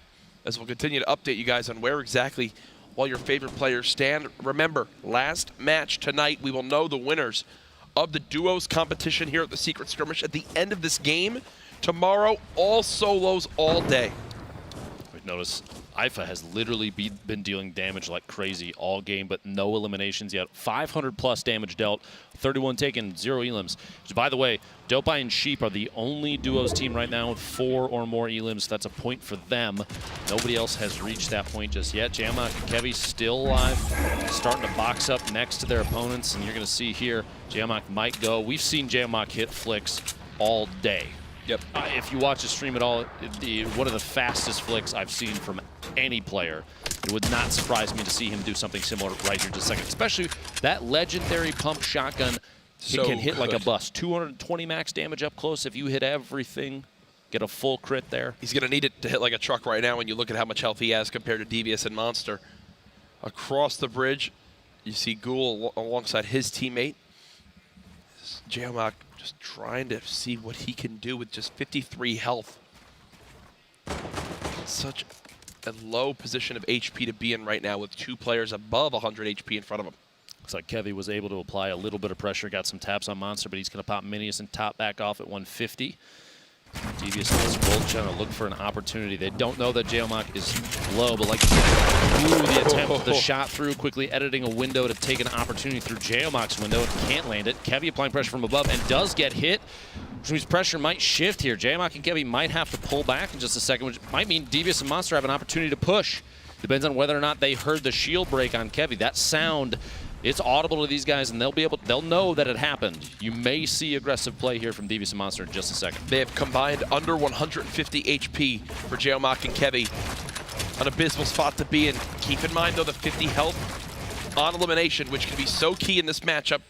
as we'll continue to update you guys on where exactly all your favorite players stand. Remember, last match tonight, we will know the winners of the duos competition here at the Secret Skirmish at the end of this game. Tomorrow, all solos all day. We've noticed Ifa has literally been dealing damage like crazy all game, but no eliminations yet. 500+ damage dealt, 31 taken, 0 elims. Which, by the way, Dopai and Sheep are the only duos team right now with 4 or more elims. That's a point for them. Nobody else has reached that point just yet. Jaemok and Kevy still alive, starting to box up next to their opponents, and you're going to see here, Jaemok might go. We've seen Jaemok hit flicks all day. Yep. If you watch the stream at all, one of the fastest flicks I've seen from any player. It would not surprise me to see him do something similar right here in just a second. Especially that legendary pump shotgun. It can hit like a bus. 220 max damage up close if you hit everything. Get a full crit there. He's going to need it to hit like a truck right now when you look at how much health he has compared to Devious and Monster. Across the bridge, you see Ghoul alongside his teammate. Jaemok just trying to see what he can do with just 53 health. Such a low position of HP to be in right now with 2 players above 100 HP in front of him. Looks like Kevy was able to apply a little bit of pressure, got some taps on Monster, but he's going to pop Minius and top back off at 150. Devious and Skull trying to look for an opportunity. They don't know that Jaemok is low, but like the attempt, the shot through, quickly editing a window to take an opportunity through Jaemok's window and can't land it. Kevy applying pressure from above and does get hit, which means pressure might shift here. Jaemok and Kevy might have to pull back in just a second, which might mean Devious and Monster have an opportunity to push. Depends on whether or not they heard the shield break on Kevy. That sound, it's audible to these guys, and they'll know that it happened. You may see aggressive play here from Devious and Monster in just a second. They have combined under 150 HP for Geomach and Kevy. An abysmal spot to be in. Keep in mind, though, the 50 health on elimination, which can be so key in this matchup.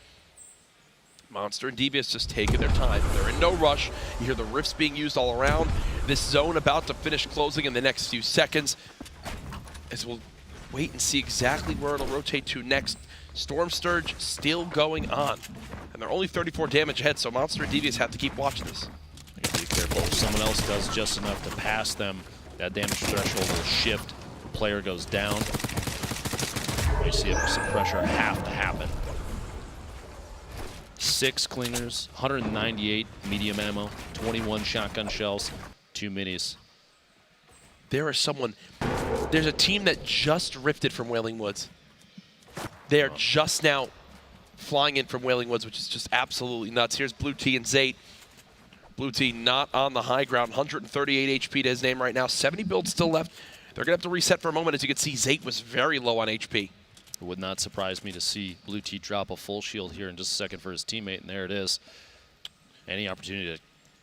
Monster and Devious just taking their time. They're in no rush. You hear the rifts being used all around. This zone about to finish closing in the next few seconds. As we'll wait and see exactly where it'll rotate to next. Storm Surge still going on. And they're only 34 damage ahead, so Monster and Devious have to keep watching this. You gotta be careful. If someone else does just enough to pass them, that damage threshold will shift. The player goes down. You see some pressure have to happen. 6 clingers, 198 medium ammo, 21 shotgun shells, 2 minis. There's a team that just rifted from Wailing Woods. They are just now flying in from Wailing Woods, which is just absolutely nuts. Here's Blue T and Zate. Blue T not on the high ground, 138 HP to his name right now, 70 builds still left. They're gonna have to reset for a moment. As you can see, Zate was very low on HP. It would not surprise me to see Blue T drop a full shield here in just a second for his teammate, and there it is. Any opportunity to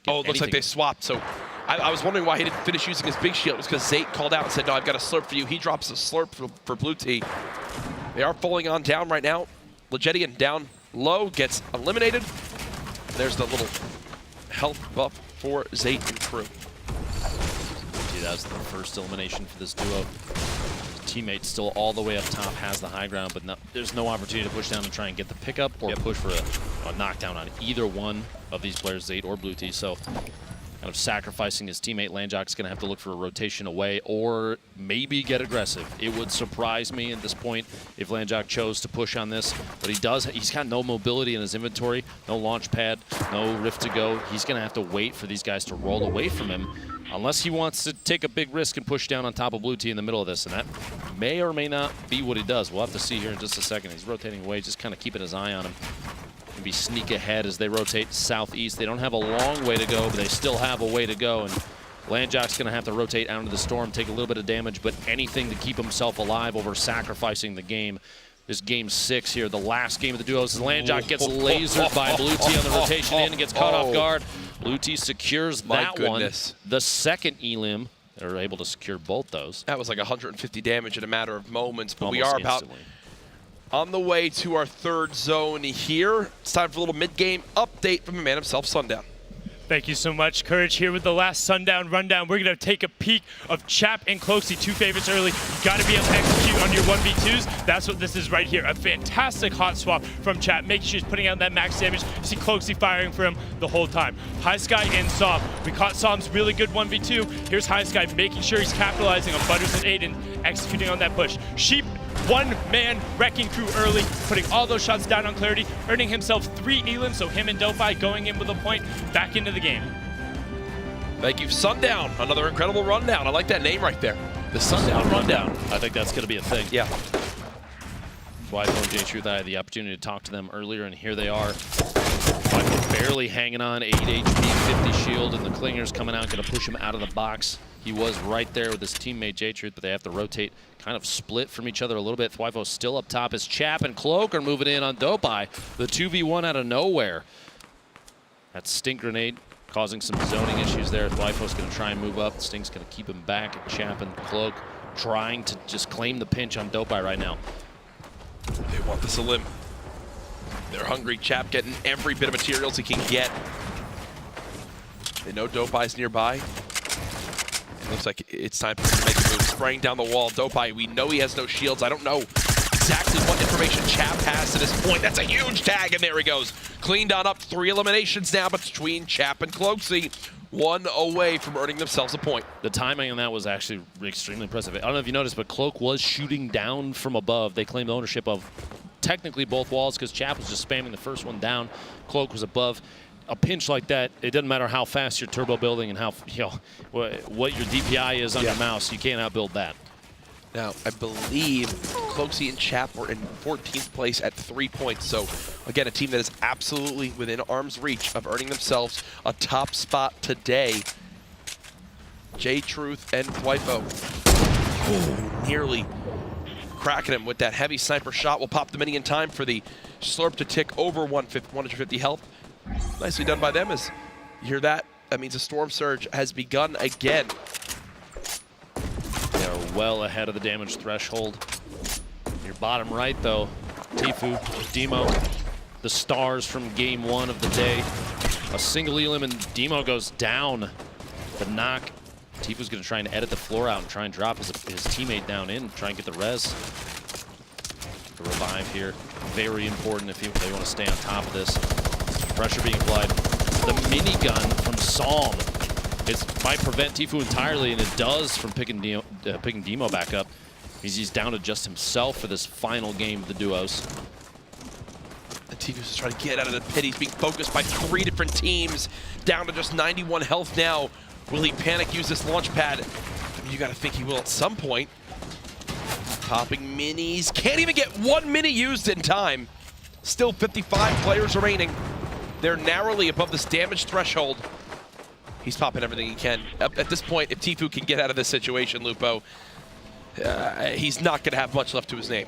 get it looks like they swapped. So I was wondering why he didn't finish using his big shield. It was because Zate called out and said, no, I've got a slurp for you. He drops a slurp for Blue T. They are falling on down right now. Legetian down low, gets eliminated. There's the little health buff for Zate and crew. See, that's the first elimination for this duo. Teammate still all the way up top, has the high ground, but there's no opportunity to push down and try and get the pickup or push for a knockdown on either one of these players, Zate or Blue T. So kind of sacrificing his teammate. Landjock's going to have to look for a rotation away or maybe get aggressive. It would surprise me at this point if Landjock chose to push on this, but he's got no mobility in his inventory, no launch pad, no rift to go. He's going to have to wait for these guys to roll away from him unless he wants to take a big risk and push down on top of Blue T in the middle of this, and that may or may not be what he does. We'll have to see here in just a second. He's rotating away, just kind of keeping his eye on him. Maybe sneak ahead as they rotate southeast. They don't have a long way to go, but they still have a way to go, and Landjock's going to have to rotate out into the storm, take a little bit of damage, but anything to keep himself alive over sacrificing the game. This game 6 here, the last game of the duos. Landjock gets lasered by Blue T on the rotation in and gets caught off guard. Blue T secures that one. The second elim, they're able to secure both those. That was like 150 damage in a matter of moments, but we Almost are about instantly. on the way to our third zone here. It's time for a little mid-game update from the man himself, Sundown. Thank you so much. Courage here with the last Sundown rundown. We're going to take a peek of Chap and Cloakzy, 2 favorites early. You got to be able to execute on your 1v2s. That's what this is right here. A fantastic hot swap from Chap, making sure he's putting out that max damage. You see Cloakzy firing for him the whole time. High Sky and Som. We caught Som's really good 1v2. Here's High Sky making sure he's capitalizing on Butters and Aiden, executing on that push. Sheep, one-man wrecking crew early, putting all those shots down on Clarity, earning himself 3 elims, so him and Dofi going in with a point back into the game. Thank you, Sundown. Another incredible rundown. I like that name right there. The Sundown rundown. I think that's going to be a thing. Yeah. Dwight and J-Truth, I had the opportunity to talk to them earlier, and here they are. Barely hanging on, 8 HP, 50 shield, and the Clingers coming out, going to push him out of the box. He was right there with his teammate J-Truth, but they have to rotate, kind of split from each other a little bit. Thwyfo still up top as Chap and Cloak are moving in on Dopai. The 2v1 out of nowhere. That stink grenade causing some zoning issues there. Thwyfo's going to try and move up. Stink's going to keep him back. And Chap and Cloak trying to just claim the pinch on Dopai right now. They want this elim. They're hungry. Chap getting every bit of materials he can get. They know Dopai's nearby. It looks like it's time for him to make a move. Spraying down the wall. Dopai, we know he has no shields. I don't know exactly what information Chap has to this point. That's a huge tag, and there he goes. Cleaned on up. 3 eliminations now between Chap and Cloakzy. 1 away from earning themselves a point. The timing on that was actually extremely impressive. I don't know if you noticed, but Cloak was shooting down from above. They claimed ownership of technically both walls because Chap was just spamming the first one down. Cloak was above. A pinch like that, it doesn't matter how fast you're turbo building and how, what your DPI is on your mouse, you can't outbuild that. Now, I believe Cloakzy and Chap were in 14th place at 3 points. So, again, a team that is absolutely within arm's reach of earning themselves a top spot today. J-Truth and Thwyfo Ooh, nearly cracking him with that heavy sniper shot. Will pop the mini in time for the slurp to tick over 150 health. Nicely done by them. As you hear that, that means a storm surge has begun again. They are well ahead of the damage threshold. Your bottom right, though, Tfue, Demo, the stars from game 1 of the day. A single elim and Demo goes down. The knock. Tfue's going to try and edit the floor out and try and drop his teammate down in, try and get the res. The revive here, very important if they want to stay on top of this. Pressure being applied. The minigun from Psalm. It might prevent Tfue entirely, and it does from picking Demo back up. He's down to just himself for this final game of the duos. And Tfue's just trying to get out of the pit. He's being focused by 3 different teams, down to just 91 health now. Will he panic, use this launch pad? I mean, you gotta think he will at some point. Popping minis, can't even get 1 mini used in time. Still 55 players remaining. They're narrowly above this damage threshold. He's popping everything he can. At this point, if Tfue can get out of this situation, Lupo, he's not gonna have much left to his name.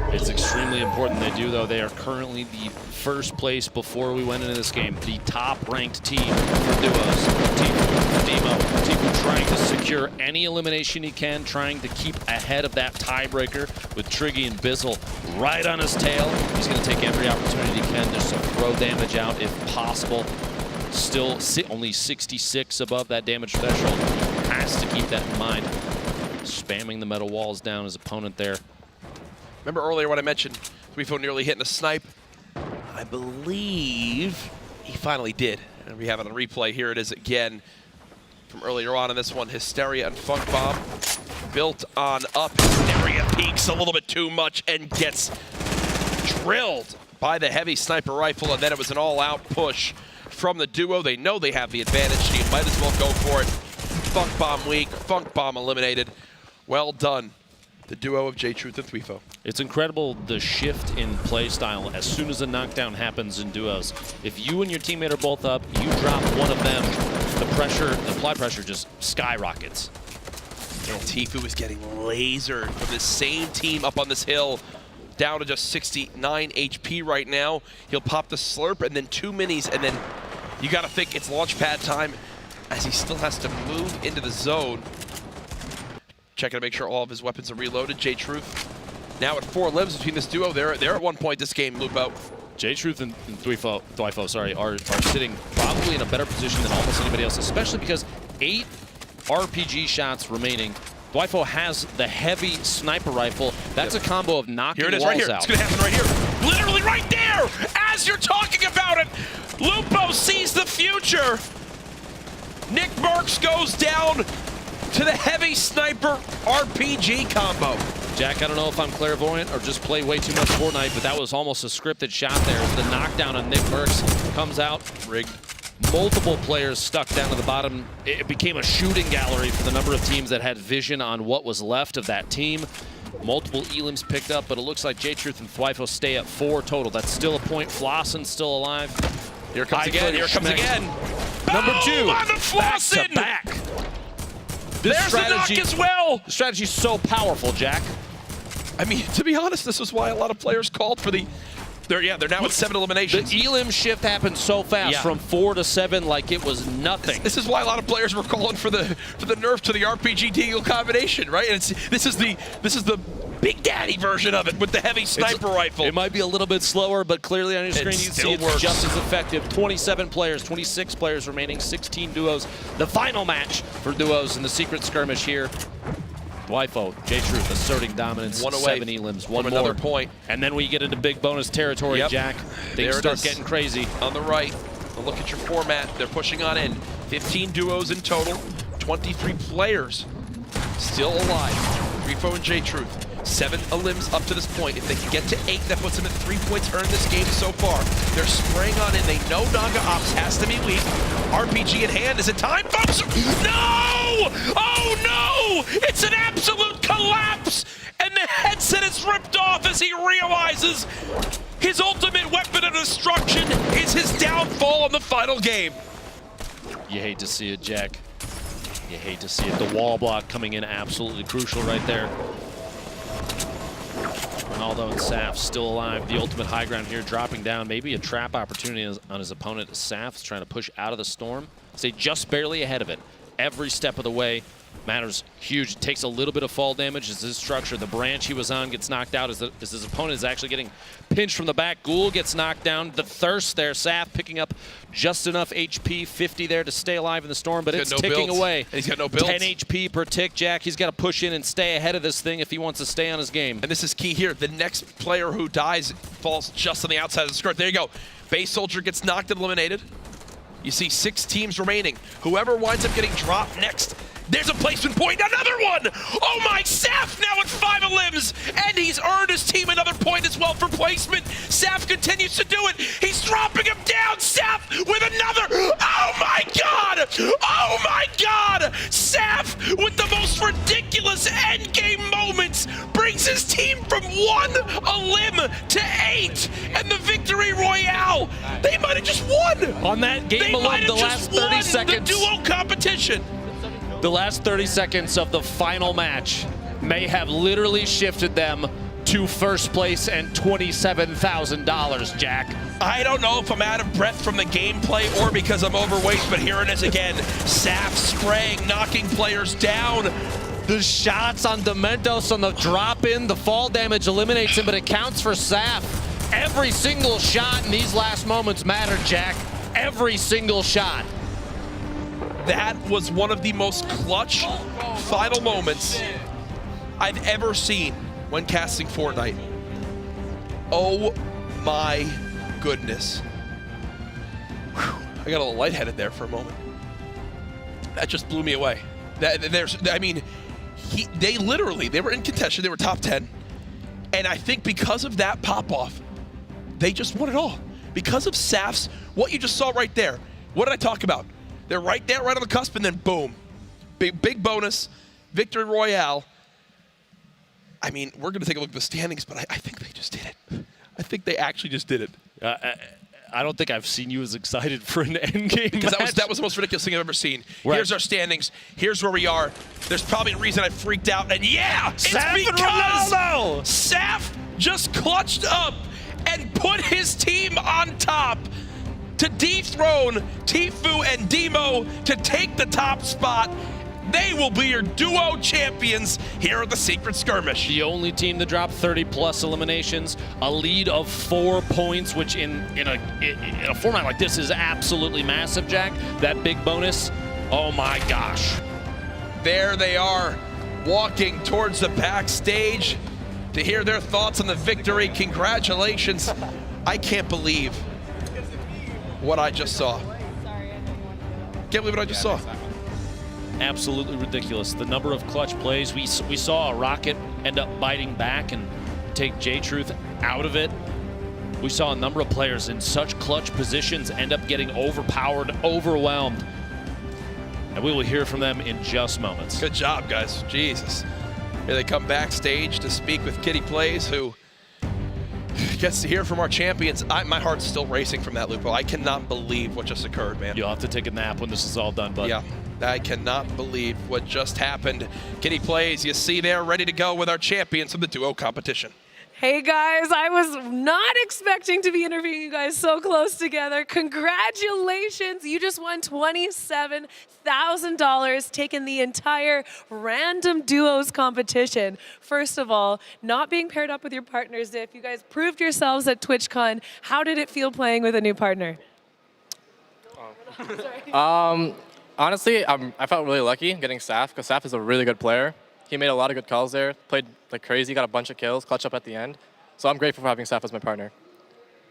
It's extremely important they do, though. They are currently the first place before we went into this game. The top-ranked team for duos. Tfue, Demo, Tfue trying to secure any elimination he can, trying to keep ahead of that tiebreaker with Triggy and Bizzle right on his tail. He's going to take every opportunity he can just to throw damage out if possible. Still only 66 above that damage threshold. Has to keep that in mind. Spamming the metal walls down his opponent there. Remember earlier when I mentioned Tfue nearly hitting a snipe? I believe he finally did. And we have it on replay. Here it is again from earlier on in this one. Hysteria and Funk Bomb built on up. Hysteria peaks a little bit too much and gets drilled by the heavy sniper rifle. And then it was an all-out push from the duo. They know they have the advantage, so you might as well go for it. Funk Bomb weak, Funk Bomb eliminated. Well done, the duo of J-Truth and Tfue. It's incredible the shift in play style as soon as a knockdown happens in duos. If you and your teammate are both up, you drop one of them, the applied pressure just skyrockets. And Tfue is getting lasered from the same team up on this hill, down to just 69 HP right now. He'll pop the slurp and then 2 minis, and then you gotta think it's launch pad time as he still has to move into the zone. Checking to make sure all of his weapons are reloaded. J-Truth now at 4 limbs between this duo. They're at one point this game, Lupo. J-Truth and Tfue, are sitting probably in a better position than almost anybody else, especially because 8 RPG shots remaining. Tfue has the heavy sniper rifle. That's a combo of knocking walls out. Here it is, right here. It's gonna happen right here. Literally right there, as you're talking about it. Lupo sees the future. Nick Merckx goes down to the heavy sniper RPG combo. Jack, I don't know if I'm clairvoyant or just play way too much Fortnite, but that was almost a scripted shot there. The knockdown on Nick Merckx comes out. Rigged. Multiple players stuck down to the bottom. It became a shooting gallery for the number of teams that had vision on what was left of that team. Multiple elims picked up, but it looks like J-Truth and Tfue stay at 4 total. That's still a point. Flossen still alive. Here it comes again. Here it comes again. Number 2. On the Flossen! Back. There's the knock as well. The strategy's so powerful, Jack. I mean, to be honest, this is why a lot of players called for the... They're now at 7 eliminations. The elim shift happened so fast, from 4 to 7 like it was nothing. This is why a lot of players were calling for the nerf to the RPG deagle combination, right? And this is the Big Daddy version of it with the heavy sniper rifle. It might be a little bit slower, but clearly on your screen you can see it's just as effective. 27 players, 26 players remaining, 16 duos. The final match for duos in the secret skirmish here. Tfue, J-Truth asserting dominance, 1 away 7 elims, one from more. Another point. And then we get into big bonus territory, Jack. Things start getting crazy. On the right, look at your format. They're pushing on in. 15 duos in total, 23 players still alive. Tfue and J-Truth. 7 elims up to this point. If they can get to 8, that puts them at 3 points earned this game so far. They're spraying on in. They know Naga Ops has to be weak. RPG in hand. Is it time, folks? No! Oh, no! It's an absolute collapse! And the headset is ripped off as he realizes his ultimate weapon of destruction is his downfall in the final game. You hate to see it, Jack. You hate to see it. The wall block coming in absolutely crucial right there. Ronaldo and Saf still alive. The ultimate high ground here dropping down. Maybe a trap opportunity on his opponent. Saf's trying to push out of the storm. Stay just barely ahead of it. Every step of the way matters huge. It takes a little bit of fall damage as his structure. The branch he was on gets knocked out as his opponent is actually getting pinched from the back. Ghoul gets knocked down. The thirst there. Saf picking up just enough HP, 50 there to stay alive in the storm, but it's ticking away. And he's got no builds. 10 HP per tick, Jack. He's got to push in and stay ahead of this thing if he wants to stay on his game. And this is key here. The next player who dies falls just on the outside of the skirt. There you go. Base Soldier gets knocked and eliminated. You see 6 teams remaining. Whoever winds up getting dropped next, there's a placement point, another one! Oh my, Saf now with 5 limbs, and he's earned his team another point as well for placement. Saf continues to do it. He's dropping him down. Saf with another. Oh my God! Oh my God! Saf with the most ridiculous endgame moments brings his team from 1 limb to 8, and the victory royale. They might have just won on that game alone. The last 30 seconds. The duo competition. The last 30 seconds of the final match may have literally shifted them to first place and $27,000, Jack. I don't know if I'm out of breath from the gameplay or because I'm overweight, but here it is again. Saf spraying, knocking players down. The shots on Dementos on the drop-in, the fall damage eliminates him, but it counts for Saf. Every single shot in these last moments mattered, Jack. Every single shot. That was one of the most clutch final moments I've ever seen when casting Fortnite. Oh my goodness. Whew. I got a little lightheaded there for a moment. That just blew me away. They were in contention, they were top 10. And I think because of that pop-off, they just won it all. Because of Saf's, what you just saw right there. What did I talk about? They're right there, right on the cusp, and then boom. Big bonus, victory royale. I mean, we're going to take a look at the standings, but I think they just did it. I think they actually just did it. I don't think I've seen you as excited for an endgame match. That was the most ridiculous thing I've ever seen. Here's our standings. Here's where we are. There's probably a reason I freaked out. And yeah, it's because Saf just clutched up and put his team on top to dethrone Tfue and Demo to take the top spot. They will be your duo champions here at the Secret Skirmish. The only team to drop 30+ eliminations, a lead of 4 points, which in a format like this is absolutely massive, Jack. That big bonus, oh my gosh. There they are, walking towards the backstage to hear their thoughts on the victory. Congratulations. I can't believe what I just saw. Can't believe what I just saw. Absolutely ridiculous. The number of clutch plays. We saw a Rocket end up biting back and take J-Truth out of it. We saw a number of players in such clutch positions end up getting overpowered, overwhelmed. And we will hear from them in just moments. Good job, guys. Jesus. Here they come backstage to speak with Kitty Plays, who gets to hear from our champions. My heart's still racing from that, Lupo. I cannot believe what just occurred, man. You'll have to take a nap when this is all done, bud. Yeah, I cannot believe what just happened. Kitty Plays, you see there, ready to go with our champions from the duo competition. Hey guys, I was not expecting to be interviewing you guys so close together. Congratulations, you just won $27,000, taking the entire random duos competition. First of all, not being paired up with your partners, if you guys proved yourselves at TwitchCon, how did it feel playing with a new partner? Honestly, I felt really lucky getting Saf, because Saf is a really good player. He made a lot of good calls there, played like crazy, got a bunch of kills, clutch up at the end. So I'm grateful for having Saf as my partner.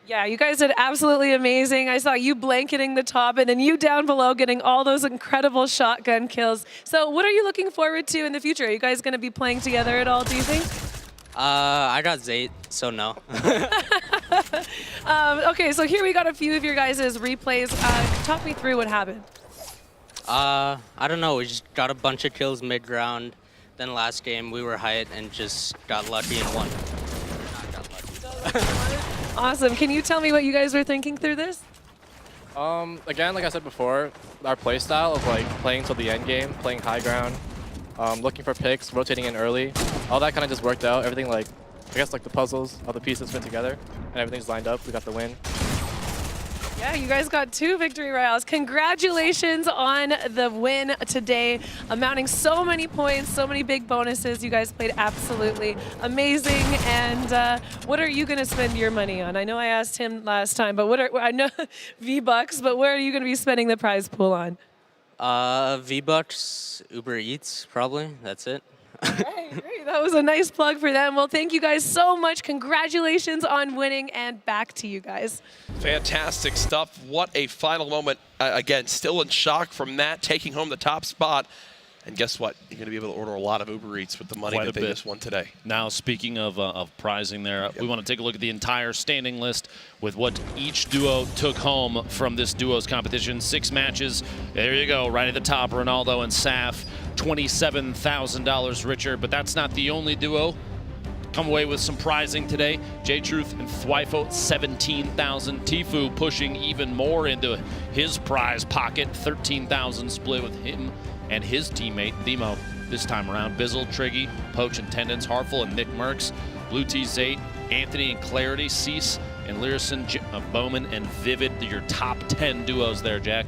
Yeah, you guys did absolutely amazing. I saw you blanketing the top and then you down below getting all those incredible shotgun kills. So what are you looking forward to in the future? Are you guys going to be playing together at all, do you think? I got Zayt, so no. Okay, so here we got a few of your guys' replays. Talk me through what happened. I don't know, we just got a bunch of kills mid-round. Then last game, we were hyped and just got lucky and won. Awesome. Can you tell me what you guys were thinking through this? Again, like I said before, our play style of like playing till the end game, playing high ground, looking for picks, rotating in early, all that kind of just worked out. Everything like, I guess like the puzzles, all the pieces fit together, and everything's lined up. We got the win. Yeah, you guys got 2 victory royales. Congratulations on the win today, amounting so many points, so many big bonuses. You guys played absolutely amazing. And what are you going to spend your money on? I know I asked him last time, but I know V-Bucks, but what are you going to be spending the prize pool on? V-Bucks, Uber Eats, probably. That's it. Great. That was a nice plug for them. Well, thank you guys so much. Congratulations on winning, and back to you guys. Fantastic stuff. What a final moment. Again, still in shock from that, taking home the top spot. And guess what? You're going to be able to order a lot of Uber Eats with the money that they just won today. Now, speaking of prizing there, we want to take a look at the entire standing list with what each duo took home from this duos competition. 6 matches. There you go, right at the top, Ronaldo and Saf, $27,000 richer. But that's not the only duo. Come away with some prizing today. J-Truth and Thwifo, $17,000. Tfue pushing even more into his prize pocket, $13,000 split with him and his teammate, Themo, this time around. Bizzle, Triggy, Poach and Tendence, Hartful and Nick Merckx, Blue T's 8, Anthony and Clarity, Cease and Lyrison, Bowman and Vivid. Your top 10 duos there, Jack.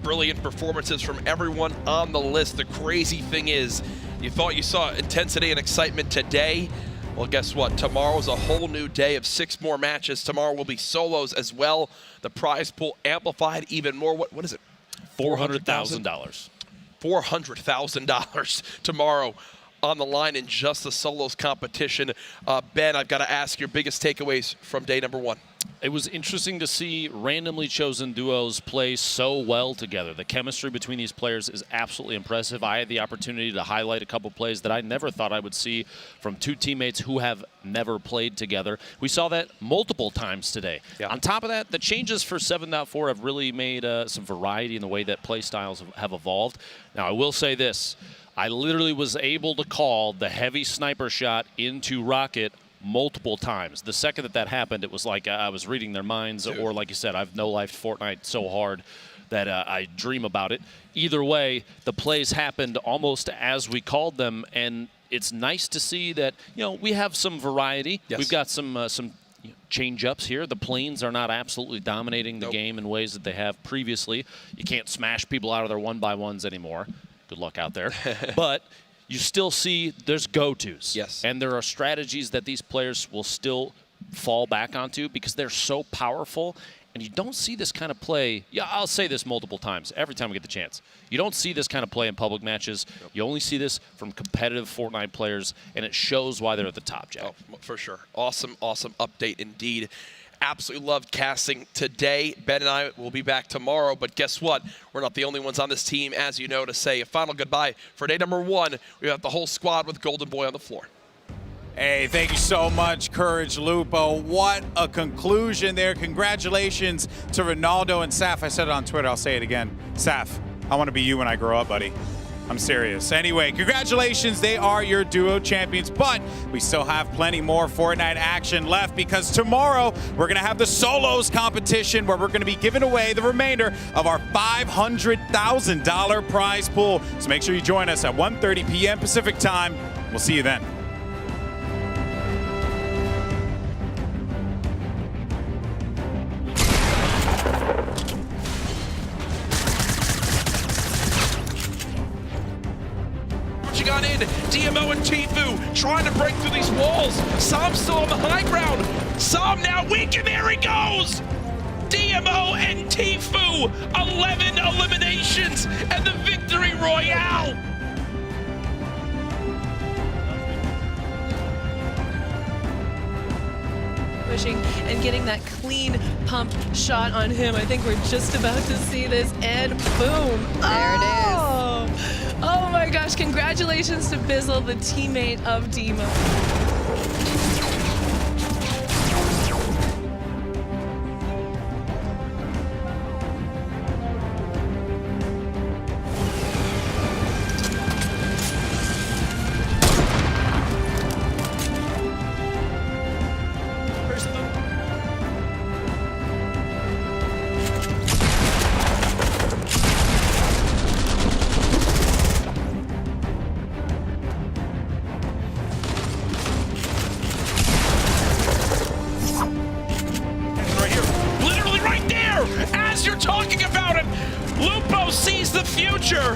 Brilliant performances from everyone on the list. The crazy thing is, you thought you saw intensity and excitement today. Well, guess what? Tomorrow's a whole new day of 6 more matches. Tomorrow will be solos as well. The prize pool amplified even more. What is it? $400,000. $400,000 tomorrow on the line in just the solos competition. Ben, I've got to ask your biggest takeaways from day number 1. It was interesting to see randomly chosen duos play so well together. The chemistry between these players is absolutely impressive. I had the opportunity to highlight a couple plays that I never thought I would see from 2 teammates who have never played together. We saw that multiple times today. Yeah. On top of that, the changes for 7.4 have really made some variety in the way that play styles have evolved. Now, I will say this. I literally was able to call the heavy sniper shot into Rocket multiple times. The second that happened, it was like I was reading their minds, or like you said, I've no-lifed Fortnite so hard that I dream about it. Either way, the plays happened almost as we called them, and it's nice to see that, you know, we have some variety. Yes. We've got some change-ups here. The planes are not absolutely dominating the game in ways that they have previously. You can't smash people out of their 1x1s anymore. Good luck out there. But you still see there's go-tos. Yes. And there are strategies that these players will still fall back onto because they're so powerful. And you don't see this kind of play. Yeah, I'll say this multiple times every time we get the chance. You don't see this kind of play in public matches. Nope. You only see this from competitive Fortnite players, and it shows why they're at the top, Jack. Oh, for sure. Awesome, awesome update indeed. Absolutely loved casting today. Ben and I will be back tomorrow, but guess what? We're not the only ones on this team, as you know, to say a final goodbye for day number 1. We have the whole squad with Golden Boy on the floor. Hey, thank you so much, Courage Lupo. What a conclusion there. Congratulations to Ronaldo and Saf. I said it on Twitter. I'll say it again. Saf, I want to be you when I grow up, buddy. I'm serious. Anyway, congratulations. They are your duo champions, but we still have plenty more Fortnite action left because tomorrow we're going to have the solos competition where we're going to be giving away the remainder of our $500,000 prize pool. So make sure you join us at 1:30 p.m. Pacific time. We'll see you then. On in, DMO and Tfue trying to break through these walls. Sam's still on the high ground. Sam now weak, and there he goes. DMO and Tfue, 11 eliminations and the victory royale. Pushing and getting that clean pump shot on him. I think we're just about to see this, and boom. There it is. Oh my gosh, congratulations to Bizzle, the teammate of Demo. He's the future.